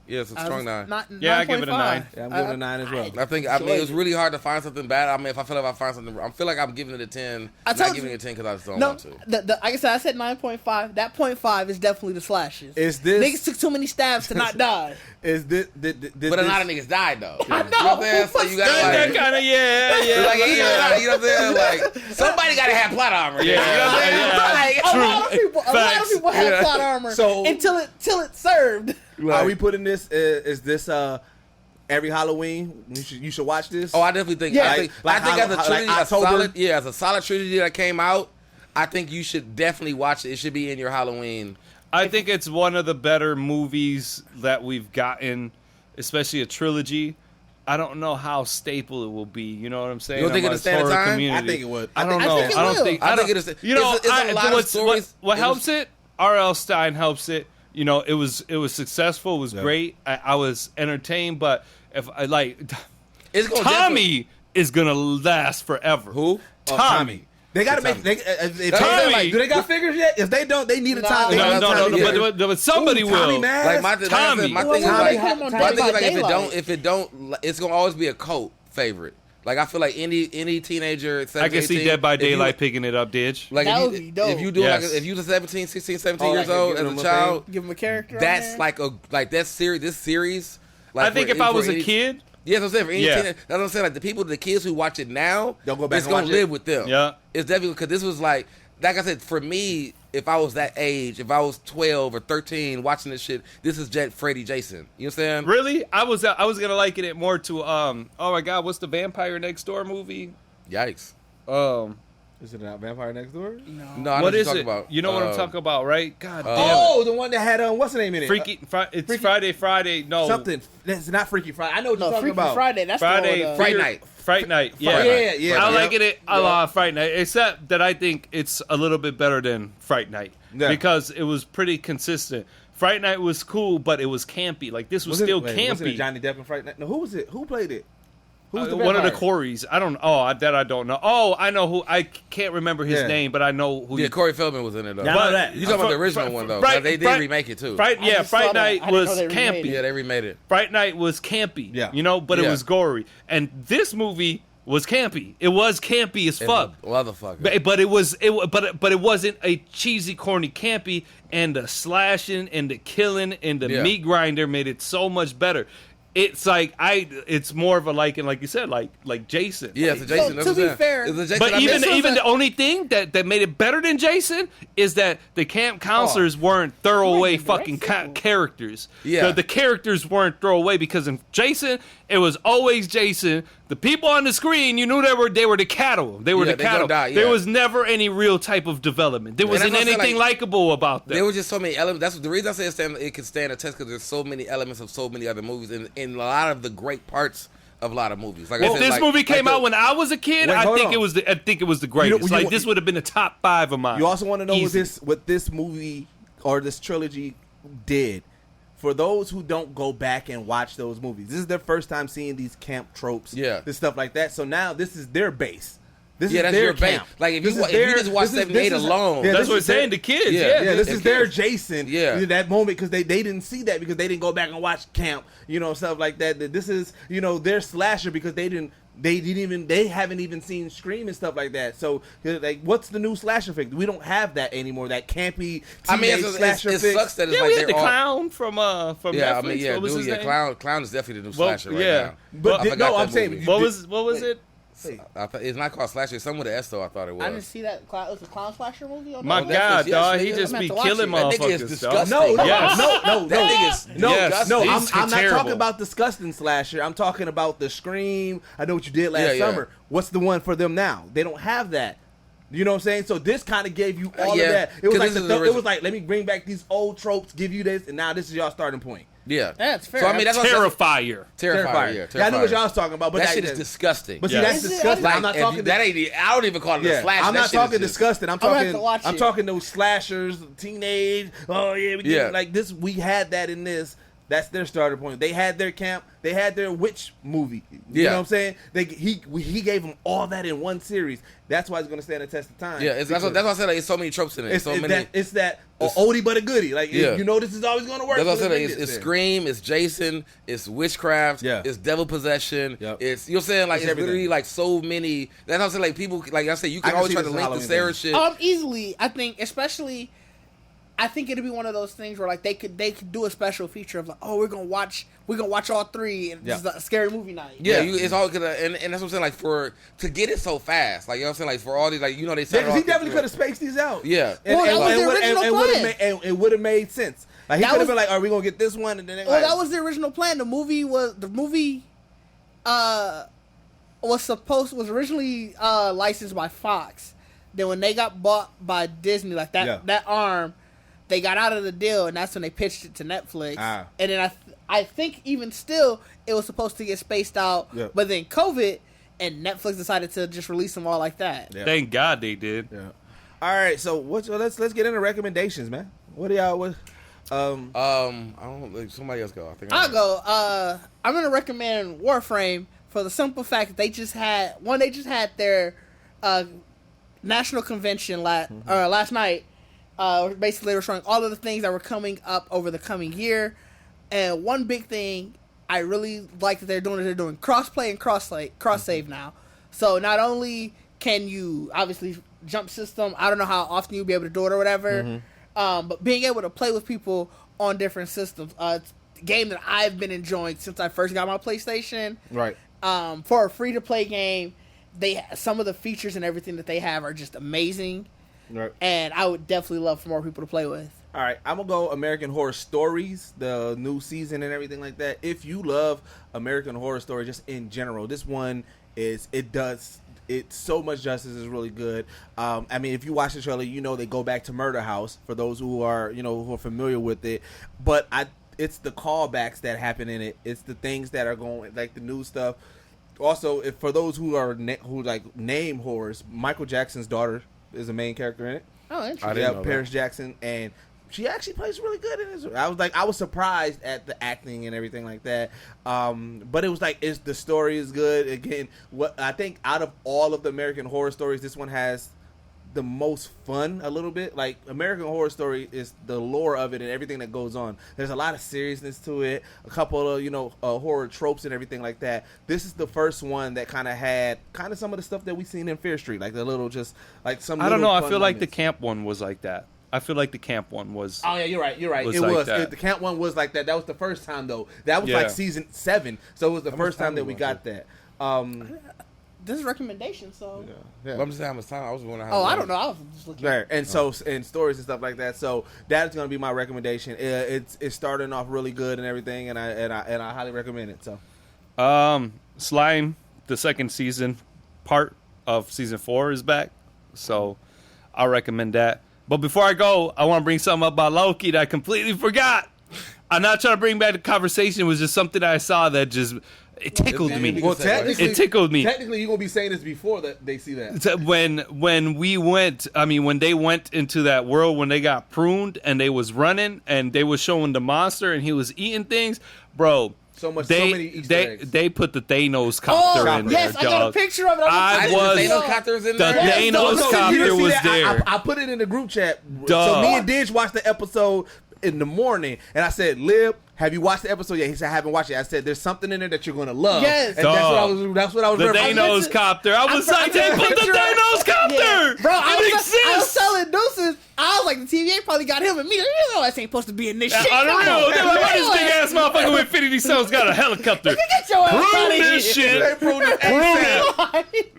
Yeah, it's a strong 9. Yeah, I give it a 9. Yeah, I'm giving it a 9 as well. I think it was really hard to find something bad. I mean, if I feel like I find something, I feel like I'm giving it a 10. I I'm told not giving you- it a 10 because I just don't No, want to. like I said, I said 9.5. That 0.5 is definitely the slashes. Is this- Niggas took too many stabs to not die. Is this But a lot of niggas died though. I know. You know what I'm saying? So you gotta That like, kind of yeah. like, you know what I'm saying? Like, somebody gotta have plot armor. Yeah, You know what I'm saying? yeah. Like, A lot of Facts. people had plot armor So- until it served. Are we putting this? Is this every Halloween? You should watch this. Oh, I definitely think. Yeah. I think Like as a trilogy, like October? as a solid trilogy that came out, I think you should definitely watch it. It should be in your Halloween. I think it's one of the better movies that we've gotten, especially a trilogy. I don't know how staple it will be. You know what I'm saying? You don't think it'll Amongst stand the horror time? community. I think it would. I don't I know. think it I will. don't think. I think it is. You know, it's a lot of stories. What helps it? R.L. Stein helps it. You know, it was successful. It was great. I was entertained. But if I It's gonna Tommy is gonna last forever. Who? Tommy. They gotta make. Tommy. Do they got figures yet? If they don't, they need a time. But somebody Tommy, will. man. Like Tommy. my thing is Tommy. like, Tommy. my thing is like Daylight. if it don't, it's gonna always be a cult favorite. Like I feel like any teenager, 17, I can see 18, Dead by if you- Daylight picking it up, Didge. Like That if would you, be dope. if you do Yes. like if you was 17, 16, 17 Oh, years like, old give as them a a child, Give him a character. that's like this series. Like I think if I was a kid, yeah, that's what I'm saying. For any Yeah. teenager, that's what I'm saying. Like the kids who watch it now, They'll go back it's and gonna watch live it. with them. Yeah. It's definitely because this was like I said, for me, if I was that age, if I was 12 or 13 watching this shit, this is Freddy Jason. You know what I'm saying? really, I was gonna liken it more to oh my god, what's the Vampire Next Door movie? Yikes. Is it not Vampire Next Door? No, I know What what you're is talking it? about. You know what I'm talking about, right? God damn it. Oh, the one that had what's the name in it? It's Freaky- Friday. No, Something. It's not Freaky Friday. I know what you're No, talking Freaky about. Friday. That's Friday, the one, Fright Night. Fright Night. Yeah, Yeah. I like it a lot. Fright Night, except that I think it's a little bit better than Fright Night because it was pretty consistent. Fright Night was cool, but it was campy. Like this was still campy. Wasn't it Johnny Depp in Fright Night? No, who was it? Who played it? Who's the one of the vampire? Coreys. I don't. I don't know. Oh, I know who. I can't remember his name, but I know who. Yeah, Corey Feldman was in it though. Yeah, I know that. You talking about the original one though? They did remake it too. Fright Night was campy. Yeah, they remade it. Fright Night was campy. Yeah. But it was gory. And this movie was campy. It was campy as fuck. Motherfucker. But it wasn't a cheesy, corny campy. And the slashing and the killing and the meat grinder made it so much better. It's like it's more of a like you said, like Jason. Yeah, it's a Jason. So, to be fair, but even the only thing that made it better than Jason is that the camp counselors weren't throwaway fucking characters. Yeah, the characters weren't throwaway because in Jason it was always Jason. The people on the screen, you knew they were the cattle. They were the cattle. There was never any real type of development. There wasn't anything likable about them. There were just so many elements. That's the reason I say it can stand a test because there's so many elements of so many other movies and a lot of the great parts of a lot of movies. Like if this movie came out when I was a kid, I think it was the greatest. This would have been the top 5 of mine. You also want to know what this movie or this trilogy did. For those who don't go back and watch those movies, this is their first time seeing these camp tropes, this stuff like that. So now this is their base. This is that's their your camp. Base. Like if you just watch 78 alone, that's what I'm saying. The kids, this is their Jason. Yeah, that moment because they didn't see that because they didn't go back and watch camp, stuff like that. That this is their slasher because they haven't even seen Scream and stuff like that. So like, what's the new slasher fix? We don't have that anymore. That campy slasher fix. It sucks that it's we had the clown from Netflix. What was his name? Clown is definitely the new slasher right now. But no, I'm saying what was it? It's not called slasher. It's something with an S though. I thought it was. I didn't see that. It was a clown slasher movie. My God, dog, he just be killing motherfuckers. That nigga is disgusting. No. That nigga I'm not talking about disgusting slasher. I'm talking about the Scream. I know what you did last summer. What's the one for them now? They don't have that. You know what I'm saying? So this kind of gave you all of that. It was like let me bring back these old tropes, give you this, and now this is y'all starting point. Yeah, that's fair. So I mean, that's Terrifier. Yeah, I know what y'all was talking about, but that shit is disgusting. But see, that's disgusting. Like, I'm not talking. I don't even call it a slasher. I'm not talking disgusting. I'm talking those slashers, teenage. Oh yeah, like this. We had that in this. That's their starter point. They had their camp. They had their witch movie. You know what I'm saying? He gave them all that in one series. That's why it's going to stand the test of time. Yeah, that's why I said like, it's so many tropes in it. It's that oldie but a goodie. Like this is always going to work. That's what I said. It's Scream. It's Jason. It's witchcraft. Yeah. It's devil possession. Yep. It's you're saying like it's literally like so many. That's what I'm saying. Like people like I said, you can always try to link the Sarah shit. Easily, I think, especially. I think it'd be one of those things where like they could do a special feature of like, oh, we're gonna watch all 3 and this is a scary movie night. It's all gonna and that's what I'm saying, like to get it so fast, like you know what I'm saying, like for all these, like they said he definitely could have spaced these out. Yeah, that was the original plan. It would have made sense. Like he could have been like, are we gonna get this one? And then that was the original plan. The movie was originally licensed by Fox. Then when they got bought by Disney, like that arm. They got out of the deal, and that's when they pitched it to Netflix. And then I think even still, it was supposed to get spaced out, but then COVID and Netflix decided to just release them all like that. Yeah. Thank God they did. Yeah. All right, so let's get into recommendations, man. What do y'all? I don't. Like, somebody else go. I'll go. I'm gonna recommend Warframe for the simple fact that they just had their national convention last night. Basically, they were showing all of the things that were coming up over the coming year. And one big thing I really like that they're doing cross-play and cross-save now. So not only can you, obviously, jump system, I don't know how often you'll be able to do it or whatever, but being able to play with people on different systems. It's a game that I've been enjoying since I first got my PlayStation. Right. For a free-to-play game, some of the features and everything that they have are just amazing. Right. And I would definitely love for more people to play with. All right, I'm going to go American Horror Stories, the new season and everything like that. If you love American Horror Story just in general, this one it's so much justice. Is really good. I mean, if you watch the trailer, they go back to Murder House for those who are familiar with it. But it's the callbacks that happen in it. It's the things that are going, like the new stuff. Also, for those who are name horrors, Michael Jackson's daughter is the main character in it. Oh, interesting. Paris Jackson, and she actually plays really good in this. I was surprised at the acting and everything like that. But it was like, the story is good. Again, what I think out of all of the American Horror Stories, this one has the most fun a little bit. Like, American Horror Story is the lore of it and everything that goes on. There's a lot of seriousness to it, a couple of horror tropes and everything like that. This is the first one that kind of had some of the stuff that we seen in Fear Street, like the little, just like some. I don't know. I feel like the camp one was like that. I feel like the camp one was. Oh yeah, you're right. The camp one was like that. That was the first time though. That was like season 7, so it was the first time that we got that. This is a recommendation, so. Yeah. I'm just saying how much time. I was wondering how. I don't know. I was just looking. Right, and and stories and stuff like that. So that's gonna be my recommendation. It's starting off really good and everything, and I highly recommend it. So, Slime, the second season, part of season 4 is back, so I recommend that. But before I go, I want to bring something up about Loki that I completely forgot. I'm not trying to bring back the conversation. It was just something that I saw that just. It tickled me. Well, it tickled me. Technically, you're gonna be saying this before that they see that. When they went into that world, when they got pruned and they was running and they was showing the monster and he was eating things, bro. So many Easter eggs. They put the Thanos copter in there. Yes, I got a picture of it. Thanos copter's in there. The Thanos copter was there. I put it in the group chat. Duh. So me and Didge watched the episode in the morning, and I said, "Lib, have you watched the episode yet?" He said, "I haven't watched it." I said, "There's something in there that you're gonna love." Yes, and that's what I was. The Thanos copter. I was like, "They put the Thanos copter." Yeah. Bro, I was telling Deuces, I was like, the TVA probably got him immediately. You know, that ain't supposed to be in this shit. On the real, they're like, "Why this big ass motherfucker with Infinity Stones got a helicopter?" Get your ass out of Prune here. this shit. They pruned it.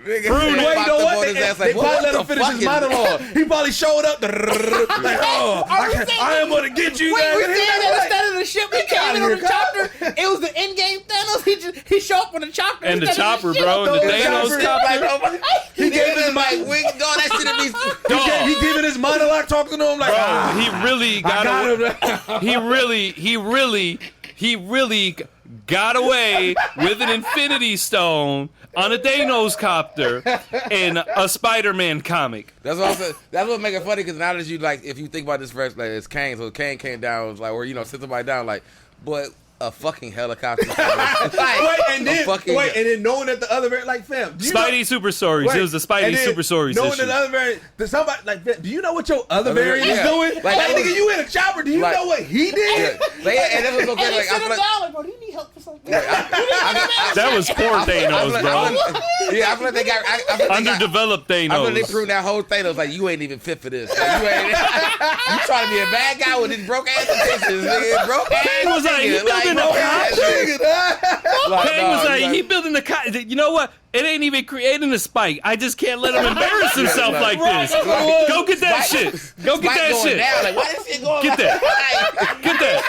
Wait, you know what? They probably let him finish his monologue. He probably showed up. Like, I am gonna get you. Wait, we're saying that instead of the ship, he came in on the chopper. It was the in-game Thanos. He showed up on the chopper. And the chopper, bro. And the Thanos copter. He gave his like, wing, dog, that shit at least. He giving his monologue, talking to him like, bro, he really got away with an Infinity Stone on a Thanos copter in a Spider-Man comic. That's what make it funny, because now that you, like, if you think about this first, like, it's Kane, so Kane came down, like, or, sent somebody down, like, but a fucking helicopter. and then knowing that the other variant, like, fam, Spidey Super Stories. It was the Spidey Super Stories. Knowing that the other variant, somebody like, do you know what your other variant is doing? Like, nigga, you in a chopper? Do you know what he did? And that was so crazy. Like, I feel like, bro, do you need help for something? That was poor Thanos, bro. Yeah, I feel like they got underdeveloped Thanos. I feel like they proved that whole Thanos like, you ain't even fit for this. Like, you trying to be a bad guy with his broke ass intentions, nigga. Broke ass. He was like, he building a copter. Kane was like, he building a copter. You know what? It ain't even creating a Spike. I just can't let him embarrass himself like this. Go get that shit. Go get that shit. Like, why is it going Get that. Get that.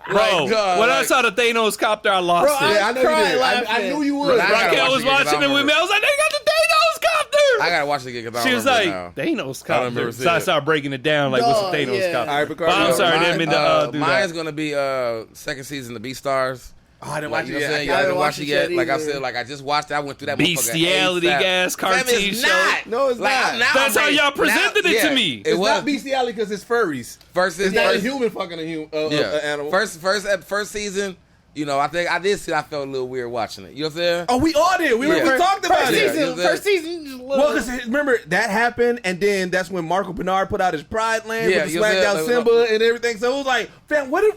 Bro, when I saw the Thanos copter, I lost it. Yeah, I know you did. I knew you would. Raquel was watching it with me. I was like, they got the Thanos copter. I gotta watch it again because I She was like, Thanos copter. So I started breaking it down. Like, what's the Thanos copter? All right, but I'm sorry, I didn't mean to do that. Mine's gonna be second season of Beastars. Oh, I didn't watch it yet. I didn't watch it yet. Like I said, like I just watched it. I went through that bestiality gas cartoon show. No, it's not. That's how y'all presented it to me. It's not bestiality because it's furries. It's not a human fucking an animal. First season. I think I did see. I felt a little weird watching it. You know what I'm saying? Oh, we all did. We talked about it. First season. Well, because remember that happened, and then that's when Marco Bernard put out his Pride Land with the swagged out Simba and everything. So it was like, fam, where are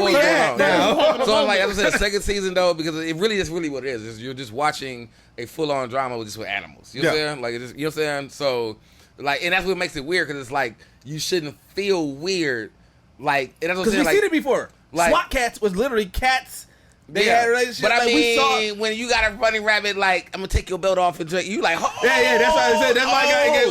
we at now? So like I said, second season though, because it really is really what it is. You're just watching a full on drama with animals. You know what I'm saying? Like you know what I'm saying? So like, and that's what makes it weird, because it's like you shouldn't feel weird. Like, and that's what I'm saying. Because we've seen it before. Like, SWAT cats was literally cats. They had relationships. But I mean, when you got a running rabbit, like, I'm gonna take your belt off and drink, you like, oh, yeah, that's why I said that's why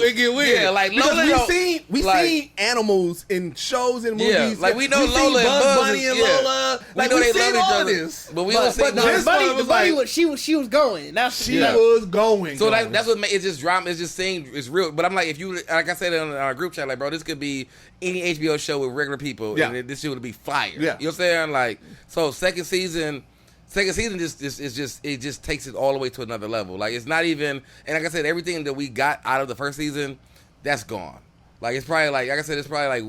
it get weird. Yeah, like because Lola, we seen animals in shows and movies. Yeah, like we know Lola and Bugs Bunny and Lola. Like we know they seen love all each other. this. But we don't see the bunny she was going. She was going. So that's what it's just drama. It's just saying it's real. But I'm like, if you, like I said in our group chat, like, bro, this could be any HBO show with regular people. Yeah. And this shit would be fire. Yeah. You know what I'm saying? Like, so second season just takes it all the way to another level. Like, it's not even, and like I said, everything that we got out of the first season, that's gone. Like, it's probably like I said, it's probably like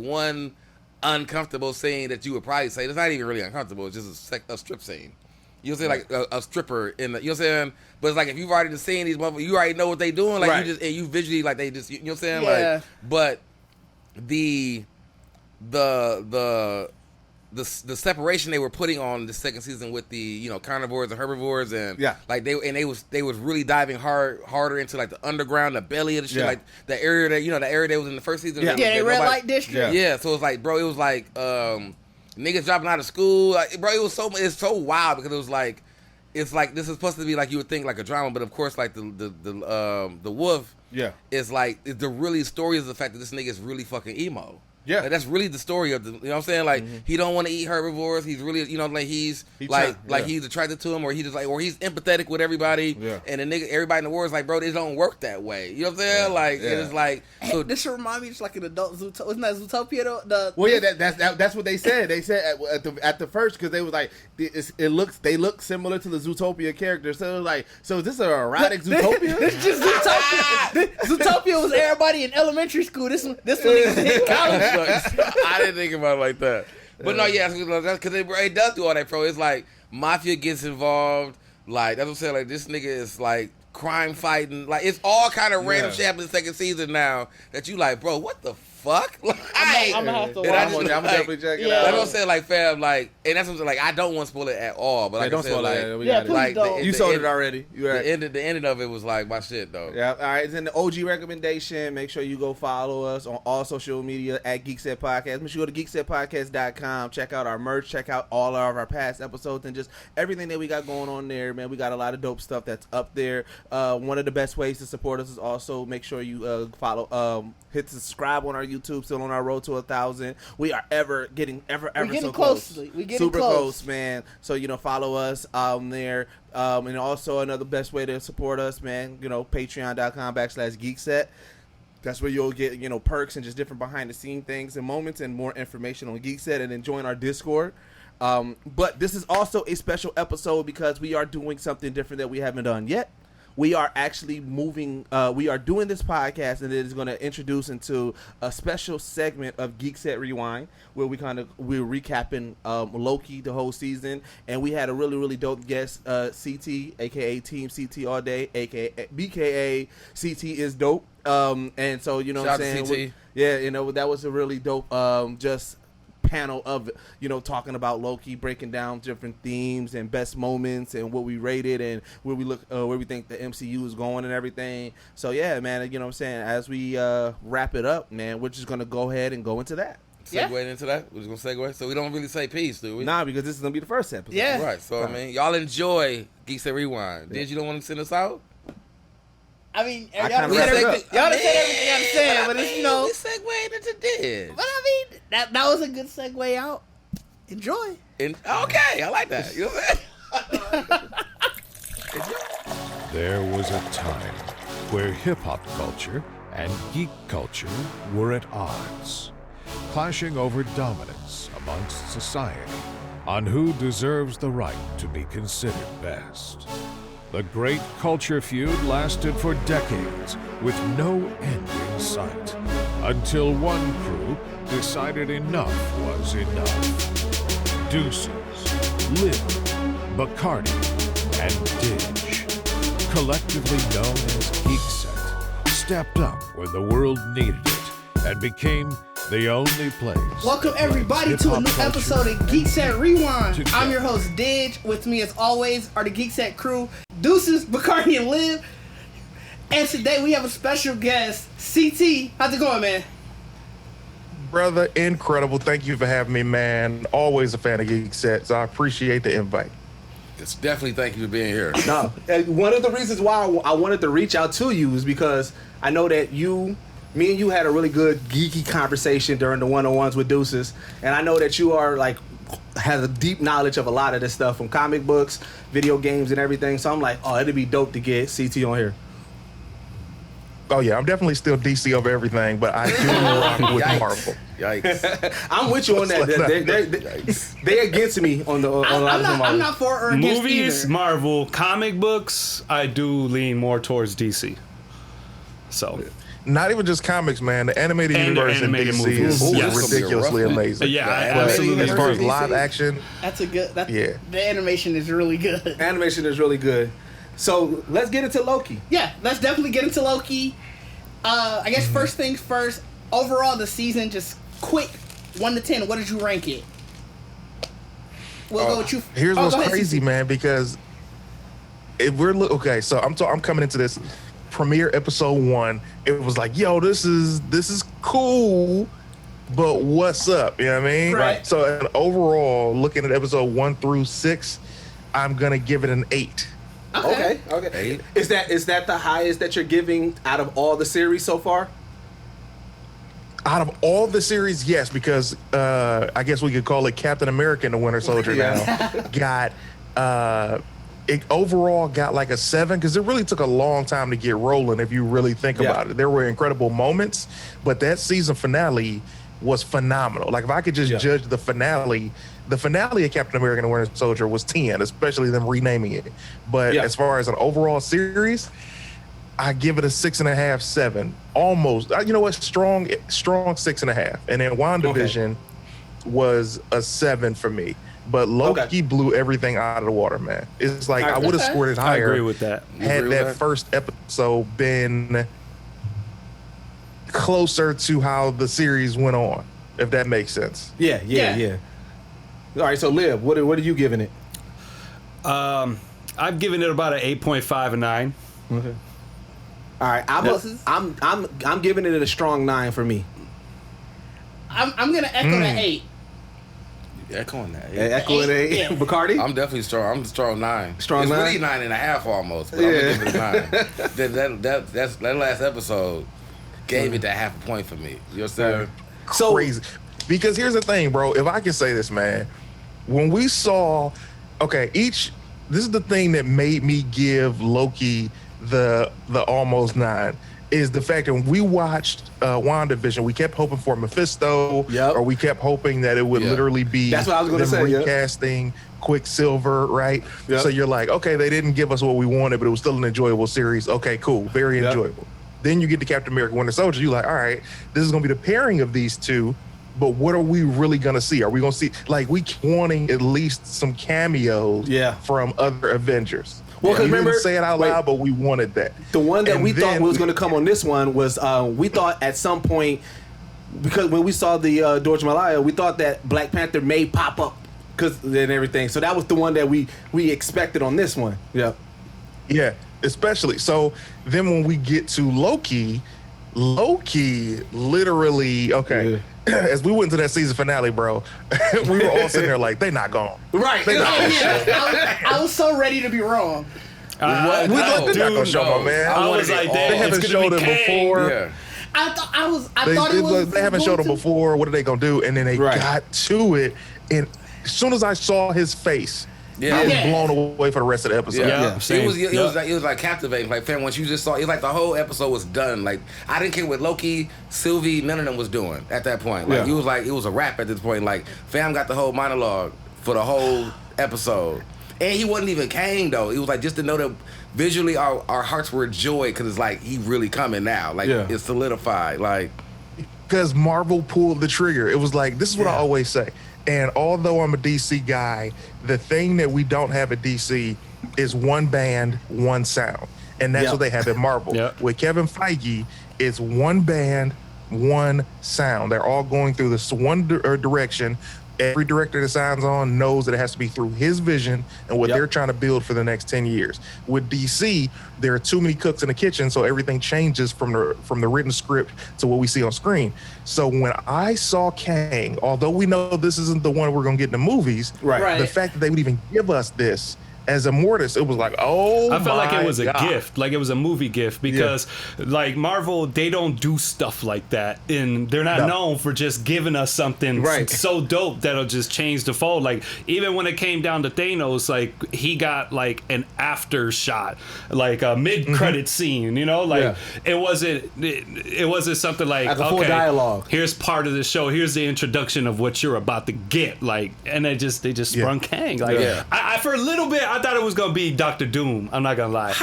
uncomfortable scene that you would probably say it's not even really uncomfortable. It's just a strip scene. You know what I'm saying? Like a stripper in the, you know what I'm saying? But it's like if you've already seen these motherfuckers, you already know what they doing. Like you just, and you visually, like they just, you know what I'm saying? Yeah. Like, but the separation they were putting on the second season with the, you know, carnivores and herbivores and like they was really diving harder into like the underground, the belly of the shit, like the area that, you know, the area that was in the first season. Yeah, the red light district. Yeah, so it's like, bro, it was like niggas dropping out of school, like, bro. It's so wild because it was like, it's like this is supposed to be like you would think like a drama, but of course like the wolf, is like the really story is the fact that this nigga is really fucking emo. Yeah, like, that's really the story of the. You know what I'm saying? Like he don't want to eat herbivores. He's really, you know, like he's he's attracted to him, or he just like, or he's empathetic with everybody. Yeah. And the nigga, everybody in the world is like, bro, this don't work that way. You know what I'm saying? Yeah. Like it is like. So, this should remind me just like an adult Zootopia. Isn't that Zootopia though? Well, yeah, that's what they said. They said at the first because they was like they look similar to the Zootopia characters. So it was like, so is this an erotic Zootopia? This just Zootopia. Zootopia was everybody in elementary school. This one is in college. I didn't think about it like that. But no, yeah, because it does do all that, bro. It's like mafia gets involved. Like, that's what I'm saying. Like, this nigga is like crime fighting. Like, it's all kind of random shit happening in the second season now that you like, bro, what the fuck? Like, I'm gonna have to watch. I'm definitely checking it out. That's what I'm saying, like, fam, like, and that's what I'm saying, like, I don't want to spoil it at all, but like don't I said, spoil like, it. Like, you sold it already. The ending of it was like my shit, though. Yeah, all right. It's in the OG recommendation. Make sure you go follow us on all social media at Geekset Podcast. Make sure you go to GeeksetPodcast.com. Check out our merch. Check out all of our past episodes and just everything that we got going on there, man. We got a lot of dope stuff that's up there. One of the best ways to support us is also make sure you follow, hit subscribe on our YouTube, still on our road to 1,000. We are getting so close. We getting super close, man. So, you know, follow us there. And also another best way to support us, man, you know, patreon.com/Geekset. That's where you'll get, you know, perks and just different behind the scene things and moments and more information on Geekset, and then join our Discord. But this is also a special episode because we are doing something different that we haven't done yet. We are actually moving, we are doing this podcast, and it is going to introduce into a special segment of Geekset Rewind, where we're recapping Loki, the whole season, and we had a really, really dope guest, CT, aka Team CT All Day, aka BKA CT is dope. And so, you know Shout what I'm saying? CT. Yeah, you know, that was a really dope, just panel of, you know, talking about Loki, breaking down different themes and best moments and what we rated and where we think the MCU is going and everything. So yeah, man, you know what I'm saying, as we wrap it up, man, we're just gonna go ahead and go into that. Segue into that? We're just gonna segue? So we don't really say peace, do we? Nah, because this is gonna be the first episode. Yeah. Right, so I mean, y'all enjoy Geekset Rewind. Did you don't want to send us out? I mean, I y'all kinda wrapped it up. said everything y'all saying, but it's, you know, we segued into this. but I mean, that was a good segue out. Enjoy. Okay, I like that. You know what I'm saying? There was a time where hip-hop culture and geek culture were at odds, clashing over dominance amongst society on who deserves the right to be considered best. The great culture feud lasted for decades with no end in sight, until one crew decided enough was enough. Deuces, Lib, Bacardi, and Didge, collectively known as Geekset, stepped up when the world needed it and became the only place. Welcome everybody to a new episode of Geekset Rewind. I'm your host Didge. With me as always are the Geekset Crew, Deuces, Bacardi, and Liv. And today we have a special guest, CT. How's it going, man? Brother, incredible. Thank you for having me, man. Always a fan of Geekset, so I appreciate the invite. It's definitely thank you for being here. No, one of the reasons why I wanted to reach out to you is because I know that me and you had a really good geeky conversation during the one-on-ones with Deuces, and I know that you are has a deep knowledge of a lot of this stuff from comic books, video games, and everything. So I'm like, oh, it'd be dope to get CT on here. Oh yeah, I'm definitely still DC over everything, but I do rock with Marvel. Yikes! I'm with you on that. They're against me on a lot of Marvel. I'm not for or against Movies, either. Marvel, comic books. I do lean more towards DC. So not even just comics, man. The animated And universe in animated DC movies. is Yes. ridiculously amazing. Yeah, But absolutely. as far as DC. live action, That's a good. Yeah. The animation is really good. Animation is really good. So let's get into Loki. Yeah, let's definitely get into Loki. I guess first things first. Overall, the season, just quick, 1 to 10. What did you rank it? We'll go with you. Here's what's go ahead, crazy, Cece. man, because if we're okay, so I'm coming into this premiere episode 1. It was like, yo, this is cool, but what's up? You know what I mean? Right. So and overall, looking at episode 1 through 6, I'm gonna give it an 8. Okay. 8. Is that the highest that you're giving out of all the series so far? Out of all the series, yes, because I guess we could call it Captain America and the Winter Soldier now. Got it overall got like a 7 because it really took a long time to get rolling if you really think about it. There were incredible moments, but that season finale was phenomenal. Like if I could just judge the finale of Captain America and the Winter Soldier was 10, especially them renaming it. But as far as an overall series, I give it a 6.5, 7, almost. You know what? Strong 6.5. And then WandaVision was a 7 for me. But Loki blew everything out of the water, man. It's like I would have scored it higher. I agree with that. Had that first episode been closer to how the series went on, if that makes sense. Yeah. All right, so Liv, what are you giving it? I'm giving it about an 8.5 and 9. Okay. All right, I'm giving it a strong 9 for me. I'm gonna echo that 8. Echoing that. Echoing 8. Yeah. Bacardi? I'm definitely strong. I'm strong 9. Strong it's 9? really 9.5 almost. But I'm gonna give it a 9. that last episode gave it that half a point for me. You know what I'm saying? So Crazy. Because here's the thing, bro. If I can say this, man, when we saw, this is the thing that made me give Loki the almost 9. Is the fact that when we watched WandaVision, we kept hoping for Mephisto, or we kept hoping that it would literally be that's what I was going to say, recasting Quicksilver, right? Yep. So you're like, okay, they didn't give us what we wanted, but it was still an enjoyable series. Okay, cool, very enjoyable. Then you get to Captain America: Winter Soldier. You're like, all right, this is going to be the pairing of these two, but what are we really going to see? Are we going to see, like, we keep wanting at least some cameos from other Avengers? Well, because you remember, didn't say it out loud, but we wanted that. The one that we thought was going to come on this one was we thought at some point, because when we saw the George Malaya, we thought that Black Panther may pop up and everything. So that was the one that we expected on this one. Yeah, especially. So then when we get to Loki literally, as we went to that season finale, bro, we were all sitting there like, they not gone. Right. They not gonna show. I was so ready to be wrong. They're not gonna show my man. I was like, they haven't showed it before. Yeah. I thought it was. They haven't showed it before. What are they gonna do? And then they got to it, and as soon as I saw his face, I was blown away for the rest of the episode. It was like captivating. Like, fam, once you just saw, it's like the whole episode was done. Like, I didn't care what Loki, Sylvie, none of them was doing at that point. Like, it was a wrap at this point. Like, fam got the whole monologue for the whole episode, and he wasn't even Kang though. It was like just to know that visually our hearts were joy because it's like he really coming now. Like, it's solidified. Like, because Marvel pulled the trigger. It was like, this is what I always say. And although I'm a DC guy, the thing that we don't have at DC is one band, one sound. And that's what they have at Marvel. With Kevin Feige, it's one band, one sound. They're all going through this one direction. Every director that signs on knows that it has to be through his vision and what they're trying to build for the next 10 years. With DC, there are too many cooks in the kitchen, so everything changes from the written script to what we see on screen. So when I saw Kang, although we know this isn't the one we're going to get in the movies, the fact that they would even give us this as Immortus, it was like, I felt like it was a gift, like it was a movie gift, because like Marvel, they don't do stuff like that, and they're not known for just giving us something so dope that'll just change the fold. Like, even when it came down to Thanos, like, he got like an after shot, like a mid-credit scene, you know, like it wasn't something like full dialogue. Here's part of the show, here's the introduction of what you're about to get, like, and they just sprung Kang. Like, I for a little bit I thought it was gonna be Dr. Doom. I'm not gonna lie,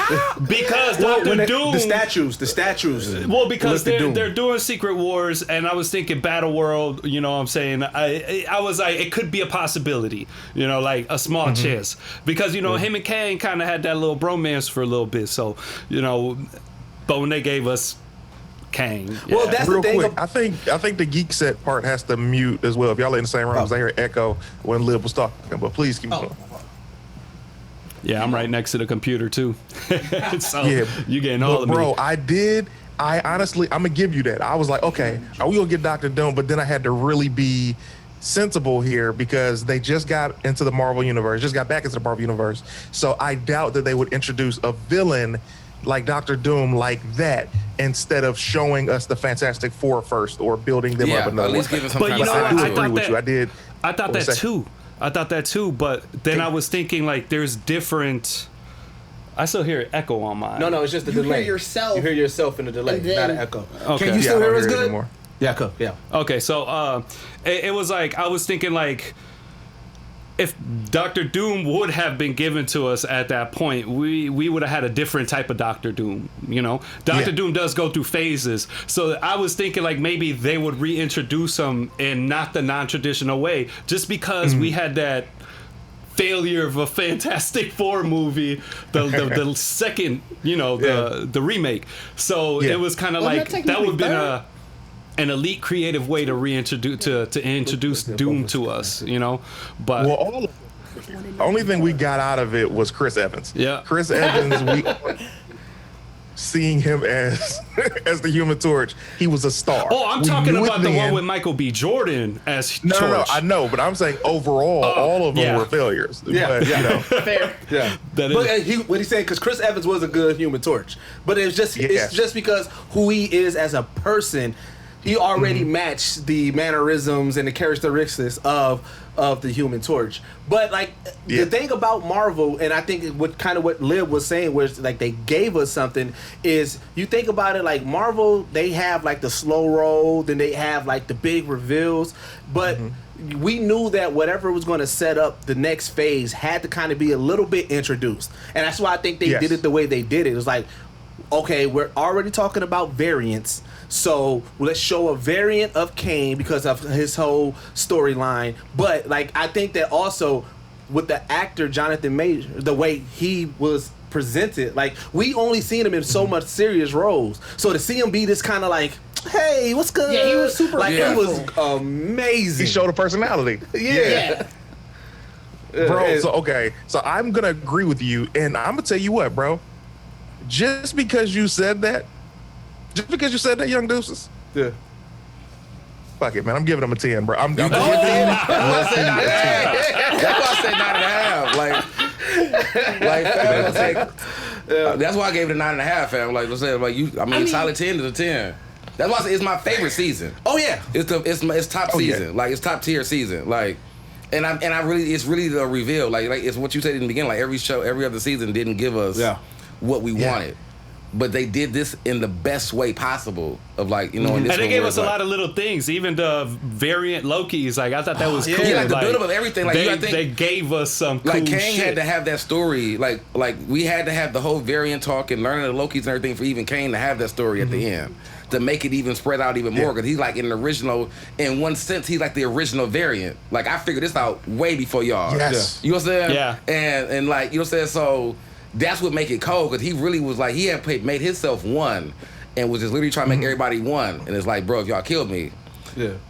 because Dr. Doom, the statues. Well, because they're doing Secret Wars, and I was thinking Battle World. You know what I'm saying? I was like, it could be a possibility. You know, like a small chance, because you know him and Kang kind of had that little bromance for a little bit. So you know, but when they gave us Kang, well, that's real the thing. quick. I think the geek set part has to mute as well. If y'all in the same rooms, I hear echo when Liv was talking. But please keep going. Yeah, I'm right next to the computer too. So Yeah, you getting all of me. Bro, I honestly, I'm gonna give you that. I was like, okay, are we gonna get Dr. Doom? But then I had to really be sensible here because they just got into the Marvel universe, just got back into the Marvel universe. So I doubt that they would introduce a villain like Dr. Doom like that instead of showing us the Fantastic Four first or building them up another at least way. give us some But kind you of know what? I do agree with you. I thought that too. I thought that too, but then I was thinking like there's different. I still hear echo on mine. No, it's just the You delay. hear yourself. You hear yourself in the delay, And then- not an echo. Okay. Can you still I don't hear us it good? anymore. Yeah, cool. Yeah. Okay, so it was like I was thinking like if Dr. Doom would have been given to us at that point, we would have had a different type of Dr. Doom, you know? Dr. Doom does go through phases. So I was thinking like maybe they would reintroduce him in not the non-traditional way, just because we had that failure of a Fantastic Four movie, the second, you know, the remake. So it was kind of like that would have been an elite creative way to reintroduce to introduce Doom to us, you know. But Well, only thing we got out of it was Chris Evans. Yeah. Chris Evans, seeing him as as the Human Torch, he was a star. oh, I'm We talking knew it about the one then. with Michael B. Jordan as No, Torch. I know, but I'm saying overall, all of them yeah. were failures. Yeah, but, yeah. You know, Fair. Yeah, That but is- what he's saying, because Chris Evans was a good Human Torch, but it's just because who he is as a person, he already matched the mannerisms and the characteristics of the Human Torch. But like the thing about Marvel, and I think what Liv was saying was like they gave us something, is you think about it like Marvel, they have like the slow roll, then they have like the big reveals, but we knew that whatever was going to set up the next phase had to kind of be a little bit introduced. And that's why I think they did it the way they did it. It was like, okay, we're already talking about variants, so let's show a variant of Kane because of his whole storyline. But like, I think that also with the actor Jonathan Major, the way he was presented, like we only seen him in so much serious roles, so to see him be this kind of like, hey, what's good? Yeah, he was super like it was playful. amazing. he showed a personality. Yeah. Bro, so I'm gonna agree with you, and I'm gonna tell you what, bro. Just because you said that, Young Deuces, Yeah. fuck it, man. I'm giving him a 10, bro. I'm giving him That's why I said 9.5. Like, fam, it's like, that's why I gave it a 9.5, fam. Like, let's say, like you. I mean, solid 10 is a 10. That's why I say it's my favorite season. Oh yeah. It's top season. Yeah. Like it's top tier season. Like, and I really, it's really the reveal. Like it's what you said in the beginning. Like every show, every other season didn't give us what we wanted. But they did this in the best way possible. Of like, you know, and they gave us a lot of little things. Even the variant Loki's, like I thought that was cool. Yeah, like the buildup of everything. Like they gave us some cool like Kang shit. had to have that story. Like we had to have the whole variant talk and learning the Loki's and everything for even Kang to have that story at the end to make it even spread out even more. Because he's like in the original. In one sense, he's like the original variant. Like I figured this out way before y'all. Yes. You know what I'm saying? Yeah. And like, you know what I'm saying? So that's what make it cold, because he really was like, he had made himself one and was just literally trying to make everybody one. And it's like, bro, if y'all killed me,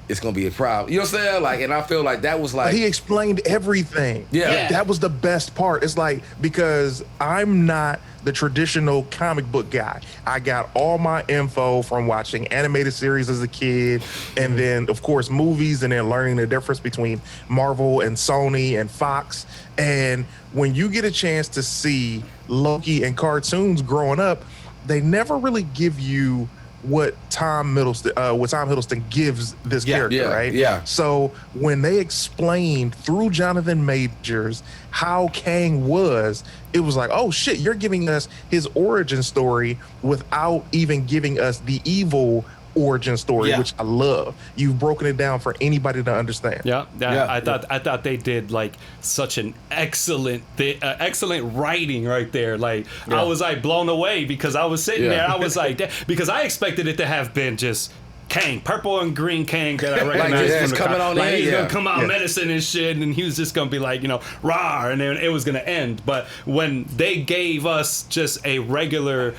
it's gonna be a problem. You know what I'm saying? Like, and I feel like that was like, he explained everything. Yeah. That was the best part. It's like, because I'm not the traditional comic book guy. I got all my info from watching animated series as a kid, and then of course movies, and then learning the difference between Marvel and Sony and Fox. And when you get a chance to see Loki and cartoons growing up, they never really give you what Tom Hiddleston gives this character, right? Yeah. So when they explained through Jonathan Majors how Kang was, it was like, oh shit, you're giving us his origin story without even giving us the evil origin story, which I love. You've broken it down for anybody to understand. I thought they did like such an excellent writing right there. Like I was like blown away because I was sitting there. I was like, because I expected it to have been just Kang, purple and green Kang that I recognize from the he's gonna come out medicine and shit, and he was just gonna be like, rah, and then it was gonna end. But when they gave us just a regular,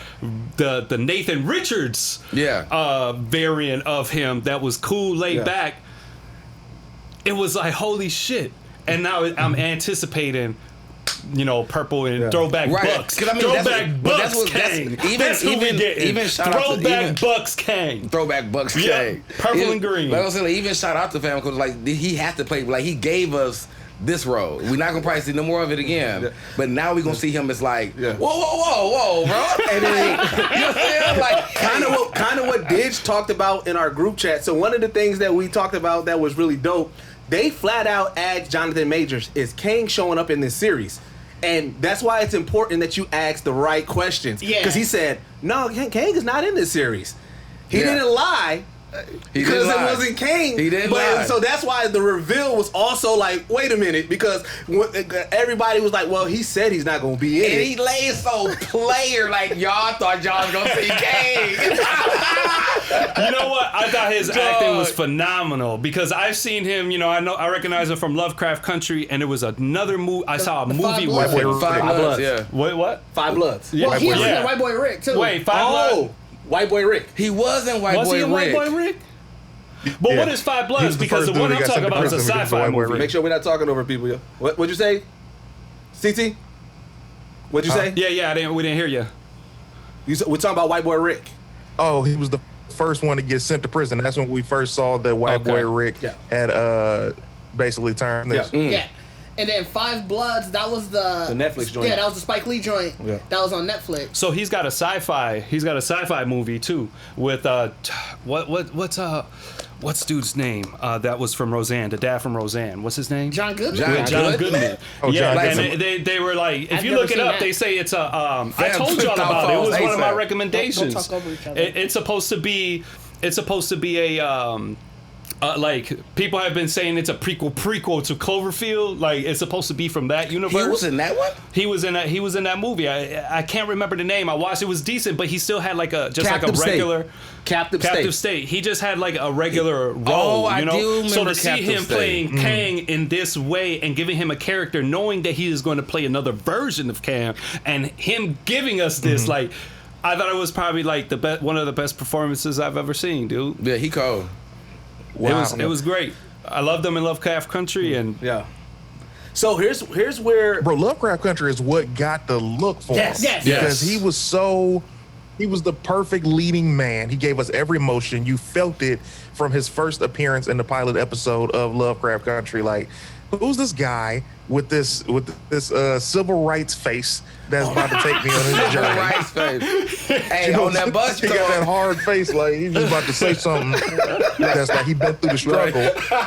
the Nathan Richards variant of him that was cool, laid back, it was like holy shit. And now I'm anticipating, purple and throwback Bucks. Throwback Bucks Kang. Even shout out to Bucks Kang. Throwback Bucks Kang. Purple and green. Like I was saying, even shout out to fam because like he had to play. Like he gave us this role. We're not gonna probably see no more of it again. But now we're gonna see him as like, whoa, bro. And then, you know what I'm saying? Like kind of what Didge talked about in our group chat. So one of the things that we talked about that was really dope. They flat out asked Jonathan Majors, is Kang showing up in this series? And that's why it's important that you ask the right questions. Because he said, no, Kang is not in this series. He didn't lie. Because it wasn't Kang. He didn't lie. So that's why the reveal was also like, wait a minute, because everybody was like, well, he said he's not going to be in it. And he laid so player, like y'all thought y'all was going to see Kang. You know what? I thought his acting was phenomenal because I've seen him, I recognize him from Lovecraft Country, and it was another movie. I saw a movie with him. Five Bloods, yeah. Wait, what? Five Bloods. Well, he was in White Boy Rick, too. Wait, Five Bloods? White Boy Rick. He was in White Boy Rick. But what is Five Bloods? Because the one I'm talking about is a sci-fi movie. Make sure we're not talking over people. What'd you say? CT? What'd you say? Yeah, we didn't hear you. We're talking about White Boy Rick. Oh, he was the first one to get sent to prison. That's when we first saw that White Boy Rick had basically turned this. Yeah. And then Five Bloods, that was the Netflix joint. Yeah, that was the Spike Lee joint. Yeah. That was on Netflix. So he's got a sci-fi movie too with what's dude's name? That was from Roseanne, the dad from Roseanne. What's his name? John Goodman. John Goodman. And they were like, if you look it up, they say it's a. I told y'all about it. It was one of my recommendations. Don't talk over each other. It's supposed to be a. Like people have been saying it's a prequel to Cloverfield. Like it's supposed to be from that universe. He was in that one. He was in that movie. I can't remember the name. I watched it. Was decent, but he still had like a regular Captive State. He just had like a regular role. I do remember So to see Captive him State. playing Kang in this way and giving him a character, knowing that he is going to play another version of Kang, and him giving us this like, I thought it was probably like one of the best performances I've ever seen, dude. Yeah, he cold. Wow. It was great. I loved them in Lovecraft Country, and So here's where Lovecraft Country is what got the look for him. Because he was the perfect leading man. He gave us every emotion. You felt it from his first appearance in the pilot episode of Lovecraft Country. Like, who's this guy with this civil rights face that's about to take me on his journey? Civil rights face. Hey, on that bus, he got that hard face, like he's just about to say something that's like he been through the struggle,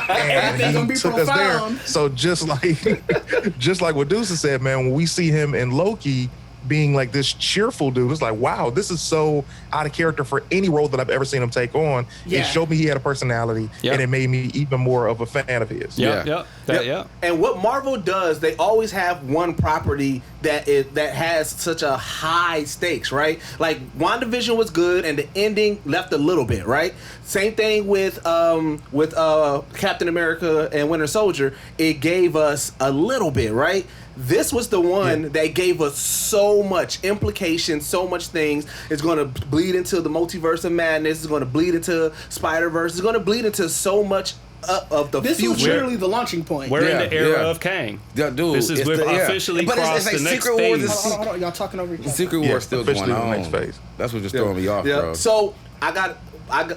and he took us there. So just like what Deuce said, man, when we see him in Loki being like this cheerful dude, it's like, wow, this is so out of character for any role that I've ever seen him take on. It showed me he had a personality, and it made me even more of a fan of his. And what Marvel does, they always have one property that has such a high stakes, right? Like WandaVision was good, and the ending left a little bit, right? Same thing with Captain America and Winter Soldier. It gave us a little bit, right? This was the one that gave us so much implication, so much things. It's going to bleed into the multiverse of madness. It's going to bleed into Spider-Verse. It's going to bleed into so much of the future. This was literally the launching point. We're in the era of Kang. Yeah, dude, this is officially crossed the next phase. Hold on, y'all talking over each other. Secret War still going on. The next phase. That's what just throwing me off, bro. So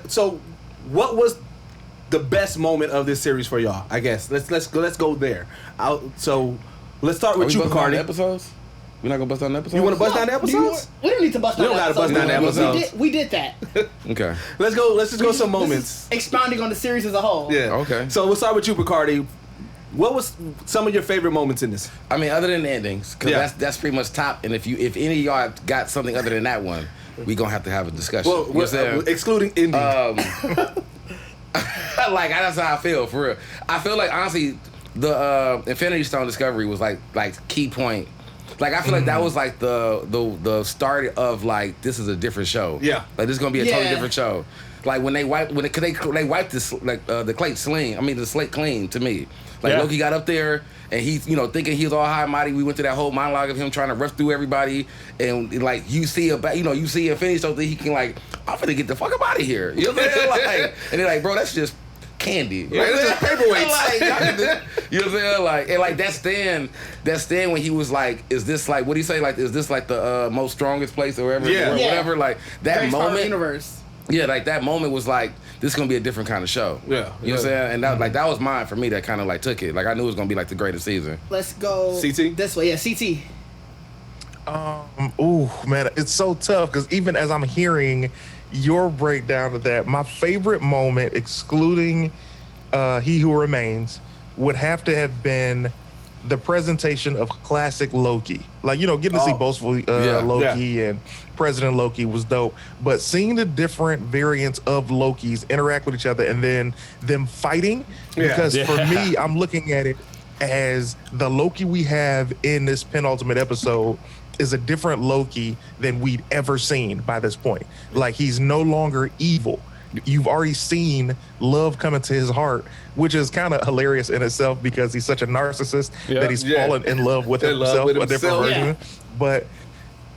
so what was the best moment of this series for y'all? I guess let's go there. Let's start with you, Bacardi. Episodes? We're not gonna bust down the episodes? You want to bust down the episodes? We don't need to bust down the episodes. We don't gotta bust down the episodes. We did that. Okay. Let's just go some moments. Expounding on the series as a whole. Yeah. Okay. So we'll start with you, Bacardi. What was some of your favorite moments in this? I mean, other than the endings, because that's pretty much top. And if any of y'all got something other than that one, we gonna have to have a discussion. Well, excluding ending. Like that's how I feel for real. I feel like honestly, the Infinity Stone discovery was like key point. Like I feel like that was like the start of like this is a different show. Yeah, like this is gonna be a totally different show. Like when they wiped this like the slate clean to me. Like Loki got up there and he's thinking he was all high and mighty. We went through that whole monologue of him trying to rush through everybody and like you see Infinity Stone that he can like I'm finna get the fuck up out of here. You know what I'm saying? Like and they're like, bro, that's just candy. Yeah, it's just paperweights. Like, you know what I'm saying? Like, and like that stand when he was like, is this like, what do you say? Like, is this like the most strongest place or whatever? Yeah. Whatever. Like that Great moment. Universe. Yeah, like that moment was like, this is gonna be a different kind of show. Yeah. You know what I'm saying? And that was mine for me that kind of like took it. Like I knew it was gonna be like the greatest season. Let's go CT? this way. Yeah, CT. Ooh, man, it's so tough because even as I'm hearing your breakdown of that, my favorite moment, excluding He Who Remains, would have to have been the presentation of classic Loki. Like, getting to see boastful Loki and President Loki was dope. But seeing the different variants of Lokis interact with each other and then them fighting, because for me, I'm looking at it as the Loki we have in this penultimate episode is a different Loki than we'd ever seen by this point. Like, he's no longer evil. You've already seen love come into his heart, which is kind of hilarious in itself because he's such a narcissist that he's fallen in love with himself, a different version. But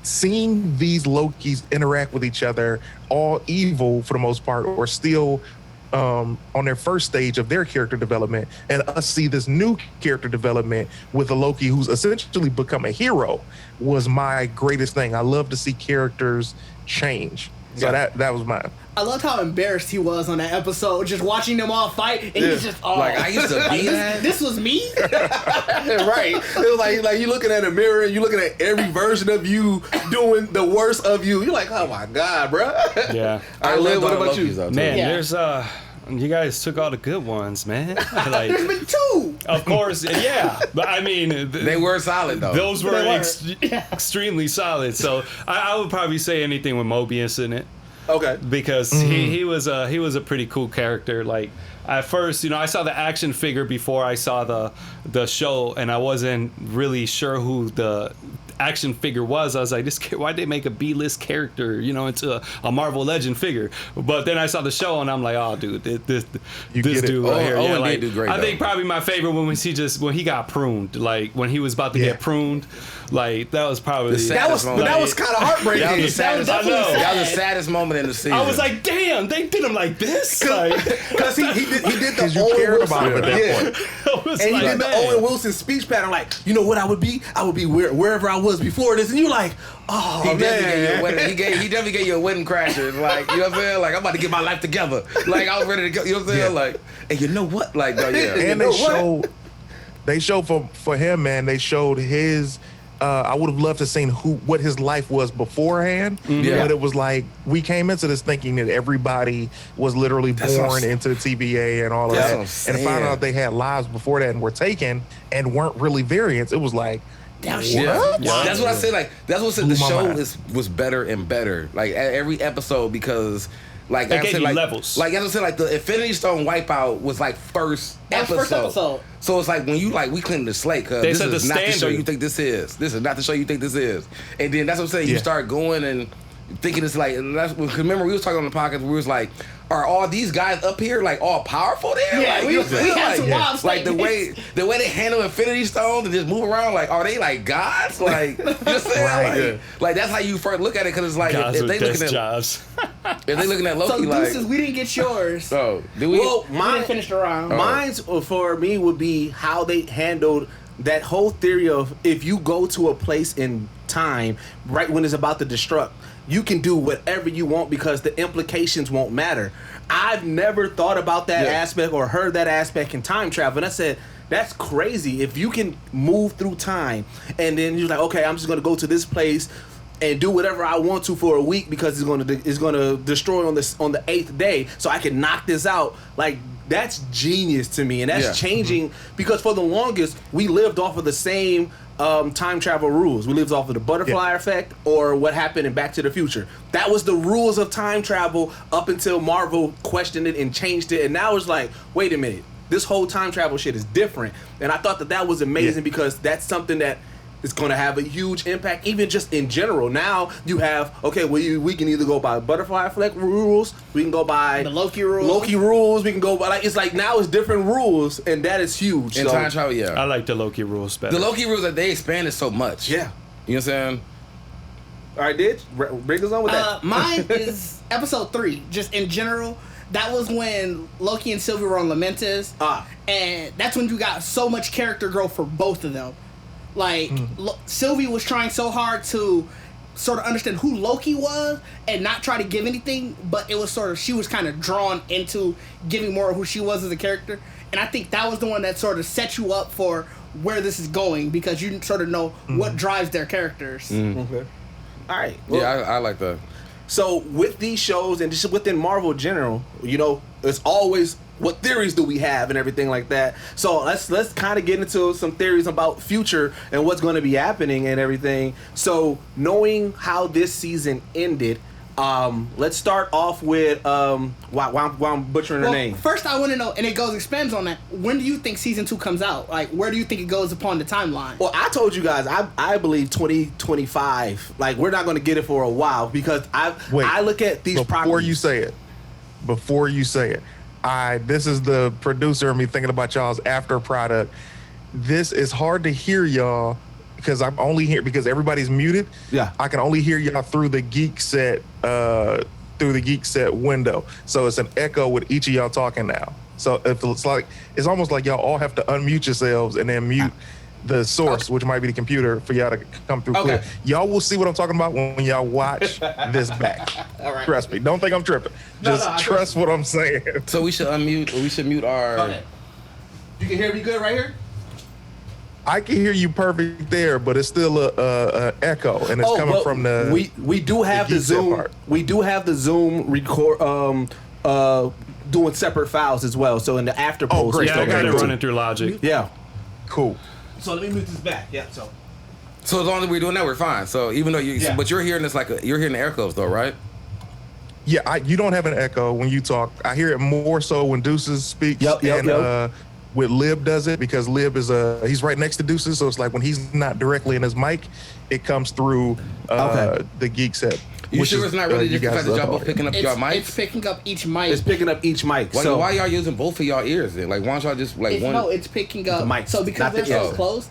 seeing these Lokis interact with each other, all evil for the most part, or still on their first stage of their character development, and us see this new character development with a Loki who's essentially become a hero, was my greatest thing. I love to see characters change. So that was mine. I loved how embarrassed he was on that episode, just watching them all fight, and he's just like I used to be that. This was me, right? It was like you looking at a mirror, and you looking at every version of you doing the worst of you. You're like, oh my god, bro. Yeah. I live. What about you, man? There's you guys took all the good ones, man. Like, there's been two. Of course, yeah. But I mean, they were solid though. Those were extremely solid. So I would probably say anything with Mobius in it. Okay. Because he was a pretty cool character. Like at first, I saw the action figure before I saw the show, and I wasn't really sure who the action figure was. I was like, why'd they make a B-list character, into a Marvel Legend figure? But then I saw the show, and I'm like, oh, dude, this dude right here. Yeah, like, do great, I think probably my favorite one was when he got pruned, like when he was about to get pruned. Like that was probably that was kind of heartbreaking. That was the saddest moment in the season. I was like, damn, they did him like this, because he did the you Owen cared Wilson. about him at that point. And he did the Owen Wilson speech pattern. Like, you know what I would be? I would be wherever I was before this. And you're like, oh he man, he definitely gave you a wedding crasher. Like, you know what I'm saying? Like, I'm about to get my life together. Like, I was ready to go. You know what I'm saying? Like, and you know what? Like, and they showed for him, man. They showed his. I would have loved to have seen what his life was beforehand, but it was like we came into this thinking that everybody was literally born into the TVA and all of that, and found out they had lives before that and were taken and weren't really variants. It was like, that's what I said. Like that's what I said. The show was better and better, like at every episode because. Like they gave you levels. Like as I said, like the Infinity Stone wipeout was like first episode. So it's like when you we clean the slate because this is not the show you think this is. This is not the show you think this is. And then that's what I'm saying. You start going and thinking it's like. Cause remember we was talking on the podcast. We was like, are all these guys up here like all powerful there? Yeah, like, we had some wild like the way they handle Infinity Stones and just move around. Like, are they like gods? Like, you know what I'm saying? Like that's how you first look at it because it's like if they looking at jobs. If they looking at Loki, so deuces, we didn't get yours. Oh, did we? Well, mine didn't finish the round. Mine's for me would be how they handled that whole theory of if you go to a place in time right when it's about to destruct, you can do whatever you want because the implications won't matter. I've never thought about that aspect or heard that aspect in time travel. And I said, that's crazy. If you can move through time and then you're like, okay, I'm just going to go to this place and do whatever I want to for a week because it's going to destroy on the 8th day, so I can knock this out. Like that's genius to me, and that's changing because for the longest we lived off of the same time travel rules. We lived off of the butterfly effect or what happened in Back to the Future. That was the rules of time travel up until Marvel questioned it and changed it, and now it's like, wait a minute, this whole time travel shit is different. And I thought that was amazing because that's something that is going to have a huge impact, even just in general. Now you have, we can either go by butterfly effect rules, we can go by the Loki rules, we can go by, it's like now it's different rules, and that is huge. In time travel, I like the Loki rules better. The Loki rules, that they expanded so much. Yeah. You know what I'm saying? All right, Didge, break us on with that. Mine is episode 3, just in general. That was when Loki and Sylvie were on Lamentis. And that's when you got so much character growth for both of them. Like, Sylvie was trying so hard to sort of understand who Loki was and not try to give anything, but it was sort of, she was kind of drawn into giving more of who she was as a character. And I think that was the one that sort of set you up for where this is going, because you sort of know what drives their characters. Okay. All right. Well, I like that. So with these shows and just within Marvel in general, it's always what theories do we have and everything like that. So let's kind of get into some theories about future and what's going to be happening and everything. So knowing how this season ended, let's start off with why I'm butchering her name. First, I want to know, and it expands on that. When do you think season 2 comes out? Like, where do you think it goes upon the timeline? Well, I told you guys, I believe 2025. Like, we're not going to get it for a while because I look at these before properties. Before you say it, this is the producer of me thinking about y'all's after product. This is hard to hear y'all because I'm only here because everybody's muted. Yeah, I can only hear y'all through the Geekset window. So it's an echo with each of y'all talking now. So if it's almost like y'all all have to unmute yourselves and then mute the source, which might be the computer, for y'all to come through clear. Y'all will see what I'm talking about when y'all watch this back. All right. Trust me. Don't think I'm tripping. Just trust what I'm saying. So we should unmute. We should mute our. Go ahead. You can hear me good right here? I can hear you perfect there, but it's still a echo, and it's coming from the. We do have the Zoom. Part. We do have the Zoom record. Doing separate files as well. So in the after post. Great. Yeah, I got it running through Logic. Yeah. Cool. So let me move this back. Yeah. So as long as we're doing that, we're fine. So even though but you're hearing this you're hearing the echoes though, right? Yeah, you don't have an echo when you talk. I hear it more so when Deuces speaks. Yep. With Lib does it because Lib is he's right next to Deuces, so it's like when he's not directly in his mic, it comes through the Geekset. You sure it's not really just the fact that y'all both picking up your mics? It's picking up each mic. It's picking up each mic. So why y'all using both of y'all ears then? Like, why don't y'all just one? No, it's picking up. The mics, so because they're the so close,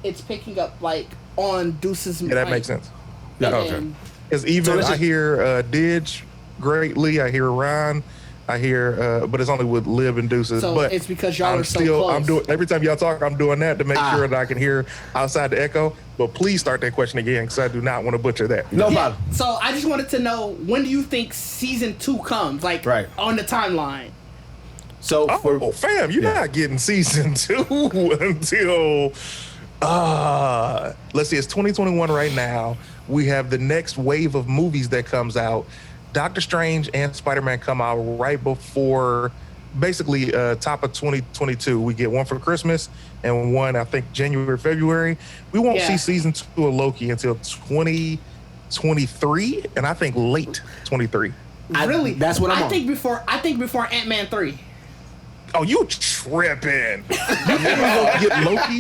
it's picking up like on Deuce's mic. Yeah, that makes sense. Yeah. Okay. Because even I hear Didge greatly, I hear Ron, I hear, but it's only with Lib and Deuces. So but it's because y'all are so close. I'm doing every time y'all talk, I'm doing that to make sure that I can hear outside the echo. But please start that question again because I do not want to butcher that. No problem. So I just wanted to know, when do you think season 2 comes? Like on the timeline. So fam, you're not getting season 2 until let's see, it's 2021 right now. We have the next wave of movies that comes out. Doctor Strange and Spider-Man come out right before, basically top of 2022. We get one for Christmas and one, I think, January, February. We won't see season 2 of Loki until 2023, and I think late 23. Really? That's what I'm on. I think before Ant-Man 3. Oh, you tripping. You think we're going to get Loki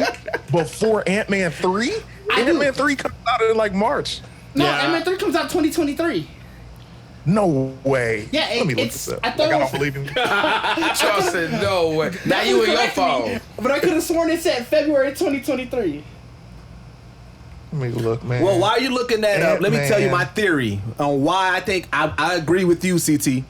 before Ant-Man 3? Ant-Man 3 comes out in like March. No, Ant-Man 3 comes out 2023. No way. Yeah, let me look this up. I thought I don't believe in you. Charles said no way. Now you in your phone. But I could have sworn it said February 2023. Let me look, man. Well, why are you looking that up? Let me tell you my theory on why I think I agree with you, CT,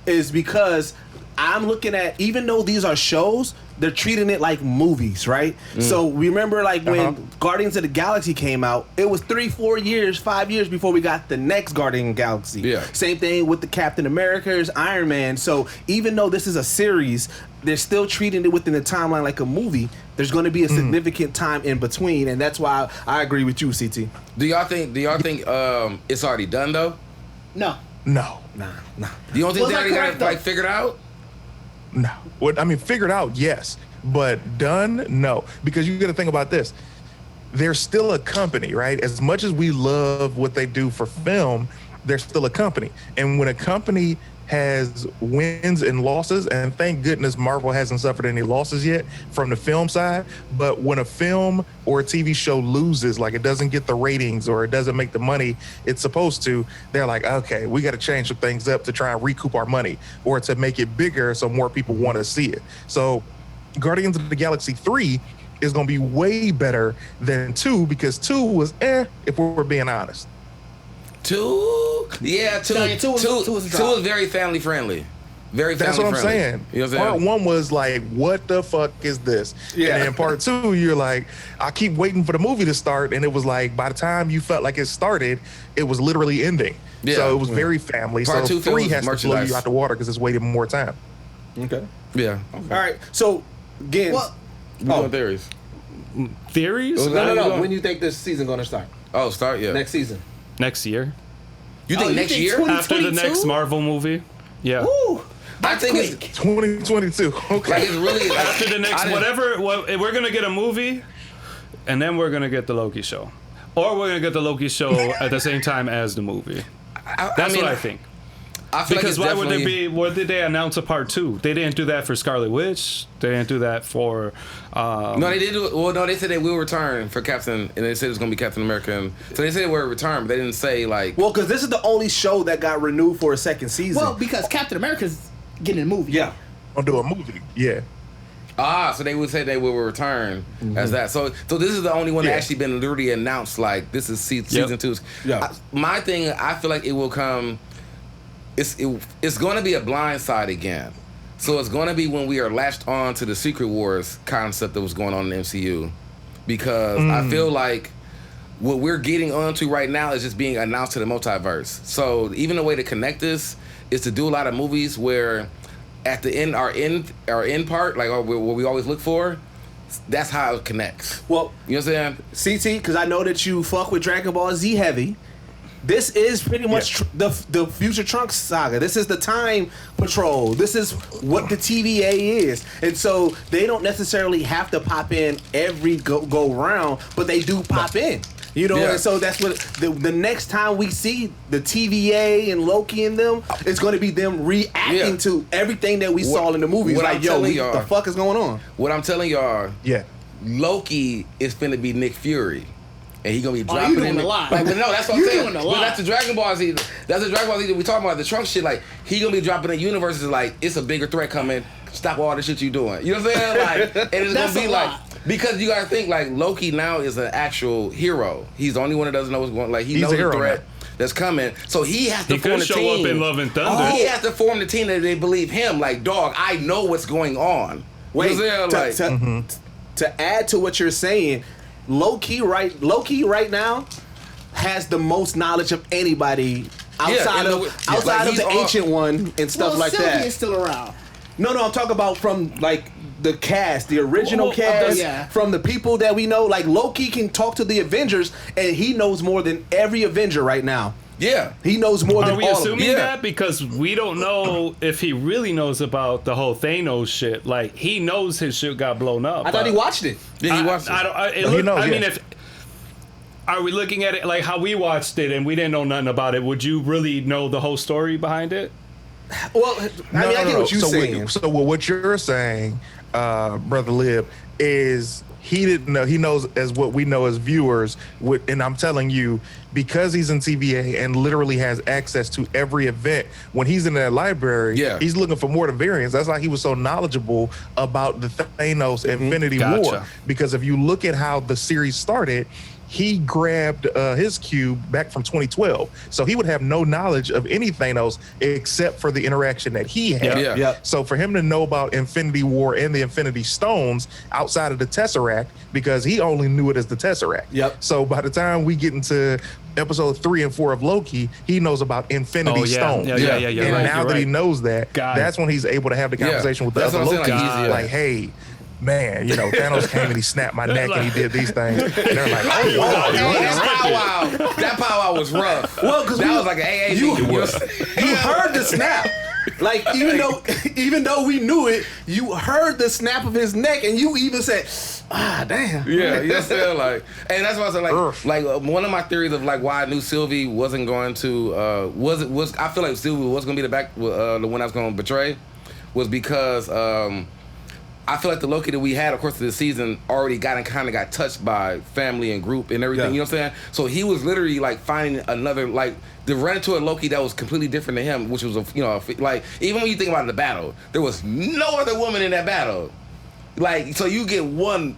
is because I'm looking at, even though these are shows, they're treating it like movies, right? So remember, like when Guardians of the Galaxy came out, it was 3, 4 years, 5 years before we got the next Guardian of the Galaxy. Yeah. Same thing with the Captain America's, Iron Man. So even though this is a series, they're still treating it within the timeline like a movie. There's going to be a significant time in between, and that's why I agree with you, CT. Do y'all think it's already done though? No. No. Nah. Do you don't think Was they I already got correct, it though? figured out? No. What I mean, figured out, yes, but done, no. Because you got to think about this. They're still a company, right? As much as we love what they do for film, they're still a company. And when a company has wins and losses, and thank goodness Marvel hasn't suffered any losses yet from the film side, but when a film or a TV show loses, like it doesn't get the ratings or it doesn't make the money it's supposed to, they're like, okay, we got to change some things up to try and recoup our money or to make it bigger so more people want to see it. So Guardians of the Galaxy 3 is going to be way better than 2 because 2 was if we're being honest. 2? Yeah, 2 was very family friendly. Very family friendly. That's what I'm saying. You know what I'm Part saying? 1 was like, what the fuck is this? Yeah. And then part 2, you're like, I keep waiting for the movie to start. And it was like, by the time you felt like it started, it was literally ending. Yeah. So it was very family. Part so 2 3 has to blow merchandise. you out the water because it's waiting more time. Okay. Yeah. All right. So again, We doing theories. Theories? no. When you think this season gonna start? Oh, start, yeah. Next season. Next year. You think next year? After the next Marvel movie. Yeah. Ooh, I think it's 2022. Okay. like it's really like, After the next we're gonna get a movie, and then we're gonna get the Loki show, or we're gonna get the Loki show at the same time as the movie. That's what I think. I feel Because like why would there be? What did they announce a part 2? They didn't do that for Scarlet Witch. They didn't do that for. No, they did do it. Well, no, they said they will return for Captain, and they said it's gonna be Captain America. So they said they will return, but they didn't say like. Well, because this is the only show that got renewed for a second season. well, because Captain America's getting a movie. yeah. I'll do a movie. Yeah. So they would say they will return as that. So this is the only one that actually been literally announced. Like this is season 2. Yeah. My thing, I feel like it will come. It's going to be a blind side again. So it's going to be when we are latched on to the Secret Wars concept that was going on in the MCU. Because I feel like what we're getting onto right now is just being announced to the multiverse. So even the way to connect this is to do a lot of movies where at the end, our end part, like what we always look for, that's how it connects. Well, you know what I'm saying? CT, because I know that you fuck with Dragon Ball Z heavy. This is pretty much the Future Trunks saga. This is the Time Patrol. This is what the TVA is. And so they don't necessarily have to pop in every go round, but they do pop in. You know, and so that's what the next time we see the TVA and Loki and them, it's going to be them reacting to everything that we saw in the movies. Like, yo, what the fuck is going on? What I'm telling y'all, Loki is finna be Nick Fury. And he gonna be dropping in a lot. Like, but no, that's what I'm saying. Doing a But lot. that's the Dragon Ball Z. That's the Dragon Ball Z that we talking about. The Trunks shit. Like he gonna be dropping in universes. Like it's a bigger threat coming. Stop all the shit you doing. You know what I'm saying? Like, and it's That's gonna be a like lot. because you gotta think like Loki now is an actual hero. He's the only one that doesn't know what's going. Like he knows the threat that's coming. So he has to form the team. He could show up in Love and Thunder. He has to form the team that they believe him. Like dog, I know what's going on. Wait, you know what I'm saying? to add to what you're saying, Loki right now has the most knowledge of anybody outside of the Ancient One and stuff like Sylvie that. is still around. No, I'm talking about from like the cast, the original cast, from the people that we know. Like Loki can talk to the Avengers, and he knows more than every Avenger right now. Yeah, he knows more than all of them. Are we assuming that? Because we don't know if he really knows about the whole Thanos shit. Like, he knows his shit got blown up. I thought he watched it. Yeah, he watched it. I mean, are we looking at it like how we watched it and we didn't know nothing about it? Would you really know the whole story behind it? Well, I get what you're saying. So what you're saying, Brother Lib, is he didn't know. He knows as what we know as viewers. And I'm telling you, because he's in TVA and literally has access to every event, when he's in that library, he's looking for more variants. That's why he was so knowledgeable about the Thanos Infinity War. Because if you look at how the series started, he grabbed his cube back from 2012. So he would have no knowledge of any Thanos except for the interaction that he had. So for him to know about Infinity War and the Infinity Stones outside of the Tesseract, because he only knew it as the Tesseract. So by the time we get into episode 3 and 4 of Loki, he knows about Infinity Stones. And now that he knows that, that's when he's able to have the conversation with the other Loki. Like, hey, man, you know, Thanos came and he snapped my neck and he did these things. And they're like, that powwow was rough. Well, because that was like an AA. You heard the snap. Like even though we knew it, you heard the snap of his neck, and you even said, "Ah, damn." Yeah, you know what I'm saying? Like, and that's why I said one of my theories of like why I knew Sylvie wasn't going to I feel like Sylvie was going to be the one I was going to betray, was because I feel like the Loki that we had, of course, of the season already kind of got touched by family and group and everything. You know what I'm saying? So he was literally like finding another to run into a Loki that was completely different to him, which was like even when you think about the battle, there was no other woman in that battle. Like, so you get one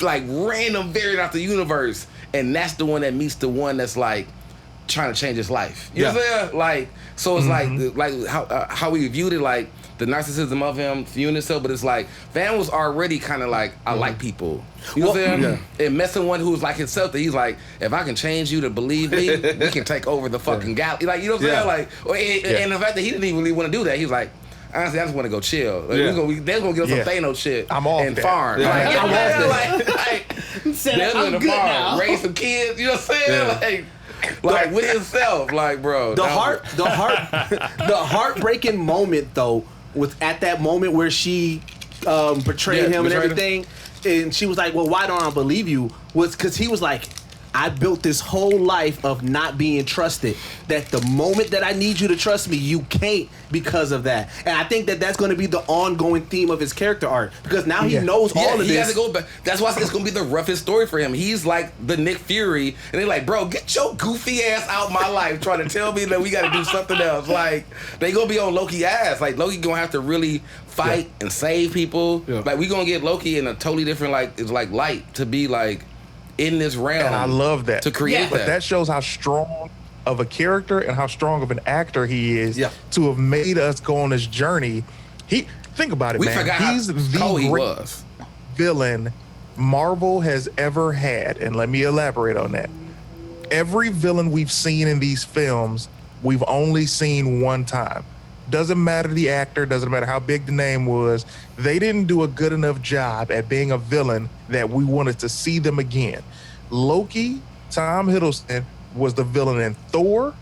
like random variant out the universe, and that's the one that meets the one that's like trying to change his life. You know what I'm saying? Like, so it's like how we viewed it, like the narcissism of him viewing himself, but it's like Van was already kind of like, I like people. You know what I'm saying? Yeah. And messing one who's like himself, that he's like, if I can change you to believe me, we can take over the fucking galaxy. Like, you know what I'm saying? Like, and the fact that he didn't even really want to do that, he's like, honestly, I just want to go chill. Like, they're gonna get some Thanos shit. I'm off and that. farm. Yeah. Like, I'm off that. I'm good now. Raise some kids. You know what I'm saying? Like with himself. Like, bro. The heartbreaking moment though, was at that moment where she betrayed him and everything, and she was like, "Well, why don't I believe you?" Was because he was like, I built this whole life of not being trusted, that the moment that I need you to trust me, you can't because of that. And I think that that's going to be the ongoing theme of his character arc, because now he knows all of this. Has to go back. That's why it's going to be the roughest story for him. He's like the Nick Fury, and they're like, bro, get your goofy ass out my life trying to tell me that we got to do something else. Like, they going to be on Loki ass. Like, Loki going to have to really fight and save people. Yeah. Like, we going to get Loki in a totally different, light to be, in this realm. And I love that. To create that. But that shows how strong of a character and how strong of an actor he is to have made us go on this journey. Think about it, man. He's the greatest villain Marvel has ever had. And let me elaborate on that. Every villain we've seen in these films, we've only seen one time. Doesn't matter the actor, doesn't matter how big the name was. They didn't do a good enough job at being a villain that we wanted to see them again. Loki, Tom Hiddleston, was the villain in Thor.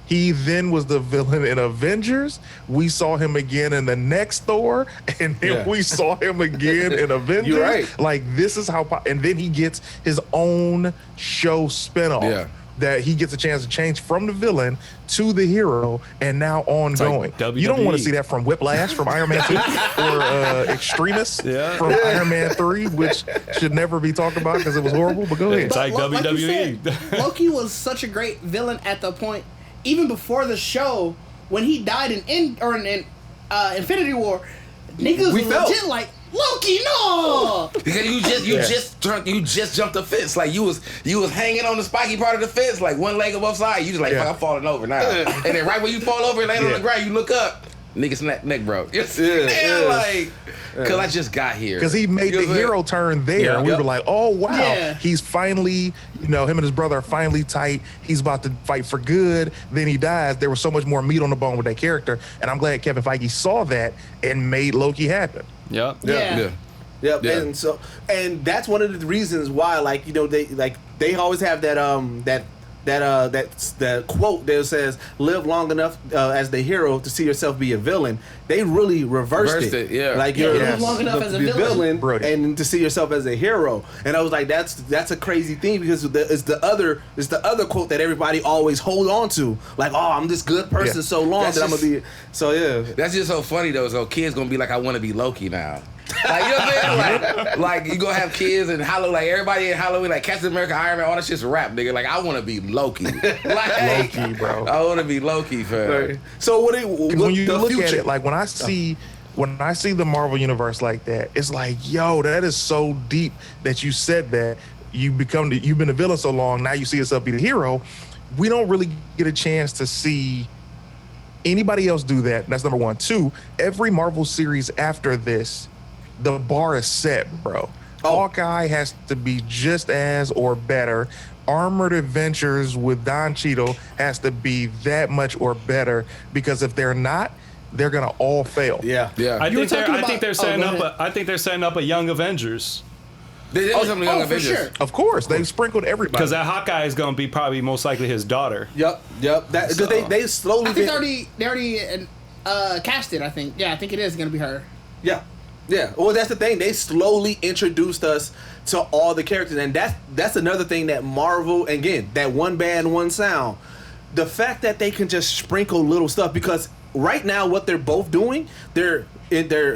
He then was the villain in Avengers. We saw him again in the next Thor, and then we saw him again in Avengers. You're right. Like, this is how, and then he gets his own show spinoff. Yeah. That he gets a chance to change from the villain to the hero, and now ongoing. Like you don't want to see that from Whiplash, from Iron Man 2, or Extremis from Iron Man 3, which should never be talked about because it was horrible, but go ahead. It's like WWE. Said, Loki was such a great villain at the point, even before the show, when he died in Infinity War, niggas was legit like, Loki, no! Because you just jumped the fence. Like, you was hanging on the spiky part of the fence, like one leg above side. You just like, fuck, I'm falling over now. And then right when you fall over and land on the ground, you look up, nigga neck broke. Because I just got here. Because he made the hero turn there. And we were like, oh, wow. He's finally, him and his brother are finally tight. He's about to fight for good. Then he dies. There was so much more meat on the bone with that character. And I'm glad Kevin Feige saw that and made Loki happen. Yep. Yep. And that's one of the reasons why, they always have that quote that says, live long enough as the hero to see yourself be a villain. They really reversed it. Live long enough as a villain and to see yourself as a hero. And I was like, that's a crazy thing, because it's the other quote that everybody always hold on to. Like, oh, I'm this good person so long that I'm gonna be. So that's just so funny though. So kids gonna be like, I want to be Loki now. Like, you know what I'm saying? Like you gonna have kids and Halloween, like everybody in Halloween, like Captain America, Iron Man, all that shit's rap, nigga. Like, I want to be Loki. Loki, bro. I want to be Loki, fam. Right. So when you look at it, like when I see the Marvel universe like that, it's like, yo, that is so deep that you said that. You've been a villain so long, now you see yourself be the hero. We don't really get a chance to see anybody else do that. That's number one. Two, every Marvel series after this, the bar is set, bro. Hawkeye has to be just as or better. Armored Adventures with Don Cheadle has to be that much or better, because if they're not, they're gonna all fail. I think they're setting up a Young Avengers. They some Young Avengers. Sure. Of course, they sprinkled everybody. Because that Hawkeye is going to be probably most likely his daughter. Yep. Because they slowly. I think they already casted, I think. Yeah, I think it is going to be her. Yeah. Yeah. Well, that's the thing. They slowly introduced us to all the characters. And that's another thing that Marvel, again, that one band, one sound. The fact that they can just sprinkle little stuff, because right now what they're both doing, they're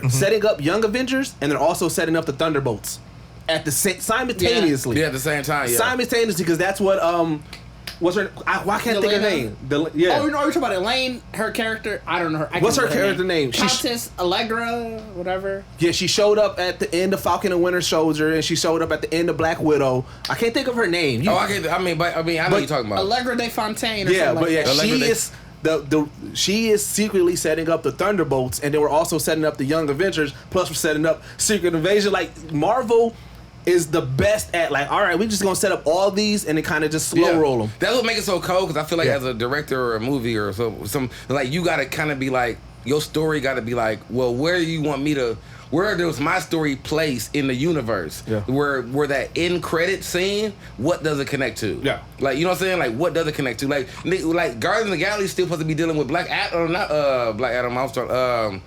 setting up Young Avengers, and they're also setting up the Thunderbolts at the simultaneously. Yeah, at the same time. Yeah. Simultaneously, because that's what what's her? Why can't I think of her name? Oh, you know, you're talking about Elaine. Her character. I don't know her. What's her character name? Countess Allegra, whatever. Yeah, she showed up at the end of Falcon and Winter Soldier, and she showed up at the end of Black Widow. I can't think of her name. I know what you're talking about. Allegra de Fontaine. Or yeah, something but like she is. She is secretly setting up the Thunderbolts, and then we're also setting up the Young Avengers. Plus, we're setting up Secret Invasion. Like, Marvel is the best at, like, all right, we're just gonna set up all these and then kind of just slow roll them. That's what makes it so cold, because I feel like as a director or a movie or some like, you gotta kind of be like, your story gotta be like, well, where do you want me to? Where does my story place in the universe? Yeah. Where that end credit scene, what does it connect to? Yeah. Like, you know what I'm saying? Like, what does it connect to? Like Guardians of the Galaxy is still supposed to be dealing with Black Adam, not Black Adam. I was talking,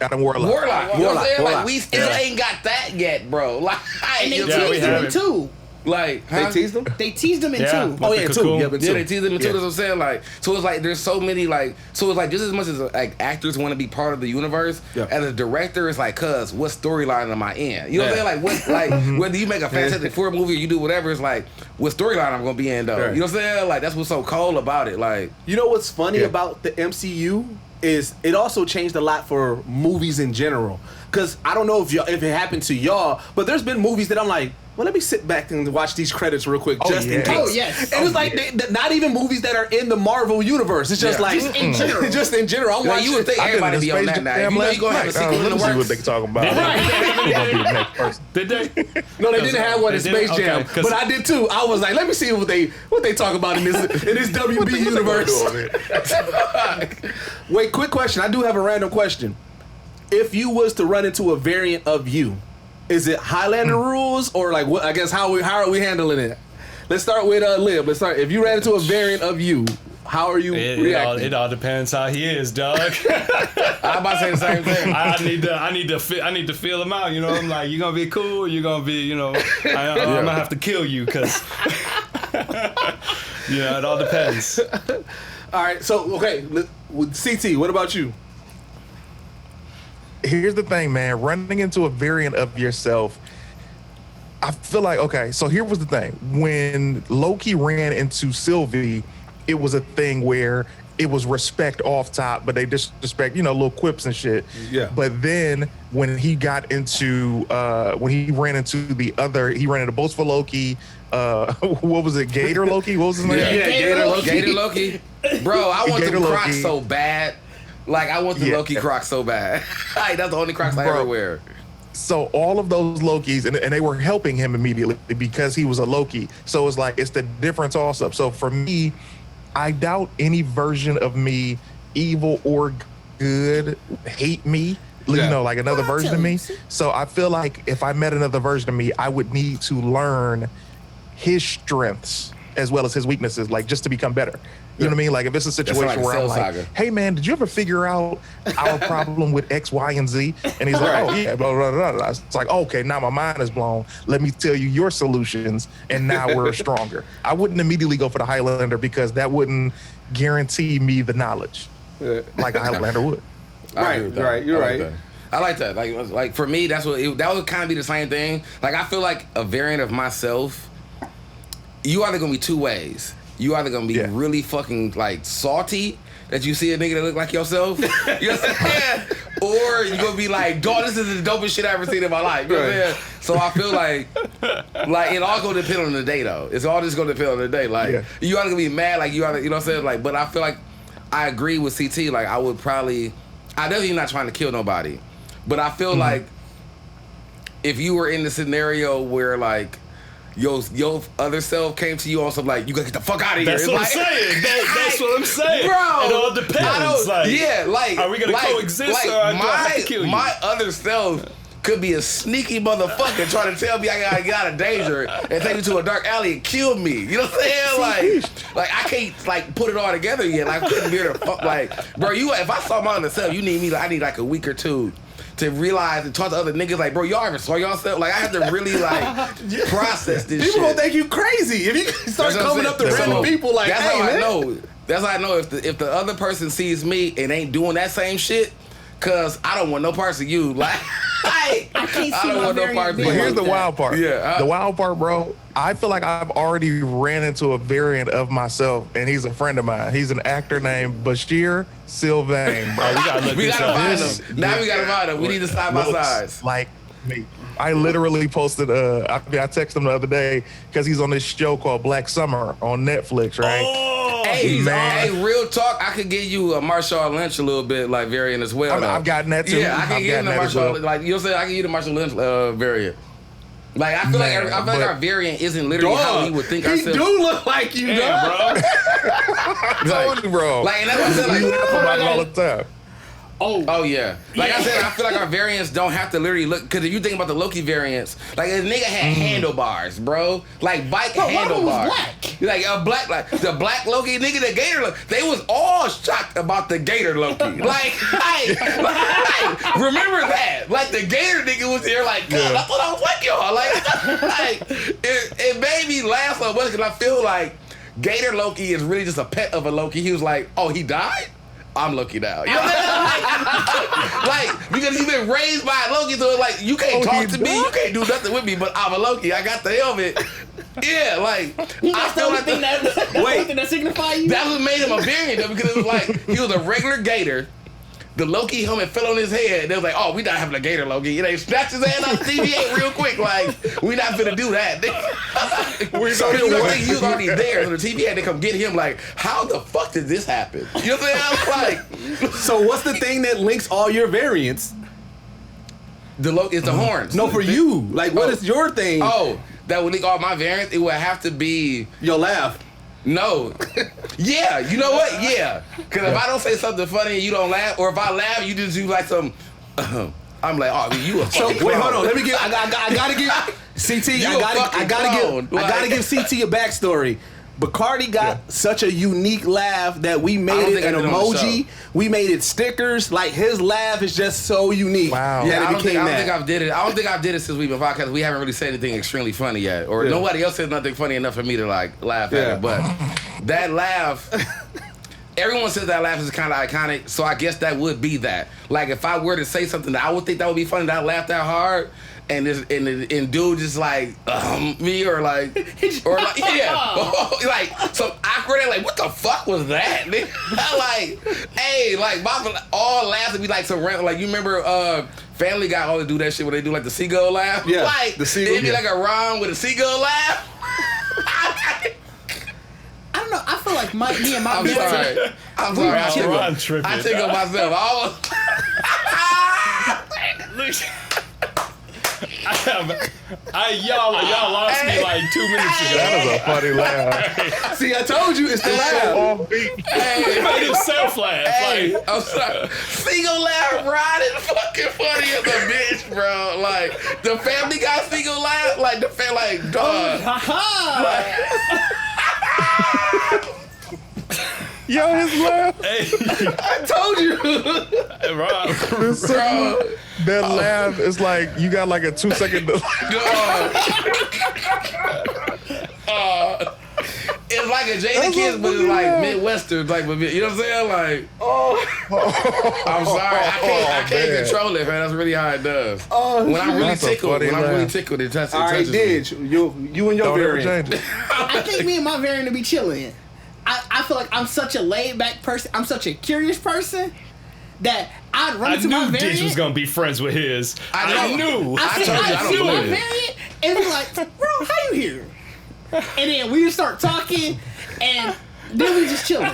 Adam Warlock. You know what I'm saying? Warlock. Like, we still ain't got that yet, bro. Like, and they teased him in 2. Like, They teased him? They teased him in 2. Oh, yeah, 2. Yeah, they teased him in 2. That's what I'm saying. Like, so it's like, there's so many, like, so it's like, just as much as like actors want to be part of the universe, as a director, it's like, cuz, what storyline am I in? You know what I'm saying? Like, what, like, whether you make a Fantastic Four movie or you do whatever, it's like, what storyline I'm gonna be in, though. Right. You know what I'm saying? Like, that's what's so cool about it. Like, you know what's funny about the MCU is it also changed a lot for movies in general. Because I don't know if it happened to y'all, but there's been movies that I'm like, well, let me sit back and watch these credits real quick, just in case. Oh, yes. And it's like, not even movies that are in the Marvel universe. It's just like, just in general. Just in general. I'm watching. You would think everybody be on that now. You know you're going to have a sequel in the works. See what they talking about. Who's gonna be the next person? Did they? No, they didn't have one in They Space didn't? Jam, Okay, but I did too. I was like, let me see what they talk about in this WB universe. Wait, quick question. I do have a random question. If you was to run into a variant of you, is it Highlander rules or like what? I guess how are we handling it? Let's start with Lib. Let's start. If you ran into a variant of you, how are you reacting? It all depends how he is, dog. I'm about to say the same thing. I need to feel him out. You know, I'm like, you gonna be cool. You gonna be, you know, I'm gonna have to kill you because. Yeah, it all depends. All right. So okay, with CT, what about you? Here's the thing, man. Running into a variant of yourself, I feel like, okay, so here was the thing. When Loki ran into Sylvie, it was a thing where it was respect off top, but they disrespect, you know, little quips and shit. Yeah. But then when he got into, when he ran into Boastful Loki, what was it, Gator Loki? What was his name? Yeah, Gator Loki. Gator Loki. Bro, I want Gator them Crocs Loki. so bad. Like, I want the Loki Crocs so bad. Like, that's the only Crocs I ever wear. So all of those Lokis, and they were helping him immediately because he was a Loki. So it's like, it's the difference also. So for me, I doubt any version of me, evil or good, hate me. You know, like another version of me. So I feel like if I met another version of me, I would need to learn his strengths as well as his weaknesses, like just to become better. You know what I mean? Like if it's a situation where I'm like, hey man, did you ever figure out our problem with X, Y, and Z? And he's like, oh yeah, blah, blah, blah, blah. It's like, okay, now my mind is blown. Let me tell you your solutions, and now we're stronger. I wouldn't immediately go for the Highlander because that wouldn't guarantee me the knowledge like a Highlander would. Right, you're right. I like that. Like for me, that would kind of be the same thing. Like I feel like a variant of myself. You either gonna be two ways. You either gonna be really fucking like salty that you see a nigga that look like yourself, you know what I'm saying? Or you gonna be like, dog, this is the dopest shit I ever seen in my life. You know what I'm saying? So I feel like it all gonna depend on the day though. It's all just gonna depend on the day. Like you either gonna be mad, like you either, you know what I'm saying? Like, but I feel like I agree with CT. Like I definitely not trying to kill nobody, but I feel like if you were in the scenario where like your other self came to you on some like, you gotta get the fuck out of here. That's what I'm saying. That's what I'm saying. Bro, it all depends. Like, are we gonna coexist or do I have to kill you? My other self could be a sneaky motherfucker trying to tell me I gotta get out of danger and take me to a dark alley and kill me. You know what I'm saying? Like I can't like put it all together yet. Like, I couldn't be able to fuck. Like, bro, if I saw my other self, you need me. I need like a week or two to realize and talk to other niggas like, bro, y'all ever saw yourself? Like, I have to really like process this shit. People gonna think you crazy if you start coming up to random people like, that's hey, how man. I know. That's how I know if the other person sees me and ain't doing that same shit, cause I don't want no parts of you. Like, I don't want no parts of you. But here's the wild part. Yeah, the wild part, bro. I feel like I've already ran into a variant of myself, and he's a friend of mine. He's an actor named Bashir Sylvain, bro. We gotta find him. Now we gotta find him. We need to side by sides. Like me. I literally posted. I texted him the other day because he's on this show called Black Summer on Netflix, right? Oh, hey, real talk. I could give you a Marshawn Lynch a little bit like variant as well. I've gotten that too. Yeah, I can get the Marshawn. Like you know, I can give you the Marshall Lynch variant. Like I feel like our variant isn't literally how we would think ourselves. He do look like you, bro. I told you, bro. Like, and that's what I said. Like, we laugh about it all the time. Oh yeah. Like I said, I feel like our variants don't have to literally look. Because if you think about the Loki variants, like a nigga had handlebars, bro. Like bike handlebars. One was black. Like a black, like the black Loki nigga, the Gator Loki. They was all shocked about the Gator Loki. Like, remember that? Like the Gator nigga was there, like, God, I thought I was like y'all. Like it made me laugh so much because I feel like Gator Loki is really just a pet of a Loki. He was like, oh, he died? I'm Loki now. You know what I'm saying? Like, because you've been raised by Loki, so it's like, you can't talk to me, you can't do nothing with me, but I'm a Loki. I got the helmet. Yeah, like, I feel like that's something that signifies you. That's what made him a variant, though, because it was like, he was a regular Gator. The Loki helmet fell on his head. They was like, oh, we not having a Gator Loki. You know, he snatched his hand off the TVA real quick. Like, we not finna do that. So you know, he was already there. So the TV had to come get him. Like, how the fuck did this happen? You know what I'm saying? Like, so what's the thing that links all your variants? It's the horns. No, for you. Like, what is your thing? Oh, that would link all my variants? It would have to be your laugh. No. Yeah, you know what? Yeah. Because if I don't say something funny and you don't laugh, or if I laugh, you just do like some, I'm like, oh, you a fucking So, wait, clown. hold on. Let me give, I gotta give CT, I gotta give CT a backstory. Bacardi got such a unique laugh that we made it an emoji. We made it stickers. Like, his laugh is just so unique. Wow. Yeah, I don't think I've did it. I don't think I've did it since we've been podcast. We haven't really said anything extremely funny yet, or nobody else said nothing funny enough for me to like laugh at it. But that laugh, everyone says that laugh is kind of iconic. So I guess that would be that. Like, if I were to say something that I would think that would be funny, that I laughed that hard. And dude just like me or like like some awkward like what the fuck was that? Like, hey, like all laughs would be like some random, like you remember Family Guy always do that shit where they do like the seagull laugh? Yeah, like the seagull. It'd be like a rhyme with a seagull laugh. I don't know. I feel like me and my I'm sorry. I think of myself. Y'all lost me like 2 minutes ago. That was a funny laugh. See, I told you it's the laugh. He made himself laugh. Hey, Like, I'm sorry. Seagull laugh riding fucking funny as a bitch, bro. Like the Family Guy seagull laugh, like the dog. Yo, his laugh. I told you. Bro, that laugh is like you got like a 2 second delay. It's like a Jada Kids, but it's like Midwestern type of it. You know what I'm saying? Like, I'm sorry, I can't control it, man. That's really how it does. When I'm really tickled, it touches. All right, Didge, you and your variant. I think me and my variant to be chilling. I feel like I'm such a laid back person. I'm such a curious person that I'd run into my variant. I knew Dish was gonna be friends with his. I knew. I see my variant and be like, bro, how you here? And then we just start talking, and then we just chilling.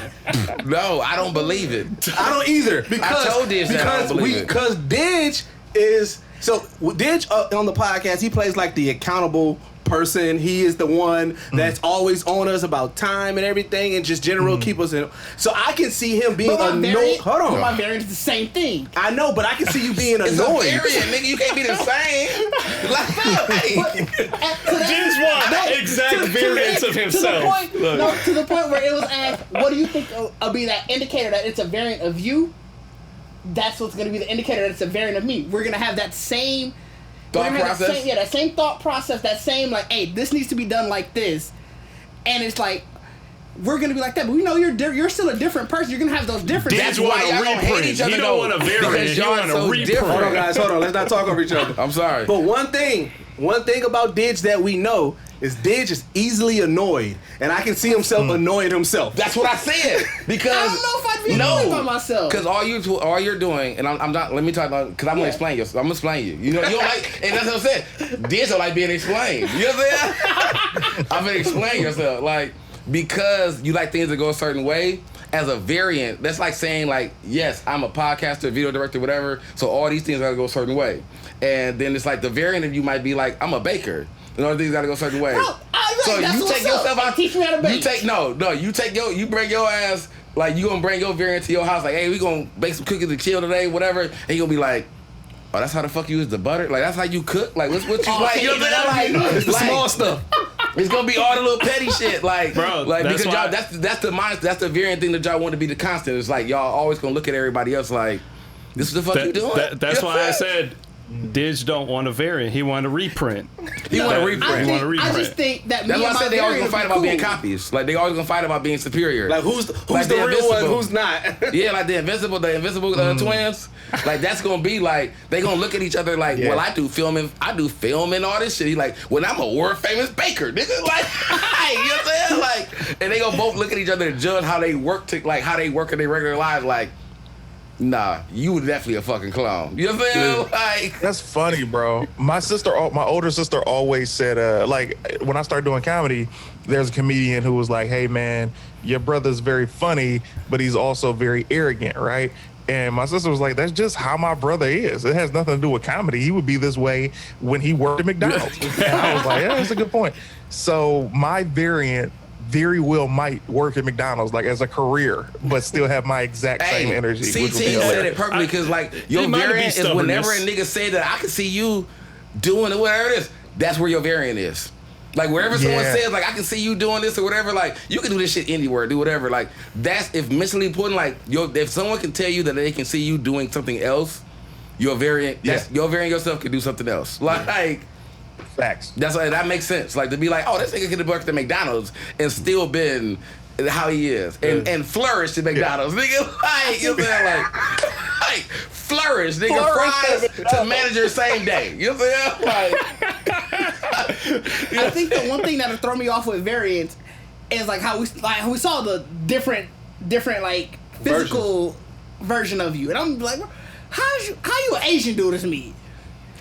No, I don't believe it. I don't either. Because I told Didge that I don't believe it. Because Didge is Didge on the podcast. He plays like the accountable person. He is the one that's always on us about time and everything, and just general keep us in. So I can see him being annoyed. Hold on, my variant is the same thing. I know, but I can see you being annoyed. It's a variant, nigga. You can't be the same. James want exact variants of himself. To the point where it was asked, what do you think will be that indicator that it's a variant of you? That's what's going to be the indicator that it's a variant of me. We're going to have that same thought process. That same thought process. That same like, hey, this needs to be done like this, and it's like we're going to be like that. But we know you're still a different person. You're going to have those differences. That's why y'all don't hate each other. You don't want a variant. You want a reprint. Hold on, guys. Hold on. Let's not talk over each other. I'm sorry. But one thing about Didge that we know is Didge is easily annoyed, and I can see himself annoying himself. That's what I said. Because I don't know if I'd be annoyed by myself. Because all you're doing, and I'm not. Let me talk about. Because I'm gonna explain you. I'm gonna explain you. You know, you don't like, and that's what I said. Didge don't like being explained. You know what I'm saying? I'm gonna explain yourself, like because you like things to go a certain way. As a variant, that's like saying like, yes, I'm a podcaster, video director, whatever. So all these things gotta go a certain way. And then it's like the variant of you might be like, I'm a baker. You know, things gotta go a certain way. Bro, so you take yourself out. Teach me how to bake. You bring your ass, like you gonna bring your variant to your house, like, hey, we gonna bake some cookies and chill today, whatever. And you gonna be like, oh, that's how the fuck you use the butter? Like that's how you cook? Like what you like? You know what I'm saying? Like, it's the small stuff. It's gonna be all the little petty shit, like, bro. Like because y'all, that's the variant thing that y'all want to be the constant. It's like y'all always gonna look at everybody else like, this is the fuck you doing. That's why I said. Didge don't want a variant. He want a reprint. He want a reprint. I just think that that's me why and I my said they always variant gonna fight about being copies. Like they always gonna fight about being superior. Like who's like the real one, who's not? Yeah, like the invisible twins. Like that's gonna be like they gonna look at each other like, well, I do film and all this shit. He like, well, I'm a world famous baker, nigga. Like, hey, you know what I'm saying? Like, and they gonna both look at each other and judge how they work in their regular lives. Like, nah, you were definitely a fucking clown. You know what I'm saying? Like, that's funny, bro. My older sister always said, like, when I started doing comedy, there's a comedian who was like, hey, man, your brother's very funny, but he's also very arrogant, right? And my sister was like, that's just how my brother is. It has nothing to do with comedy. He would be this way when he worked at McDonald's. And I was like, yeah, that's a good point. So my variant very well might work at McDonald's like as a career, but still have my exact same energy. CT said it perfectly because like your variant is whenever a nigga say that I can see you doing it, whatever it is, that's where your variant is. Like wherever someone says like I can see you doing this or whatever, like you can do this shit anywhere, do whatever. Like that's if mentally putting like if someone can tell you that they can see you doing something else, your variant, your variant yourself can do something else. Like. Facts. That's why that makes sense. Like to be like, oh, this nigga could have worked at McDonald's and still been how he is and flourished at McDonald's, nigga. Like you know what I'm saying? Like flourish, nigga. Fries to manager same day. You know what I'm saying? Like, I think the one thing that'll throw me off with variants is like how we saw the different like physical version of you, and I'm like, how you an Asian dude to me?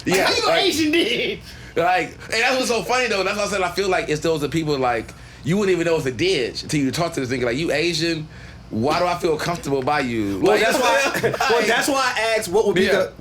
Like, how you an Asian dude? Like, and that's what's so funny though. That's why I said I feel like it's those people like you wouldn't even know it's a Didge until you talk to this nigga like, you Asian. Why do I feel comfortable by you? Well, like, that's why I asked what would be the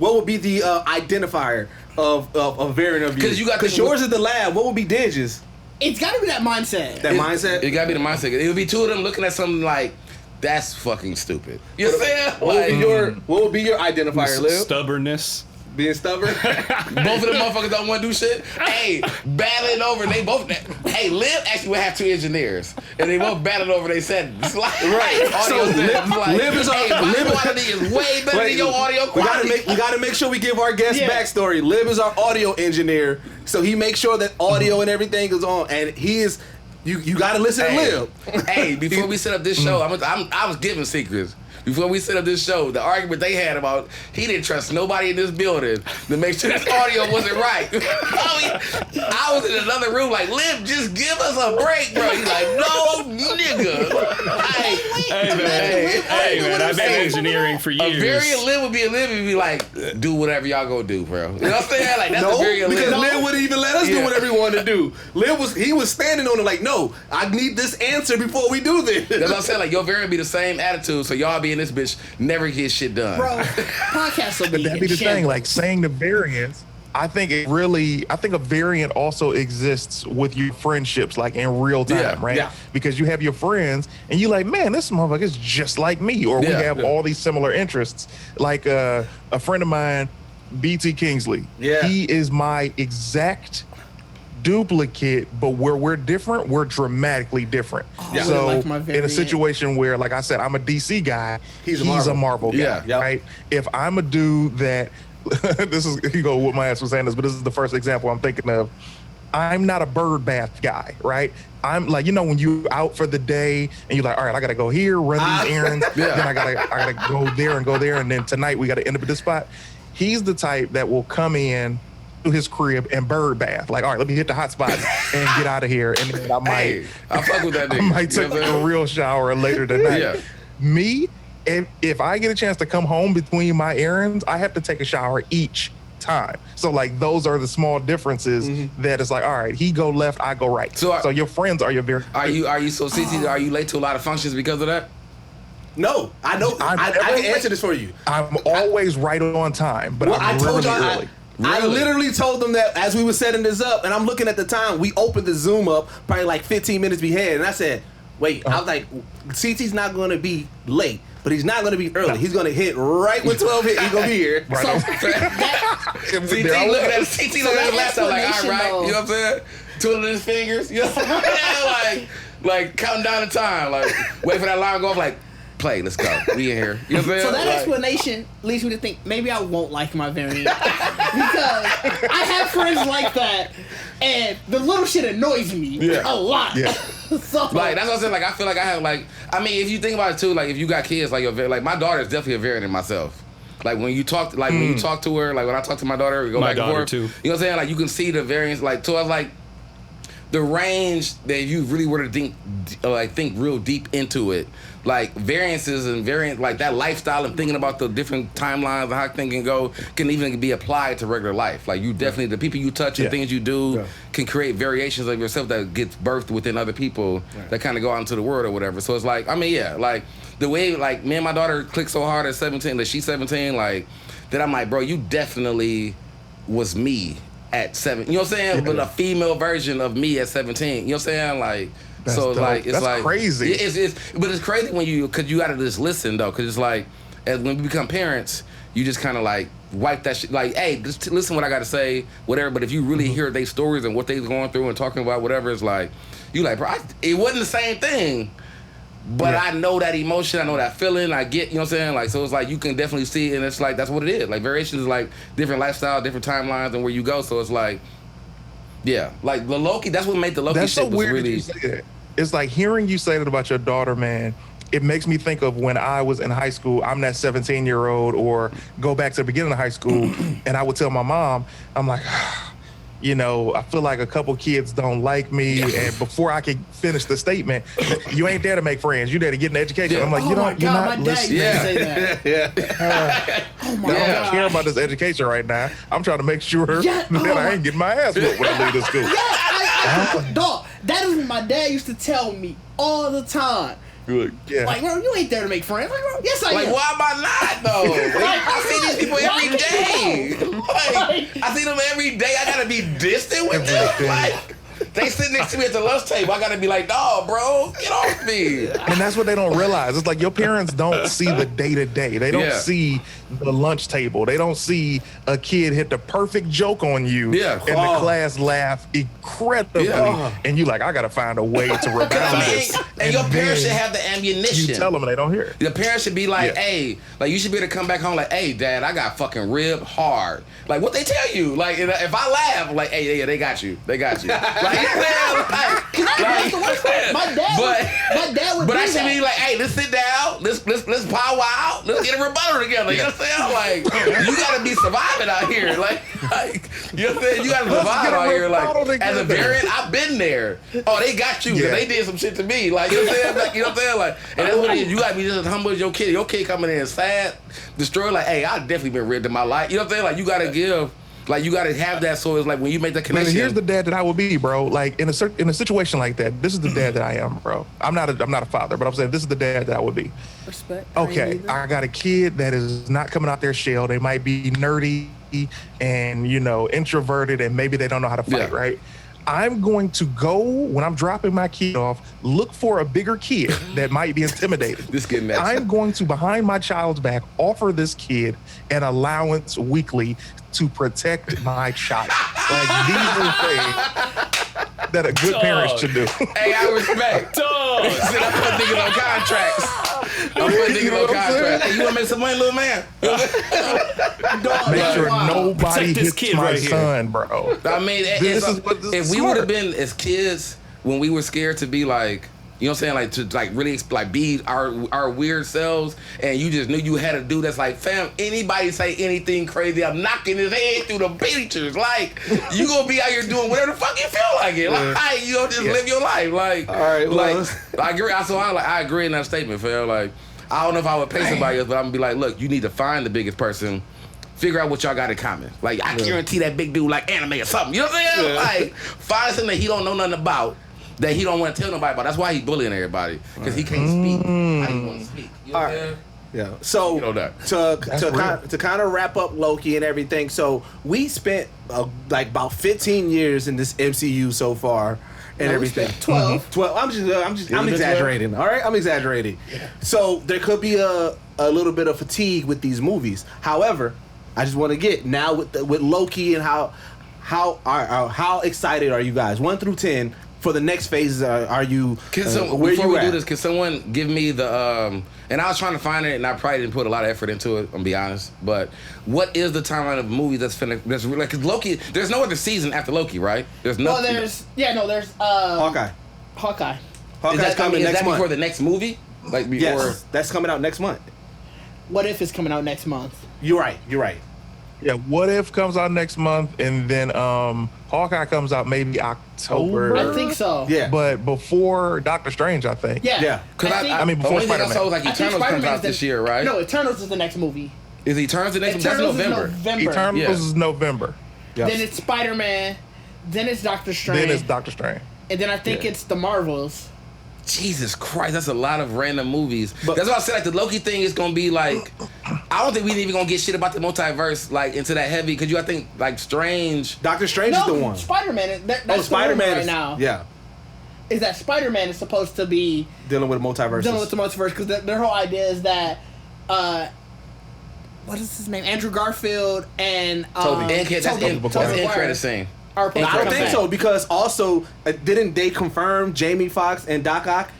identifier of a variant of you? Because yours is the lab. What would be Didge's? It's got to be that mindset. Mindset. It got to be the mindset. It would be two of them looking at something like, that's fucking stupid. You know what I'm saying? What would be your identifier, Liv? Stubbornness. Being stubborn. Both of them motherfuckers don't want to do shit. Hey, battling over, and they both. Hey, Liv actually would have two engineers, and they both battled over. They said, like, right. Audio Liv is my quality is way better than your audio quality. We gotta make sure we give our guest backstory. Liv is our audio engineer, so he makes sure that audio and everything is on, and he is. You gotta listen to Liv. Hey, before we set up this show, I was giving secrets. Before we set up this show, the argument they had about he didn't trust nobody in this building to make sure this audio wasn't right. I was in another room like, Liv, just give us a break, bro. He's like, no, nigga. Hey, man, I've been engineering for years. A variant Liv would be like, do whatever y'all go do, bro. You know what I'm saying? Like, that's a variant Liv. Because Liv wouldn't even let us do whatever we wanted to do. Liv was standing on it like, no, I need this answer before we do this. That's what I'm saying. Like, your variant be the same attitude, so y'all be in this bitch never get shit done. Bro, podcasts will be that'd be the thing. Like saying the variants, I think a variant also exists with your friendships, like in real time, right? Yeah. Because you have your friends and you like, man, this motherfucker is just like me, or we have all these similar interests. Like a friend of mine, BT Kingsley. Yeah. He is my exact duplicate, but where we're different, we're dramatically different. Yeah. So Like my in a variant. situation where, like I said, I'm a DC guy, He's a a Marvel guy, Yeah. Yep. right? If I'm a dude that this is, you go with my ass for saying this, but this is the first example I'm thinking of. I'm not a bird bath guy, right? I'm like, when you out for the day and you're like, all right, I gotta go here, run these errands, then I gotta go there, and then tonight we gotta end up at this spot. He's the type that will come in to his crib and bird bath. Like, all right, let me hit the hot spots and get out of here. And then I fuck with that nigga. I might take a real shower later tonight. Yeah. Me, if I get a chance to come home between my errands, I have to take a shower each time. So like those are the small differences that it's like, all right, he go left, I go right. So your friends are your very. Are you so CT? Are you late to a lot of functions because of that? No, I know. I can answer this for you. I'm always right on time, but I'm really early. I literally told them that as we were setting this up, and I'm looking at the time. We opened the Zoom up probably like 15 minutes behind, and I said, "Wait." I was like, "CT's not going to be late, but he's not going to be early. He's going to hit right when 12 hit. He's going to be here." Right. CT looking at his laptop like, all right, you know what I'm saying? Twiddling his fingers, you know what I'm saying? like counting down the time, like wait for that alarm to go off, like play, let's go, we in here. You know what I'm saying? So that explanation leads me to think maybe I won't like my variant because I have friends like that, and the little shit annoys me a lot. Yeah. So Like that's what I'm saying. Like I feel like I have like if you think about it too, like if you got kids, like like my daughter is definitely a variant in myself. Like when you talk, when you talk to her, like when I talk to my daughter, we go My back and daughter, forth. too. You know what I'm saying? Like you can see the variance. Like so, I was like the range that you really were to think real deep into it. Like variances and variant, like that lifestyle and thinking about the different timelines and how things can go can even be applied to regular life. Like you definitely, the people you touch and things you do can create variations of yourself that gets birthed within other people that kind of go out into the world or whatever. So it's like, like the way like me and my daughter clicked so hard at 17, that she's 17, like that I'm like, bro, you definitely was me at 7. You know what I'm saying? But a female version of me at 17. You know what I'm saying? Like. That's So dope. like it's That's like crazy. But it's crazy when because you gotta just listen though, because it's like when we become parents, you just kind of like wipe that shit. Like, hey, just listen what I gotta say, whatever. But if you really hear their stories and what they're going through and talking about, whatever, it's like you like, bro, it wasn't the same thing. But I know that emotion, I know that feeling, I get, you know what I'm saying? Like, so it's like you can definitely see it, and it's like that's what it is. Like variations is like different lifestyle, different timelines, and where you go. So it's like, like the Loki. That's what made the Loki That's shit so was weird really. that you say that. It's like hearing you say that about your daughter, man. It makes me think of when I was in high school. I'm that 17-year-old, or go back to the beginning of high school, and I would tell my mom, I'm like, I feel like a couple kids don't like me. And before I could finish the statement, you ain't there to make friends. You there to get an education. I'm like, oh my God, you're my not dad listening. used to say that. Oh my I God. don't care about this education right now. I'm trying to make sure that I ain't getting my ass whooped when I leave this school. Dog, that is what my dad used to tell me all the time. Yeah. Like, bro, you ain't there to make friends. Like, bro, yes, I am. Like, why am I not though? I see these people every day. Like, I see them every day. I gotta be distant with them. Like, they sit next to me at the lunch table. I gotta be like, dawg, bro, get off me. And that's what they don't realize. It's like your parents don't see the day-to-day. They don't see the lunch table. They don't see a kid hit the perfect joke on you, and the class laugh incredibly, and you like, I gotta find a way to rebound this. And your parents should have the ammunition. You tell them, and they don't hear it. The parents should be like, hey, like you should be able to come back home like, hey, Dad, I got fucking ribbed hard. Like what they tell you. Like if I laugh, like, hey, they got you. They got you. Like, that's the worst part. My dad would But do I should that. be like, hey, let's sit down. Let's powwow out. Let's get a rebuttal together. You know what I'm saying? Like, you gotta be surviving out here. Like you know what I'm saying? You gotta survive out here. Like as a variant, I've been there. Oh, they got you because they did some shit to me. Like you know what I'm saying? Like, you know what I'm saying? Like, and that's what it is. You gotta be just as humble as your kid. Your kid coming in sad, destroyed. Like, hey, I've definitely been ribbed in my life. You know what I'm saying? Like, you gotta give. Like you gotta have that, so it's like when you make that connection. But here's the dad that I would be, bro. Like in a situation like that, this is the dad that I am, bro. I'm not a father, but I'm saying this is the dad that I would be. Respect. Okay, I got a kid that is not coming out their shell. They might be nerdy, and introverted, and maybe they don't know how to fight, right? I'm going to go, when I'm dropping my kid off, look for a bigger kid that might be intimidated. This kid mess. I'm going to, behind my child's back, offer this kid an allowance weekly to protect my child. Like, these are things that a good parent should do. Hey, I respect. I'm putting niggas on contracts. Hey, you want to make some money, little man? Make sure nobody hits my son, bro. I mean, if we would have been as kids when we were scared to be like, you know what I'm saying, like to like really like be our weird selves, and you just knew you had to do that's like, fam, anybody say anything crazy, I'm knocking his head through the bleachers. Like, you gonna be out here doing whatever the fuck you feel like it. Like, you know, just live your life. Like, all right, like I agree. I agree in that statement, fam. Like, I don't know if I would pay somebody else, but I'm gonna be like, look, you need to find the biggest person. Figure out what y'all got in common. Like, I guarantee that big dude like anime or something. You know what I'm saying? Like, find something that he don't know nothing about, that he don't want to tell nobody about. That's why he's bullying everybody, because he can't speak how he want to speak. You know what I'm saying? Yeah. So to kind of wrap up Loki and everything. So we spent like about 15 years in this MCU so far. And everything. 12. 12. I'm exaggerating. All right, I'm exaggerating. Yeah. So there could be a little bit of fatigue with these movies. However, I just want to get now with Loki and how excited are you guys? 1 through 10 for the next phases. Are you? Before we do this, can someone give me the? And I was trying to find it, and I probably didn't put a lot of effort into it. I'm gonna be honest. But what is the timeline of movies that's really, like, 'cause Loki? There's no other season after Loki, right? There's no. Well, there's Hawkeye. Hawkeye's coming next month. Before the next movie? Like before? Yes, that's coming out next month. What If is coming out next month? You're right. Yeah, What If comes out next month, and then Hawkeye comes out maybe October. I think so. Yeah, but before Doctor Strange, I think. Yeah. Because I mean, before Spider-Man. I like Eternals comes out this year, right? No, Eternals is the next movie. Is Eternals the next? That's November. Eternals is November. Yep. Then it's Spider-Man. Then it's Doctor Strange. And then I think it's the Marvels. Jesus Christ, that's a lot of random movies. But that's why I said, like, the Loki thing is gonna be like, I don't think we even gonna get shit about the multiverse like into that heavy, because I think like Doctor Strange is the one. Spider-Man. That's Spider-Man right now. Yeah. Is that Spider-Man is supposed to be dealing with multiverse? Dealing with the multiverse, because their whole idea is that what is his name? Andrew Garfield and Toby. That's in credit scene. I don't think so, because also didn't they confirm Jamie Foxx and Doc Ock?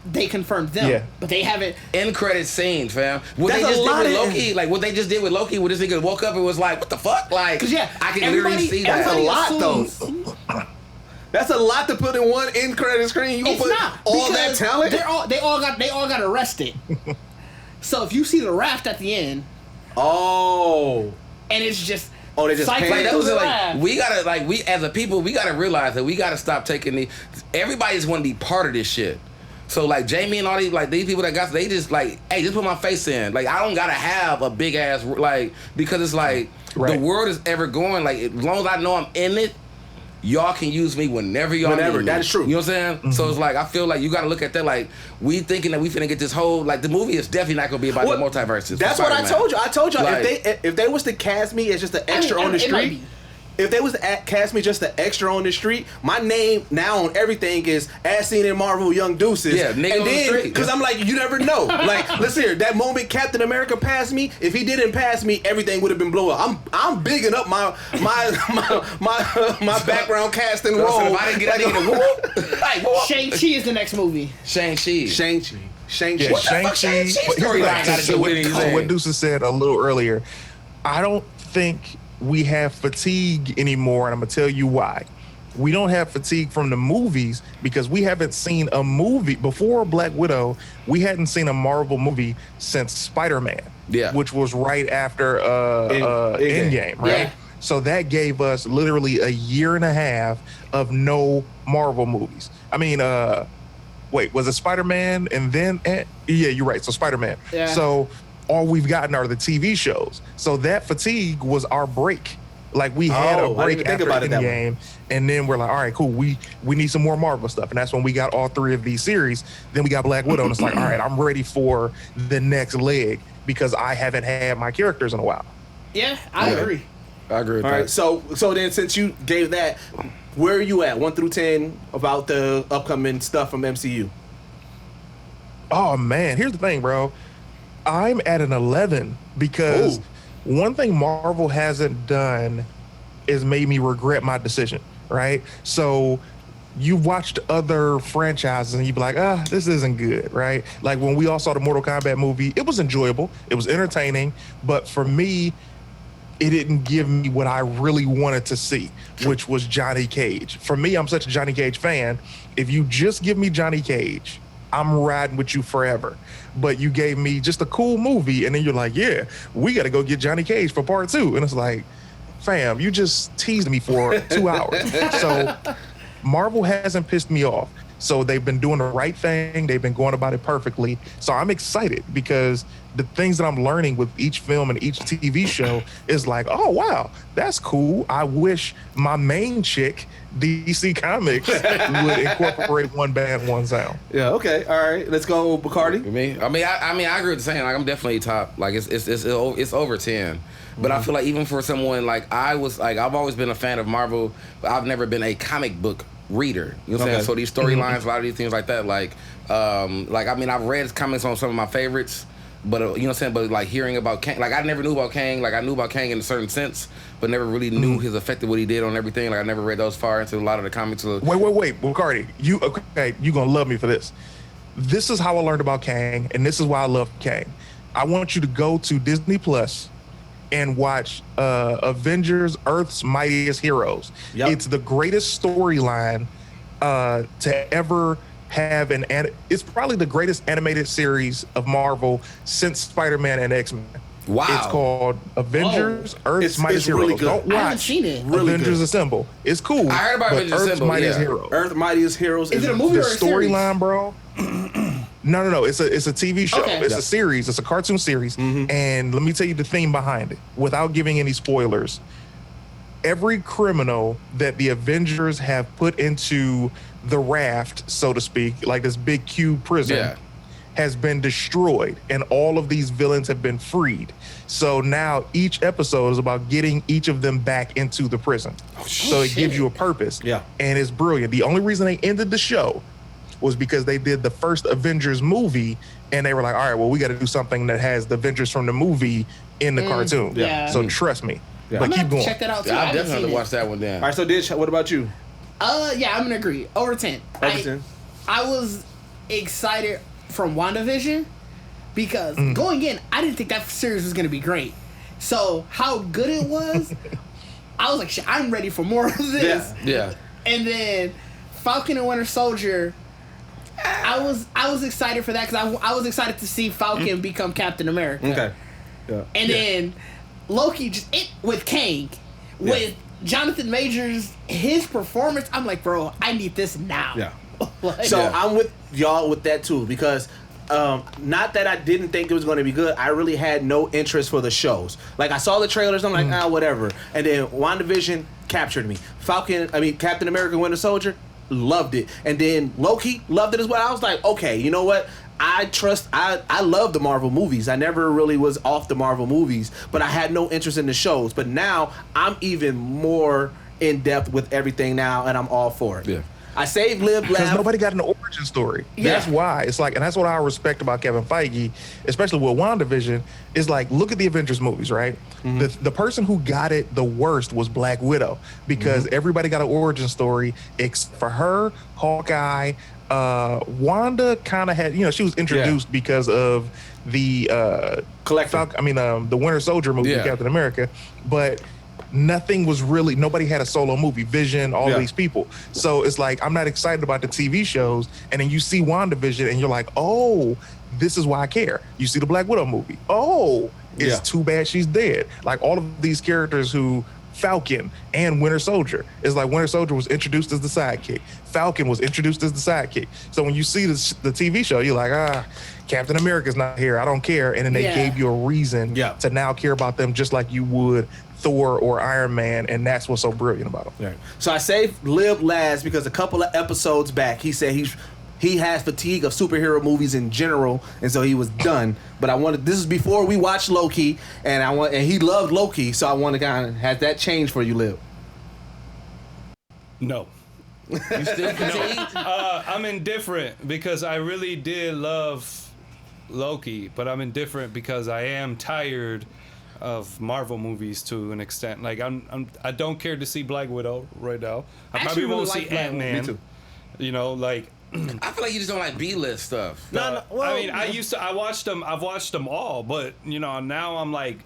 They confirmed them, but they haven't. End credit scene, fam. What they just did with Loki, like what they just did with Loki, where this nigga woke up and was like, "What the fuck?" Like, I can literally see that. That's a lot, though. That's a lot to put in one end credit screen. You gonna put all that talent? They all got arrested. So if you see the raft at the end, and it's just. Oh, they just we gotta we as a people, we gotta realize that we gotta stop taking everybody just want to be part of this shit. So like Jamie and all these these people that got, they just like, hey, just put my face in. Like, I don't gotta have a big ass because it's like the world is ever going. Like, as long as I know I'm in it, y'all can use me whenever y'all need me. That is true. You know what I'm saying? Mm-hmm. So it's like, I feel like you got to look at that like, we thinking that we finna get this whole, like, the movie is definitely not going to be about the multiverses. That's what I told you. I told y'all, like, if they was to cast me as just an extra on the street, if they was to cast me just an extra on the street, my name now on everything is as seen in Marvel Young Deuces. Yeah, nigga on the street. Because I'm like, you never know. Like, listen here, that moment Captain America passed me, if he didn't pass me, everything would have been blown up. I'm bigging up my background casting role. So if I didn't get that nigga Shang-Chi is the next movie. Shang-Chi. Yeah, Shang-Chi. What Deuces said a little earlier, I don't think we have fatigue anymore, and I'm gonna tell you why. We don't have fatigue from the movies because we haven't seen a movie before Black Widow. We hadn't seen a Marvel movie since Spider-Man, which was right after Endgame, right? Yeah. So that gave us literally a year and a half of no Marvel movies. I mean, wait, was it Spider-Man and then? Yeah, you're right. So Spider-Man. Yeah. So all we've gotten are the TV shows. So that fatigue was our break. Like, we had a break after Endgame, and then we're like, all right, cool. We need some more Marvel stuff, and that's when we got all 3 of these series. Then we got Black Widow, and it's like, all right, I'm ready for the next leg because I haven't had my characters in a while. Yeah, I agree. I agree with All that. right, so then since you gave that, where are you at 1 through 10 about the upcoming stuff from MCU? Oh man, here's the thing, bro. I'm at an 11 because one thing Marvel hasn't done is made me regret my decision, right? So you've watched other franchises and you'd be like, this isn't good, right? Like when we all saw the Mortal Kombat movie, it was enjoyable, it was entertaining, but for me, it didn't give me what I really wanted to see, which was Johnny Cage. For me, I'm such a Johnny Cage fan. If you just give me Johnny Cage, I'm riding with you forever. But you gave me just a cool movie, and then you're like, yeah, we got to go get Johnny Cage for part 2. And it's like, fam, you just teased me for 2 hours. So Marvel hasn't pissed me off. So they've been doing the right thing. They've been going about it perfectly. So I'm excited because the things that I'm learning with each film and each TV show is like, oh, wow, that's cool. I wish my main chick, DC Comics, would incorporate one band, one sound. Yeah, okay. All right. Let's go, Bacardi. Me? I agree with the saying. Like, I'm definitely top. Like, it's over 10. But I feel like even for someone like I've always been a fan of Marvel, but I've never been a comic book reader. You know what I'm saying? So these storylines, a lot of these things like that, I've read comics on some of my favorites, but you know what I'm saying? But like hearing about Kang, like I never knew about Kang. Like I knew about Kang in a certain sense, but never really knew his effect of what he did on everything. Like I never read those far into a lot of the comics. Wait, Bacardi, you gonna love me for this. This is how I learned about Kang, and this is why I love Kang. I want you to go to Disney Plus and watch Avengers Earth's Mightiest Heroes. Yep. It's the greatest storyline to ever have it's probably the greatest animated series of Marvel since Spider-Man and X-Men. Wow. It's called Avengers Earth's Mightiest Heroes. Really good. Don't watch I haven't seen it. Really Avengers good. Assemble. It's cool. I heard about Avengers Earth's Assemble, Mightiest yeah. Heroes. Earth Mightiest Heroes. Is it a movie The or a series? storyline, bro. No. It's a TV show. Okay. It's a series. It's a cartoon series. And let me tell you the theme behind it, without giving any spoilers. Every criminal that the Avengers have put into the raft, so to speak, like this big cube prison, has been destroyed, and all of these villains have been freed. So now each episode is about getting each of them back into the prison. So it gives you a purpose. Yeah. And it's brilliant. The only reason they ended the show was because they did the first Avengers movie, and they were like, all right, well, we got to do something that has the Avengers from the movie in the cartoon. Yeah. So trust me. Yeah. But I'm keep gonna going. check that out too. Yeah, I I haven't definitely have seen to it. watch that one then. All right, so Ditch, what about you? Yeah, I'm gonna agree. Over 10. Over 10. I was excited from WandaVision because going in, I didn't think that series was gonna be great. So how good it was, I was like, shit, I'm ready for more of this. Yeah. And then Falcon and Winter Soldier, I was excited for that because I was excited to see Falcon become Captain America. Okay. Yeah. And then Loki with Kang, with Jonathan Majors, his performance, I'm like, bro, I need this now. Yeah. Like, So I'm with y'all with that too, because not that I didn't think it was going to be good, I really had no interest for the shows. Like I saw the trailers, I'm like, whatever. And then WandaVision captured me. Captain America Winter Soldier, loved it. And then Loki, loved it as well. I was like, okay, you know what? I love the Marvel movies. I never really was off the Marvel movies, but I had no interest in the shows. But now I'm even more in depth with everything now, and I'm all for it. Yeah. I saved, live, Because laugh. nobody got an origin story. Yeah. That's why. It's like, and that's what I respect about Kevin Feige, especially with WandaVision, is like, look at the Avengers movies, right? The person who got it the worst was Black Widow, because everybody got an origin story except for her, Hawkeye. Wanda kind of had, she was introduced because of the the Winter Soldier movie, Captain America, but nobody had a solo movie. Vision, all of these people. So it's like, I'm not excited about the TV shows, and then you see WandaVision and you're like, oh, this is why I care. You see the Black Widow movie. Oh, it's too bad she's dead. Like all of these characters who Falcon and Winter Soldier. It's like Winter Soldier was introduced as the sidekick. Falcon was introduced as the sidekick. So when you see the TV show, you're like, Captain America's not here. I don't care. And then they gave you a reason to now care about them just like you would Thor or Iron Man, and that's what's so brilliant about them. So I saved Lib last because a couple of episodes back, he said he's he has fatigue of superhero movies in general, and so he was done. But I wanted, this is before we watched Loki, and he loved Loki, so I want to kind of have that change for you, Lib. No. You still fatigued? I'm indifferent because I really did love Loki, but I'm indifferent because I am tired of Marvel movies to an extent. Like I don't care to see Black Widow right now. I probably won't see Ant-Man. Me too. You know, like I feel like you just don't like B-list stuff. No, well, I mean, I watched them. I've watched them all, but you know, now I'm like,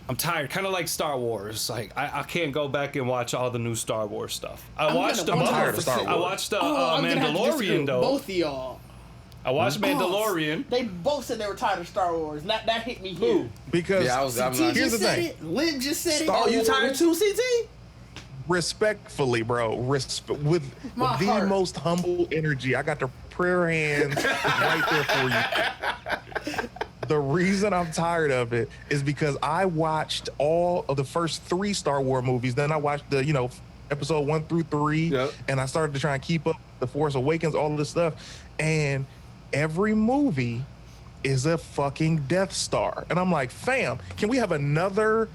I'm tired. Kind of like Star Wars. Like I can't go back and watch all the new Star Wars stuff. I watched the Mandalorian though. Both of y'all. I watched Mandalorian. They both said they were tired of Star Wars. That hit me here. Because I'm not. Here's the thing. Lib just said it. Oh, you tired too, CT? Respectfully, bro, with the most humble energy, I got the prayer hands right there for you. The reason I'm tired of it is because I watched all of the first 3 Star Wars movies. Then I watched the, episode 1 through 3, yep. And I started to try and keep up The Force Awakens, all of this stuff. And every movie is a fucking Death Star. And I'm like, fam, can we have another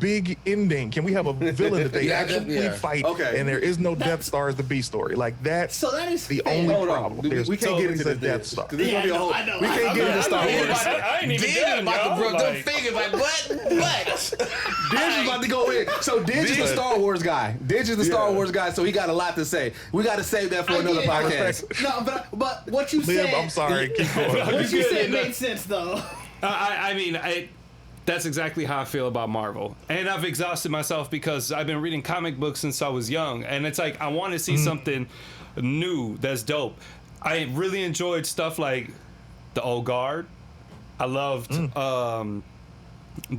big ending? Can we have a villain that they actually fight? Okay. And there is no Death Star as the B story. Like that. So that is the only problem. We can't get into the Death Star. We can't get into Star Wars. I ain't even done, about to broke them fingers like what? Didge is about to go in. So Didge is the Star Wars guy. Didge is the Star Wars guy, so he got a lot to say. We got to save that for another podcast. No, but what you said. I'm sorry. Keep going. What you said made sense though. I mean, that's exactly how I feel about Marvel. And I've exhausted myself because I've been reading comic books since I was young. And it's like, I want to see something new that's dope. I really enjoyed stuff like The Old Guard. I loved The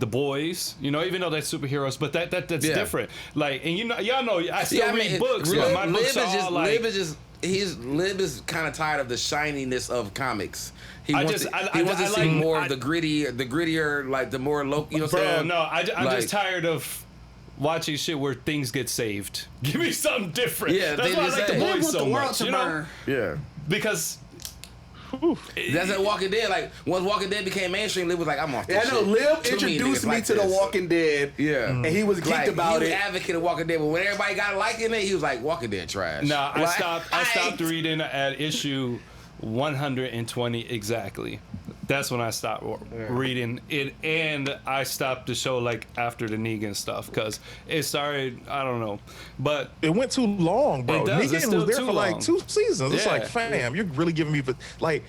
Boys, even though that's superheroes, but that's different. Like, and y'all know, I still read books, but my books are all like... Lib is kind of tired of the shininess of comics. He wants to see like, more of the grittier, like the more local. You know what I'm saying? No, I'm just tired of watching shit where things get saved. Give me something different. Yeah, that's why I like The Boys so much. Yeah, because. That's like Walking Dead. Like once Walking Dead became mainstream, Lib was like, "I'm off this shit." I know. Lib introduced me to The Walking Dead. Yeah, and he was geeked about it. He was advocate of Walking Dead, but when everybody got liking it, he was like, "Walking Dead trash." No, I stopped reading at issue 120 exactly. That's when I stopped reading it, and I stopped the show like after the Negan stuff because it started. I don't know, but it went too long, bro. Negan was there for like 2 seasons. It's like, fam, you're really giving me like.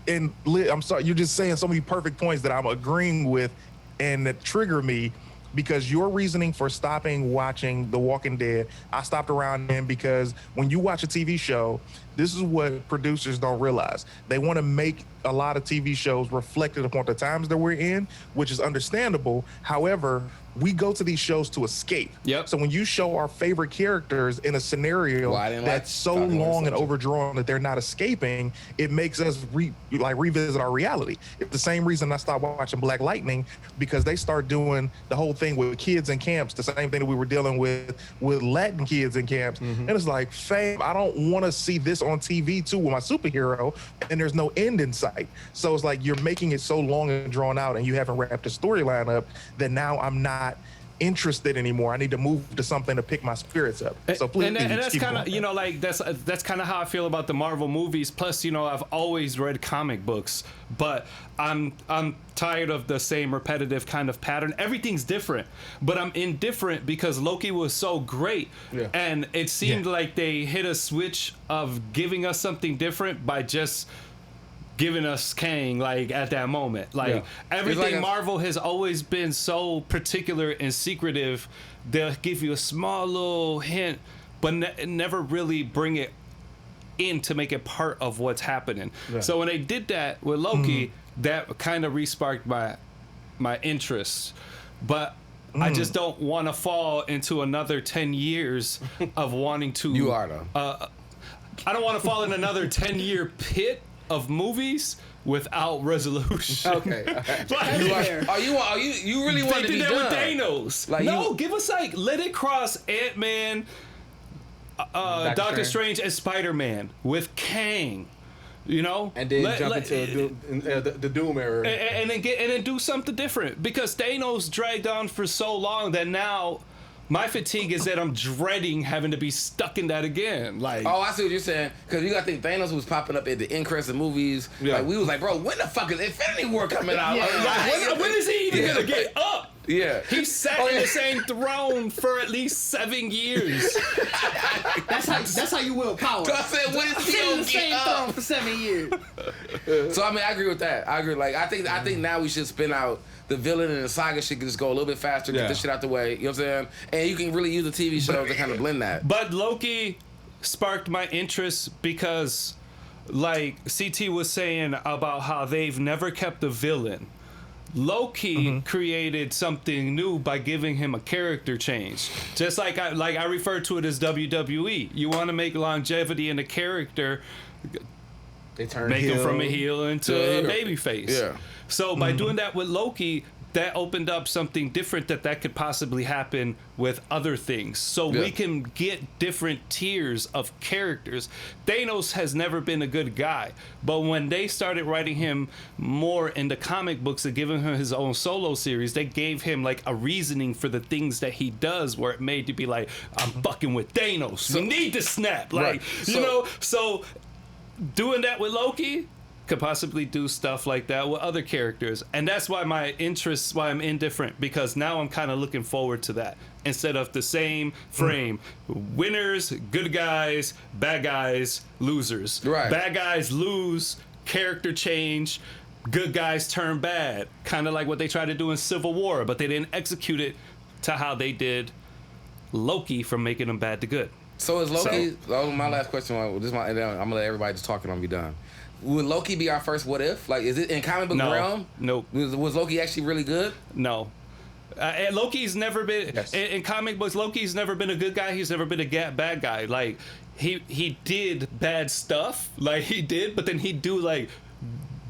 And I'm sorry, you're just saying so many perfect points that I'm agreeing with, and that trigger me. Because your reasoning for stopping watching The Walking Dead, I stopped around then because when you watch a TV show, this is what producers don't realize. They want to make a lot of TV shows reflected upon the times that we're in, which is understandable. However, we go to these shows to escape. Yep. So when you show our favorite characters in a scenario that's so long and overdrawn that they're not escaping, it makes us revisit our reality. It's the same reason I stopped watching Black Lightning, because they start doing the whole thing with kids in camps, the same thing that we were dealing with Latin kids in camps. And it's like, fam, I don't want to see this on TV too with my superhero, and there's no end in sight. So it's like you're making it so long and drawn out, and you haven't wrapped the storyline up that now I'm not interested anymore. I need to move to something to pick my spirits up. So please, and that's kind of like that's kind of how I feel about the Marvel movies. Plus, I've always read comic books, but I'm tired of the same repetitive kind of pattern. Everything's different, but I'm indifferent because Loki was so great, and it seemed like they hit a switch of giving us something different by just giving us Kang at that moment. Everything Marvel has always been so particular and secretive. They'll give you a small little hint, but never really bring it in to make it part of what's happening. So when they did that with Loki, that kind of re-sparked my interest. But I just don't want to fall into another 10 years of wanting to. You are though. I don't want to fall in another 10-year pit of movies without resolution. Okay. You really want to be done with Thanos? Give us let it cross Ant-Man, Doctor Strange as Spider-Man with Kang. You know, and then jump into the Doom era, and then do something different, because Thanos dragged on for so long that now my fatigue is that I'm dreading having to be stuck in that again. Like, oh, I see what you're saying, because you got to think Thanos was popping up at the end credits of movies. Yeah. Like, we was like, bro, when the fuck is Infinity War coming out? When is he even gonna get up? Yeah, he sat in the same throne for at least 7 years. That's how you will power. So I said, when is he in gonna the same get throne up? for 7 years. So I mean, I agree with that. I agree. Like, I think now we should spin out the villain, and the saga should just go a little bit faster, get this shit out the way. You know what I'm saying? And you can really use the TV show to kind of blend that. But Loki sparked my interest because, like CT was saying about how they've never kept a villain. Loki created something new by giving him a character change. Just like I refer to it as WWE. You want to make longevity in a character, make him from a heel into a baby face. Yeah. So by doing that with Loki, that opened up something different that could possibly happen with other things. So we can get different tiers of characters. Thanos has never been a good guy, but when they started writing him more in the comic books and giving him his own solo series, they gave him like a reasoning for the things that he does, where it made to be like, I'm fucking with Thanos. We need to snap. Like, you know, so doing that with Loki could possibly do stuff like that with other characters, and that's why why I'm indifferent, because now I'm kind of looking forward to that instead of the same frame. Winners, good guys, bad guys, losers. Right. Bad guys lose, character change, good guys turn bad, kind of like what they tried to do in Civil War, but they didn't execute it to how they did Loki, from making them bad to good. So is Loki, my last question, I'm gonna let everybody just talk and I'll be done. Would Loki be our first what if? Like, is it in comic book realm? Nope. Was Loki actually really good? No. And Loki's never been in comic books. Loki's never been a good guy. He's never been a bad guy. Like, he did bad stuff. Like, he did, but then he'd do like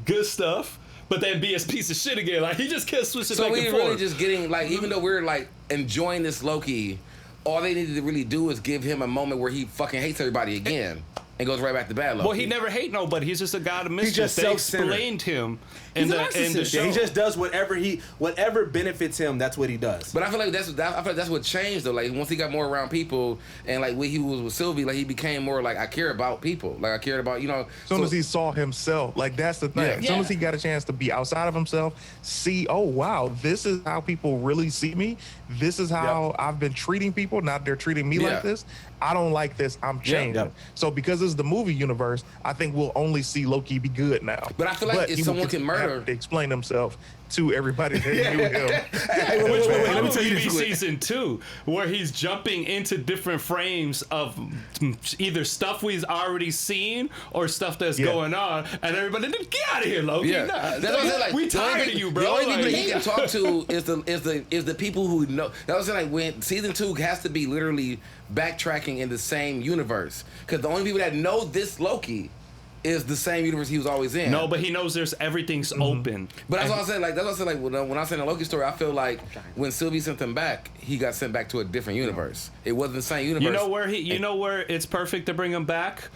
good stuff, but then be a piece of shit again. Like, he just kept switching back and forth. So we really just getting, like, even though we're like enjoying this Loki, all they needed to really do is give him a moment where he fucking hates everybody again. And goes right back to bad Loki. Well, he never hate nobody. He's just a god of mischief. They explained him in the show. He just does whatever benefits him. That's what he does. But I feel like that's what changed though. Like, once he got more around people, and like when he was with Sylvie, like he became more like, I care about people. Like, I cared about, you know. As soon as he saw himself, like, that's the thing. As soon as he got a chance to be outside of himself, see, oh wow, this is how people really see me. This is how I've been treating people. Not they're treating me like this. I don't like this. I'm changing. So because it's the movie universe, I think we'll only see Loki be good now. But I feel like if someone can murder, have to explain himself to everybody that knew him. Which will probably be season 2, where he's jumping into different frames of either stuff we've already seen or stuff that's going on, and everybody, get out of here, Loki. Yeah. That's what I'm saying. Like, we tired of you, bro. The only people that he can talk to is the people who know. That was like, when season 2 has to be literally backtracking in the same universe, because the only people that know this Loki is the same universe he was always in. No, but he knows everything's open. But that's what I said. Like, that's what I said. Like, when I said the Loki story, I feel like when Sylvie sent him back, he got sent back to a different universe. It wasn't the same universe. You know where it's perfect to bring him back?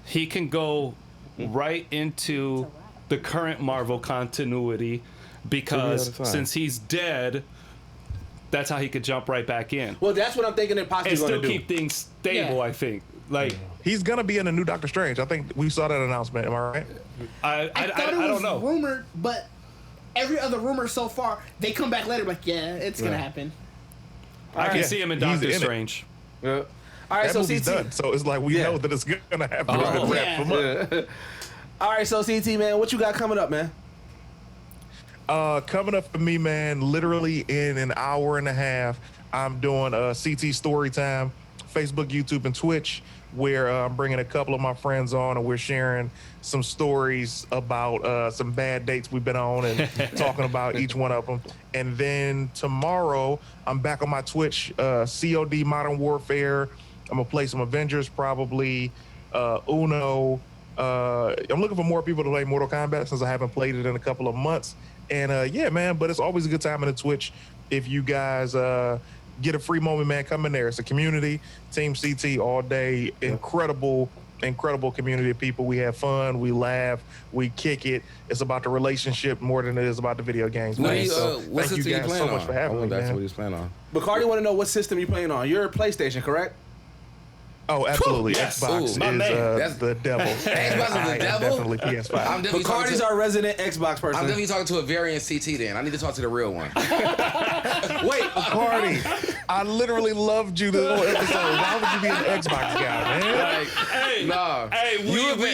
He can go right into the current Marvel continuity, because since he's dead, that's how he could jump right back in. Well, that's what I'm thinking they're possibly going to do. And still keep things stable, I think. Like, he's gonna be in a new Doctor Strange. I think we saw that announcement. Am I right? I don't know. Rumored, but every other rumor so far, they come back later like, it's gonna happen. I can see him in Doctor Strange. All right, that movie's done. So it's like we know that it's gonna happen. All right, so CT, man, what you got coming up, man? Coming up for me, man, literally in an hour and a half, I'm doing CT Story Time, Facebook, YouTube, and Twitch, where I'm bringing a couple of my friends on, and we're sharing some stories about some bad dates we've been on and talking about each one of them. And then tomorrow, I'm back on my Twitch, COD Modern Warfare. I'm going to play some Avengers, probably Uno. I'm looking for more people to play Mortal Kombat since I haven't played it in a couple of months. And yeah, man, but it's always a good time in the Twitch if you guys get a free moment, man, come in there. It's a community, Team CT all day, incredible community of people. We have fun, we laugh, we kick it. It's about the relationship more than it is about the video games. What Man. what Thank you guys so much for having me, That's man. what he's playing on. Bacardi want to know what system you playing on. You're a PlayStation, correct? Oh, absolutely. Yes. Xbox is That's the devil. Xbox is the devil? Definitely PS5. I'm definitely talking Bacardi's to, our resident Xbox person. I'm definitely talking to a variant CT then. I need to talk to the real one. Wait, Bacardi, I literally loved you the whole episode. Why would you be an Xbox guy, man? Like, Hey, nah. hey,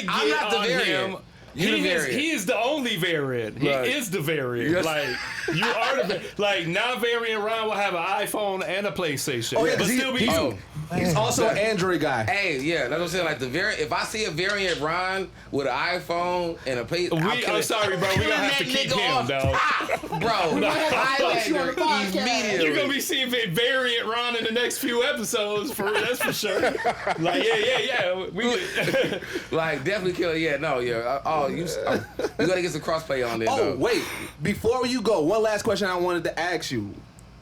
I'm not the variant. He is the only variant. He Right. is the variant. Yes. Like you are the like non-variant. Ron will have an iPhone and a PlayStation, Oh, yeah, but 'cause still be you. Oh. He's also an Android guy. Hey, yeah, that's what I'm saying. Like the variant, if I see a variant Ron with an iPhone and a play, I'm sorry, bro. We gonna have to keep him, dog. Bro, Highlander immediately. You're gonna be seeing variant Ron in the next few episodes. That's for sure. Like yeah. We Like definitely kill. Yeah, no, yeah. You gotta get some crossplay on there. Oh, though. wait. Before you go, one last question I wanted to ask you.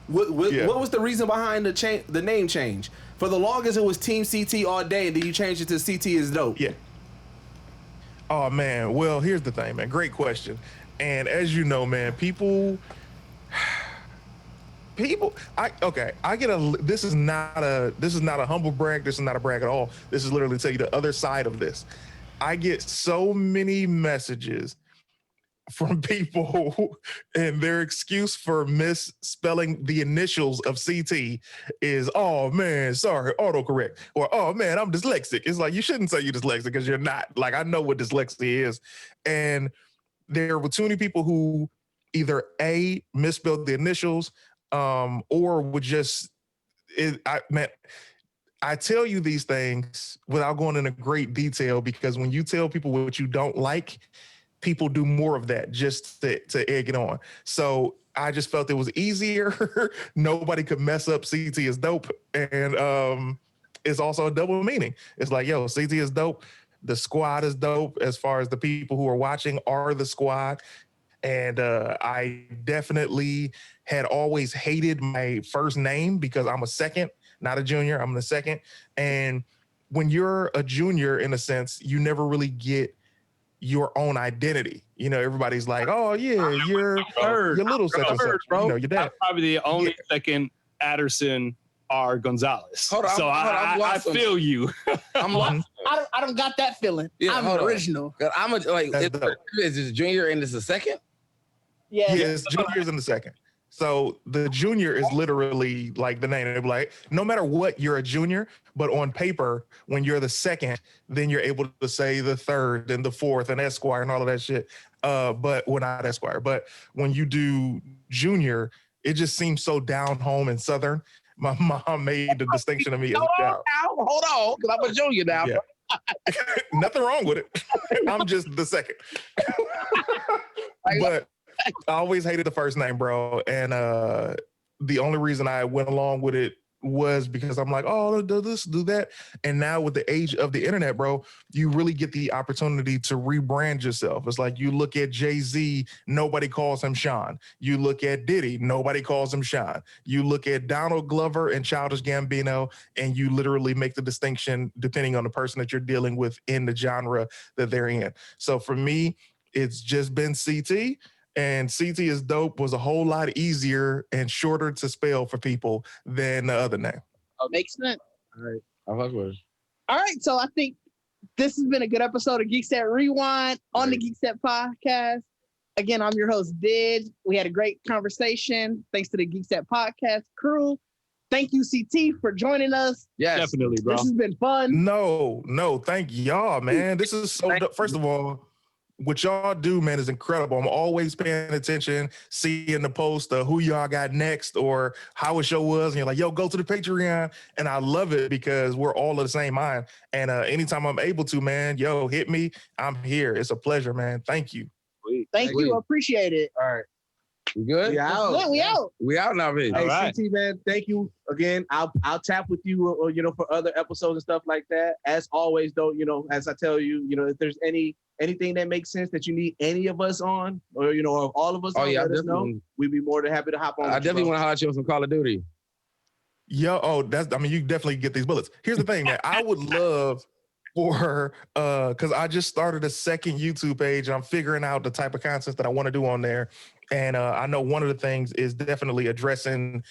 What was the reason behind the name change? For the longest, it was Team CT all day, and then you changed it to CT is dope. Yeah. Oh, man. Well, here's the thing, man. Great question. And as you know, man, people, this is not a humble brag. This is not a brag at all. This is literally to tell you the other side of this. I get so many messages from people, and their excuse for misspelling the initials of CT is, oh man, sorry, autocorrect, or oh man, I'm dyslexic. It's like, you shouldn't say you're dyslexic because you're not. Like, I know what dyslexia is. And there were too many people who either A, misspelled the initials, or would just, I tell you these things without going into great detail, because when you tell people what you don't like, people do more of that just to egg it on. So I just felt it was easier. Nobody could mess up CT is dope. And it's also a double meaning. It's like, yo, CT is dope. The squad is dope. As far as the people who are watching are the squad. And I definitely had always hated my first name because I'm a second, not a junior. I'm the second. And when you're a junior, in a sense, you never really get your own identity. You know, everybody's like, oh yeah, you're little such and such. Bro. You know, your dad. I'm probably the only second Addison R. Gonzalez. Hold on, so I feel you. I'm lost. I don't got that feeling. Yeah, I'm hold on. original. I'm a like. Is this junior and this is second? Yeah. Yes, junior's in the second. So the junior is literally like the name. They're like, no matter what, you're a junior, but on paper, when you're the second, then you're able to say the third and the fourth and Esquire and all of that shit. But not Esquire. But when you do junior, it just seems so down home and Southern. My mom made the distinction to me as a child. Hold on, because I'm a junior now. Yeah. Nothing wrong with it. I'm just the second. But I always hated the first name, bro. And the only reason I went along with it was because I'm like, oh, do this, do that. And now with the age of the internet, bro, you really get the opportunity to rebrand yourself. It's like you look at Jay-Z, nobody calls him Sean. You look at Diddy, nobody calls him Sean. You look at Donald Glover and Childish Gambino, and you literally make the distinction depending on the person that you're dealing with in the genre that they're in. So for me, it's just been CT. And CT is dope was a whole lot easier and shorter to spell for people than the other name. Makes sense. All right, I fuck with it. All right, so I think this has been a good episode of Geekset Rewind on the Geekset Podcast. Again, I'm your host, Didge. We had a great conversation. Thanks to the Geekset Podcast crew. Thank you, CT, for joining us. Yes, definitely, bro. This has been fun. No, thank y'all, man. This is so dope. First of all, what y'all do, man, is incredible. I'm always paying attention, seeing the post of who y'all got next or how a show was. And you're like, yo, go to the Patreon. And I love it because we're all of the same mind. And anytime I'm able to, man, yo, hit me. I'm here. It's a pleasure, man. Thank you. Thank you. Appreciate it. All right. We good? We out. Yeah, we out. We out now, man. Hey, right. CT, man, thank you again. I'll tap with you, for other episodes and stuff like that. As always, though, as I tell you, if there's anything that makes sense that you need any of us on, or or all of us on, let us know. We'd be more than happy to hop on. I definitely want to holler at you on some Call of Duty. You definitely get these bullets. Here's the thing, man. I would love for because I just started a second YouTube page. I'm figuring out the type of content that I want to do on there. And I know one of the things is definitely addressing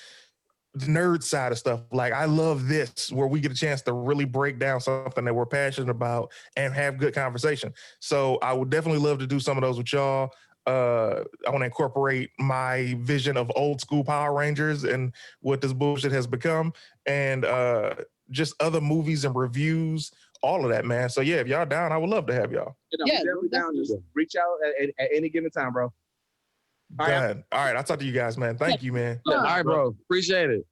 the nerd side of stuff. Like, I love this, where we get a chance to really break down something that we're passionate about and have good conversation. So I would definitely love to do some of those with y'all. I want to incorporate my vision of old school Power Rangers and what this bullshit has become, and just other movies and reviews, all of that, man. So yeah, if y'all down, I would love to have y'all. Yeah, definitely down. Just reach out at any given time, bro. All right, I'll talk to you guys, man. Thank you, man. All right, bro. Appreciate it.